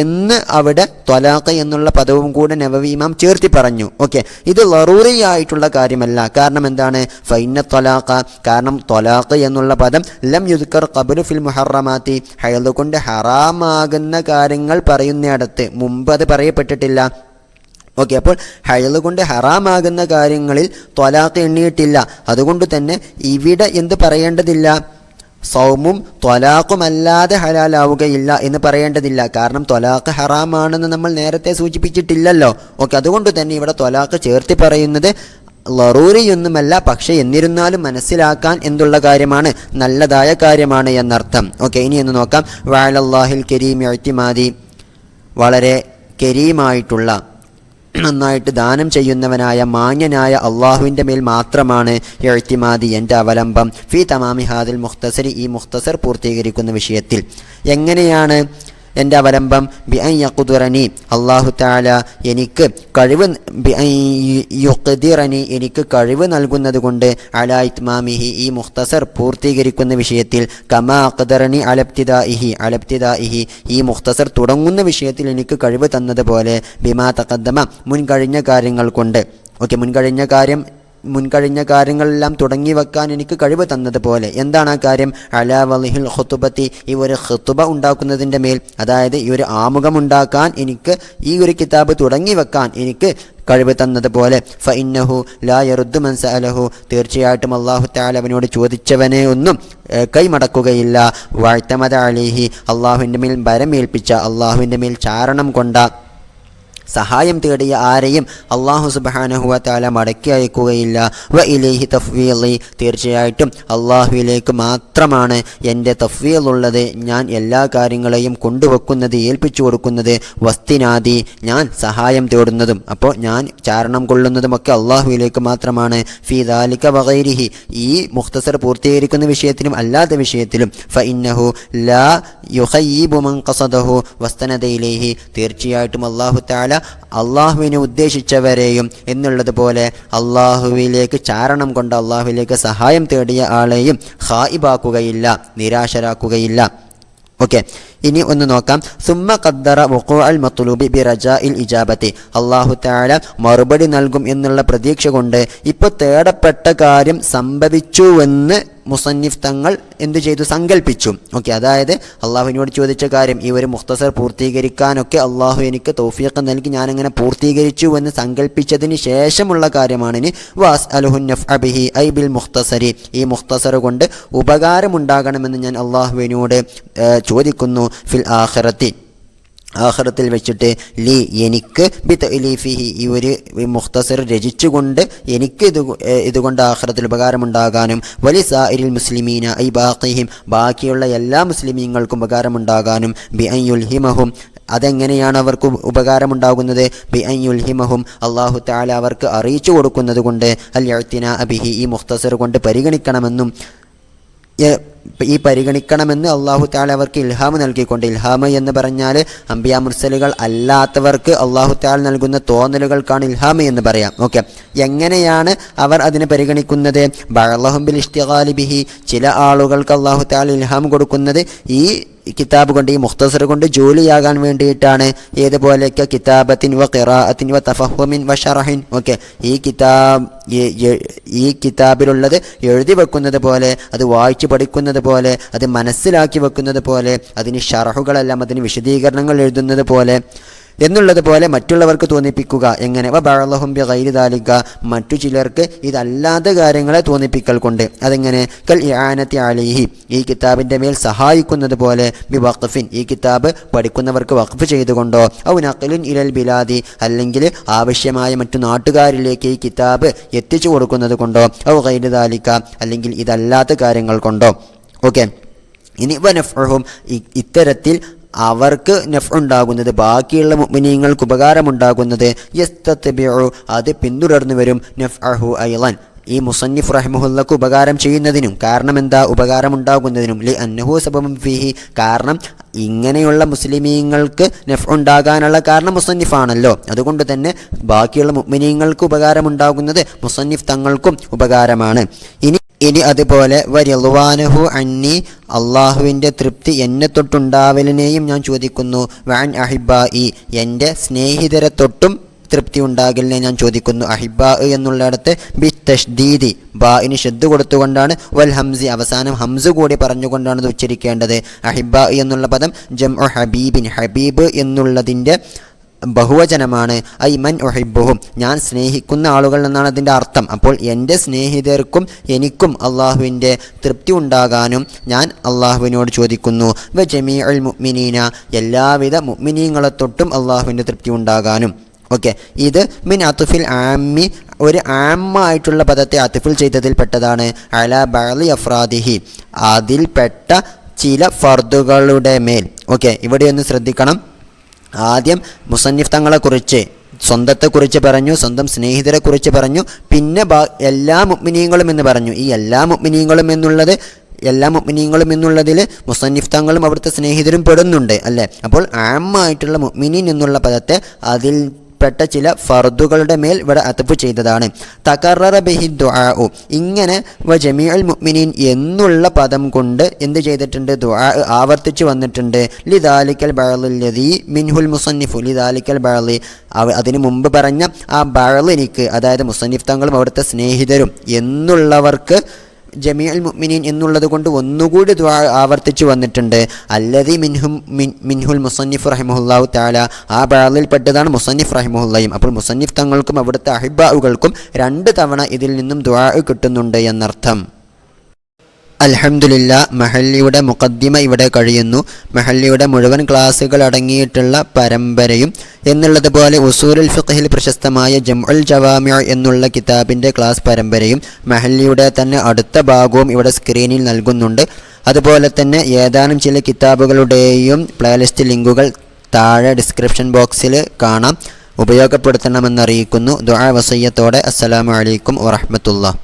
എന്ന് അവിടെ ത്വലാഖ് എന്നുള്ള പദവും കൂടെ നവവി ഇമാം ചേർത്തി പറഞ്ഞു. ഓക്കെ, ഇത് ലറൂറിയായിട്ടുള്ള കാര്യമല്ല. കാരണം എന്താണ്? ഫൈന ത്വലാഖ, കാരണം ത്വലാഖ് എന്നുള്ള പദം ലം യുദ്കർ ഖബ്ലു ഫിൽ മുഹറമാത്തി, ഹൈള് കൊണ്ട് ഹറാമാകുന്ന കാര്യങ്ങൾ പറയുന്നിടത്ത് മുമ്പ് അത് പറയപ്പെട്ടിട്ടില്ല. ഓക്കെ, അപ്പോൾ ഹൈള് കൊണ്ട് ഹറാമാകുന്ന കാര്യങ്ങളിൽ ത്വലാഖ് എണ്ണിയിട്ടില്ല. അതുകൊണ്ട് തന്നെ ഇവിടെ എന്ത് പറയേണ്ടതില്ല? സൗമും ത്വലാഖുമല്ലാതെ ഹലാലാവുകയില്ല എന്ന് പറയേണ്ടതില്ല. കാരണം ത്വലാഖ് ഹറാമാണെന്ന് നമ്മൾ നേരത്തെ സൂചിപ്പിച്ചിട്ടില്ലല്ലോ. ഓക്കെ, അതുകൊണ്ട് തന്നെ ഇവിടെ ത്വലാഖ് ചേർത്തി പറയുന്നത് ലറൂരിയൊന്നുമല്ല, പക്ഷെ എന്നിരുന്നാലും മനസ്സിലാക്കാൻ എന്നുള്ള കാര്യമാണ്, നല്ലതായ കാര്യമാണ് എന്നർത്ഥം. ഓക്കെ, ഇനി എന്ന് നോക്കാം. വഅലല്ലാഹിൽ കരീം ഇഅ്തിമാദി, വളരെ കരീമായിട്ടുള്ള, നന്നായിട്ട് ദാനം ചെയ്യുന്നവനായ മാന്യനായ അള്ളാഹുവിൻ്റെ മേൽ മാത്രമാണ് ഇഅ്തിമാദി, എൻ്റെ അവലംബം. ഫി തമാമി ഹാദിൽ മുഖ്തസരി, ഈ മുഖ്തസർ പൂർത്തീകരിക്കുന്ന വിഷയത്തിൽ. എങ്ങനെയാണ് എൻ്റെ അവലംബം? ബി അൻ യഖ്ദിറനി, അല്ലാഹു തആല എനിക്ക് കഴിവ്, ബി അൻ യുഖ്ദിറനി, എനിക്ക് കഴിവ് നൽകുന്നത് കൊണ്ട്, അലാ ഇത്മാമിഹി, ഈ മുഖ്തസർ പൂർത്തീകരിക്കുന്ന വിഷയത്തിൽ, കമാ അഖ്ദറനി അലബ്തിദാഇഹി, ഈ മുഖ്തസർ തുടങ്ങുന്ന വിഷയത്തിൽ എനിക്ക് കഴിവ് തന്നതുപോലെ, ബിമാ തഖദ്ദമ, മുൻകഴിഞ്ഞ കാര്യങ്ങൾ കൊണ്ട്. ഓക്കെ, മുൻകഴിഞ്ഞ കാര്യങ്ങളെല്ലാം തുടങ്ങി വെക്കാൻ എനിക്ക് കഴിവ് തന്നതുപോലെ. എന്താണ് ആ കാര്യം? അലാ വലിഹിൽ ഖുതുബത്തി, ഈ ഒരു ഖുതുബ ഉണ്ടാക്കുന്നതിൻ്റെ മേൽ, അതായത് ഈ ഒരു ആമുഖമുണ്ടാക്കാൻ, എനിക്ക് ഈ ഒരു കിതാബ് തുടങ്ങി വെക്കാൻ എനിക്ക് കഴിവ് തന്നതുപോലെ. ഫഇന്നഹു ലാ യറുദ്ദു മൻ സഅലഹു, തീർച്ചയായിട്ടും അല്ലാഹു തആല അവനോട് ചോദിച്ചവനെ ഒന്നും കൈമടക്കുകയില്ല. വഅ്തമദ അലൈഹി, അല്ലാഹുവിൻ്റെ മേൽ ഭരമേൽപ്പിച്ച, അല്ലാഹുവിൻ്റെ മേൽ ചാരണം കൊണ്ട, സഹായം തേടിയ ആരെയും അല്ലാഹു സുബ്ഹാനഹു വ തആല മടക്കി അയക്കുകയില്ല. വ ഇലൈഹി തഫ്വീളി, തീർച്ചയായിട്ടും അല്ലാഹുവിലേക്ക് മാത്രമാണ് എൻ്റെ തഫ്വീളുള്ളത്, ഞാൻ എല്ലാ കാര്യങ്ങളെയും കൊണ്ടുവെക്കുന്നത്, ഏൽപ്പിച്ചു കൊടുക്കുന്നത്. വസ്തിനാദി, ഞാൻ സഹായം തേടുന്നതും, അപ്പോൾ ഞാൻ ചാരണം കൊള്ളുന്നതുമൊക്കെ അല്ലാഹുവിലേക്ക് മാത്രമാണ്. ഫീ ദാലിക വഗൈരിഹി, ഈ മുഖ്തസർ പൂർത്തീകരിക്കുന്ന വിഷയത്തിലും അല്ലാത്ത വിഷയത്തിലും. ഫഇന്നഹു ലാ യുഖയ്യിബു മൻ ഖസദഹു വസ്തനദ ഇലൈഹി, തീർച്ചയായിട്ടും അല്ലാഹു തആല അള്ളാഹുവിനെ ഉദ്ദേശിച്ചവരെയും എന്നുള്ളതുപോലെ അള്ളാഹുവിലേക്ക് ചാരണം കൊണ്ട്, അള്ളാഹുവിലേക്ക് സഹായം തേടിയ ആളെയും ഖായിബാക്കുകയില്ല, നിരാശരാക്കുകയില്ല. ഓക്കെ, ഇനി ഒന്ന് നോക്കാം. സുമ്മ ഖദ്ദറ വുഖൂഅൽ മത്ലൂബി ബിറജാഇൽ ഇജാബത്തി, അല്ലാഹു തആല മറുപടി നൽകും എന്നുള്ള പ്രതീക്ഷ കൊണ്ട് ഇപ്പോൾ തേടപ്പെട്ട കാര്യം സംഭവിച്ചുവെന്ന് മുസന്നിഫ് തങ്ങൾ എന്തു ചെയ്തു? സങ്കല്പിച്ചു. ഓക്കെ, അതായത് അള്ളാഹുവിനോട് ചോദിച്ച കാര്യം, ഈ ഒരു മുഖ്തസർ പൂർത്തീകരിക്കാനൊക്കെ അള്ളാഹു എനിക്ക് തൗഫീഖ് നൽകി, ഞാനങ്ങനെ പൂർത്തീകരിച്ചു എന്ന് സങ്കല്പിച്ചതിന് ശേഷമുള്ള കാര്യമാണ് ഇനി വഅസ്അലുഹു നഫ്അ ബിഹി ഐ ബിൽ മുഖ്തസരി, ഈ മുഖ്തസർ കൊണ്ട് ഉപകാരമുണ്ടാകണമെന്ന് ഞാൻ അള്ളാഹുവിനോട് ചോദിക്കുന്നു. ഫിൽ ആഖിറത്തി, ആഖിറത്തിൽ വെച്ചിട്ട്, ലി എനിക്ക്, ബി തഅലീഫിഹി, ഈ ഒരു മുഖ്തസർ രചിച്ചുകൊണ്ട് എനിക്ക് ഇതുകൊണ്ട് ആഖിറത്തിൽ ഉപകാരമുണ്ടാകാനും, വലി സാഇരിൽ മുസ്ലിമീന ഐ ബാഖിഹിം, ബാക്കിയുള്ള എല്ലാ മുസ്ലിമീങ്ങൾക്കും ഉപകാരമുണ്ടാകാനും, ബി അൻ യുൽഹിമഹും, അതെങ്ങനെയാണ് അവർക്ക് ഉപകാരമുണ്ടാകുന്നത്? ബി അൻ യുൽഹിമഹും, അല്ലാഹു തആല അവർക്ക് അറിയിച്ചു കൊടുക്കുന്നത് കൊണ്ട്, അൽ ഇഅ്തിനാ ബിഹി, ഈ മുഖ്തസർ കൊണ്ട് പരിഗണിക്കണമെന്നും, ഈ പരിഗണിക്കണമെന്ന് അല്ലാഹു തആല അവർക്ക് ഇൽഹാമ് നൽകിക്കൊണ്ട്, ഇൽഹാമ് എന്ന് പറഞ്ഞാൽ അംബിയാ മുർസലുകൾ അല്ലാത്തവർക്ക് അല്ലാഹു തആല നൽകുന്ന തോന്നലുകൾക്കാണ് ഇൽഹാമ് എന്ന് പറയാം. ഓക്കെ, എങ്ങനെയാണ് അവർ അതിനെ പരിഗണിക്കുന്നത്? ബഅളഹും ബിൽ ഇഷ്തിഗാലി ബിഹി, ചില ആളുകൾക്ക് അല്ലാഹു തആല ഇൽഹാം കൊടുക്കുന്നത് ഈ കിതാബ് കൊണ്ട്, ഈ മുഖ്തസർ കൊണ്ട് ജോലിയാകാൻ വേണ്ടിയിട്ടാണ്. ഏതുപോലെയൊക്കെ കിതാബത്തിൻ വ ഖിറാഅത്തിൻ വ തഫഹുമിൻ വ ശറഹിൻ. ഓക്കെ, ഈ കിതാബിലുള്ളത് എഴുതി വെക്കുന്നത് പോലെ, അത് വായിച്ചു പഠിക്കുന്നത് പോലെ, അത് മനസ്സിലാക്കി വെക്കുന്നത് പോലെ, അതിന് ഷറഹുകളെല്ലാം, അതിന് വിശദീകരണങ്ങൾ എഴുതുന്നത് പോലെ എന്നുള്ളതുപോലെ മറ്റുള്ളവർക്ക് തോന്നിപ്പിക്കുക. എങ്ങനെ? വബഅളഹും ബിഗൈരി ദാലിക, മറ്റു ചിലർക്ക് ഇതല്ലാത്ത കാര്യങ്ങളെ തോന്നിപ്പിക്കൽ കൊണ്ട്. അതെങ്ങനെ? കൽ ഇആനത്തി അലൈഹി, ഈ കിതാബിൻ്റെ മേൽ സഹായിക്കുന്നത് പോലെ, ബി വഖഫിൻ, ഈ കിതാബ് പഠിക്കുന്നവർക്ക് വഖഫ് ചെയ്തുകൊണ്ടോ, ഔ നഖ്ലിൻ ഇലൽ ബിലാദി, അല്ലെങ്കിൽ ആവശ്യമായ മറ്റു നാട്ടുകാരിലേക്ക് ഈ കിതാബ് എത്തിച്ചു കൊടുക്കുന്നത് കൊണ്ടോ, ഔ ഗൈരി ദാലിക, അല്ലെങ്കിൽ ഇതല്ലാത്ത കാര്യങ്ങൾ കൊണ്ടോ. ഓക്കെ, ഇനി വനഫ്ഉഹും, ഇത്തരത്തിൽ അവർക്ക് നഫ് ഉണ്ടാകുന്നത്, ബാക്കിയുള്ള മുഅ്മിനീങ്ങൾക്ക് ഉപകാരമുണ്ടാകുന്നത്, യസ്തത്ബിഉ, അത് പിന്തുടർന്നു വരും, നഫ്അഹു അയ്ളൻ, ഈ മുസന്നിഫ് റഹിമഹുല്ലക്ക് ഉപകാരം ചെയ്യുന്നതിനും കാരണം എന്താ, ഉപകാരം ഉണ്ടാകുന്നതിനും ലി അന്നഹു സബബുൻ ഫീഹി, കാരണം ഇങ്ങനെയുള്ള മുസ്ലിമീങ്ങൾക്ക് നഫ് ഉണ്ടാകാനുള്ള കാരണം മുസന്നിഫാണല്ലോ. അതുകൊണ്ട് തന്നെ ബാക്കിയുള്ള മുഅ്മിനീങ്ങൾക്ക് ഉപകാരമുണ്ടാകുന്നത് മുസന്നിഫ് തങ്ങൾക്കും ഉപകാരമാണ്. ഇനി അതുപോലെ വരിളുവാനഹു അന്നി, അള്ളാഹുവിൻ്റെ തൃപ്തി എന്നെ തൊട്ടുണ്ടാവലിനെയും ഞാൻ ചോദിക്കുന്നു. വഅൻ അഹിബായി, എൻ്റെ സ്നേഹിതരെ തൊട്ടും തൃപ്തി ഉണ്ടാകലിനെ ഞാൻ ചോദിക്കുന്നു. അഹിബാ എന്നുള്ളിടത്ത് ബി തഷ്ദീദി, ബാഇന് ഷദ്ദ് കൊടുത്തുകൊണ്ടാണ്, വൽ ഹംസി, അവസാനം ഹംസ് കൂടി പറഞ്ഞുകൊണ്ടാണ് ഇത് ഉച്ചരിക്കേണ്ടത്. അഹിബാ എന്നുള്ള പദം ജംഉ ഹബീബിൻ, ഹബീബ് എന്നുള്ളതിൻ്റെ ബഹുവചനമാണ്. ഐ മൻ ഉഹിബ്ബുഹും, ഞാൻ സ്നേഹിക്കുന്ന ആളുകൾ എന്നാണ് അതിൻ്റെ അർത്ഥം. അപ്പോൾ എൻ്റെ സ്നേഹിതർക്കും എനിക്കും അള്ളാഹുവിൻ്റെ തൃപ്തി ഉണ്ടാകാനും ഞാൻ അള്ളാഹുവിനോട് ചോദിക്കുന്നു. വ ജമീഉൽ മുഅ്മിനീന, എല്ലാവിധ മുഅ്മിനീങ്ങളെ തൊട്ടും അള്ളാഹുവിൻ്റെ തൃപ്തി ഉണ്ടാകാനും. ഓക്കെ, ഇത് മിൻ അത്ഫിൽ ആമ്മി, ഒരു ആമ്മായിട്ടുള്ള പദത്തെ അത്ഫിൽ ചെയ്തതിൽ പെട്ടതാണ്. അലാ ബഅളി അഫ്രാദിഹി, അതിൽപ്പെട്ട ചില ഫർദുകളുടെ മേൽ. ഓക്കെ, ഇവിടെ ഒന്ന് ശ്രദ്ധിക്കണം. ആദ്യം മുസന്നിഫ് തങ്ങളെക്കുറിച്ച്, സ്വന്തത്തെക്കുറിച്ച് പറഞ്ഞു, സ്വന്തം സ്നേഹിതരെക്കുറിച്ച് പറഞ്ഞു, പിന്നെ എല്ലാ മുഅ്മിനീങ്ങളും എന്ന് പറഞ്ഞു. ഈ എല്ലാ മുഅ്മിനീങ്ങളും എന്നുള്ളതിൽ മുസന്നിഫ് തങ്ങളും അവിടുത്തെ സ്നേഹിതരും പെടുന്നുണ്ട് അല്ലേ. അപ്പോൾ ആമ്മായിട്ടുള്ള മുഅ്മിനീൻ എന്നുള്ള പദത്തെ അതിൽപ്പെട്ട ചില ഫർദുകളുടെ മേൽ ഇവിടെ അത്ഫ് ചെയ്തതാണ്. തകററ ബിഹി ദുആഉ, ഇങ്ങനെ വ ജമീഉൽ മുഅ്മിനീൻ എന്നുള്ള പദം കൊണ്ട് എന്ത് ചെയ്തിട്ടുണ്ട്, ദുആ ആവർത്തിച്ച് വന്നിട്ടുണ്ട്. ലിദാലിക്കൽ ബഅലി മിൻഹുൽ മുസന്നിഫു, ലിദാലിക്കൽ ബഅലി, അതിനു മുമ്പ് പറഞ്ഞ ആ ബഅലിനിക്ക്, അതായത് മുസന്നിഫ് തങ്ങളും അവിടുത്തെ സ്നേഹിതരും എന്നുള്ളവർക്ക് ജമീഉൽ മുഅ്മിനീൻ എന്നുള്ളത് കൊണ്ട് ഒന്നുകൂടി ദുആ ആവർത്തിച്ച് വന്നിട്ടുണ്ട്. അല്ലദി മിൻഹുൽ മുസന്നിഫ് റഹിമഹുല്ലാഹു തആല, ആ ബഅലിൽ പെട്ടതാണ് മുസന്നിഫ് റഹിമഹുല്ലയും. അപ്പോൾ മുസന്നിഫ് തങ്ങൾക്കും അവിടുത്തെ അഹിബാഉകൾക്കും 2 തവണ ഇതിൽ നിന്നും ദുആ കിട്ടുന്നുണ്ട് എന്നർത്ഥം. അൽഹംദുലില്ലാ, മഹല്ലിയുടെ മുഖദ്ദിമ ഇവിടെ കഴിയുന്നു. മഹല്ലിയുടെ മുഴുവൻ ക്ലാസ്സുകൾ അടങ്ങിയിട്ടുള്ള പരമ്പരയും എന്നുള്ളതുപോലെ ഉസൂലുൽ ഫിഖ്ഹിൽ പ്രശസ്തമായ ജംഉൽ ജവാമിഉ എന്നുള്ള കിതാബിൻ്റെ ക്ലാസ് പരമ്പരയും മഹല്ലിയുടെ തന്നെ അടുത്ത ഭാഗവും ഇവിടെ സ്ക്രീനിൽ നൽകുന്നുണ്ട്. അതുപോലെ തന്നെ ഏതാനും ചില കിതാബുകളുടെയും പ്ലേലിസ്റ്റ് ലിങ്കുകൾ താഴെ ഡിസ്ക്രിപ്ഷൻ ബോക്സിൽ കാണാം. ഉപയോഗപ്പെടുത്തണമെന്നറിയിക്കുന്നു. ദുആ വസിയ്യത്തോടെ അസ്സലാമു അലൈക്കും വറഹ്മത്തുള്ളാഹി.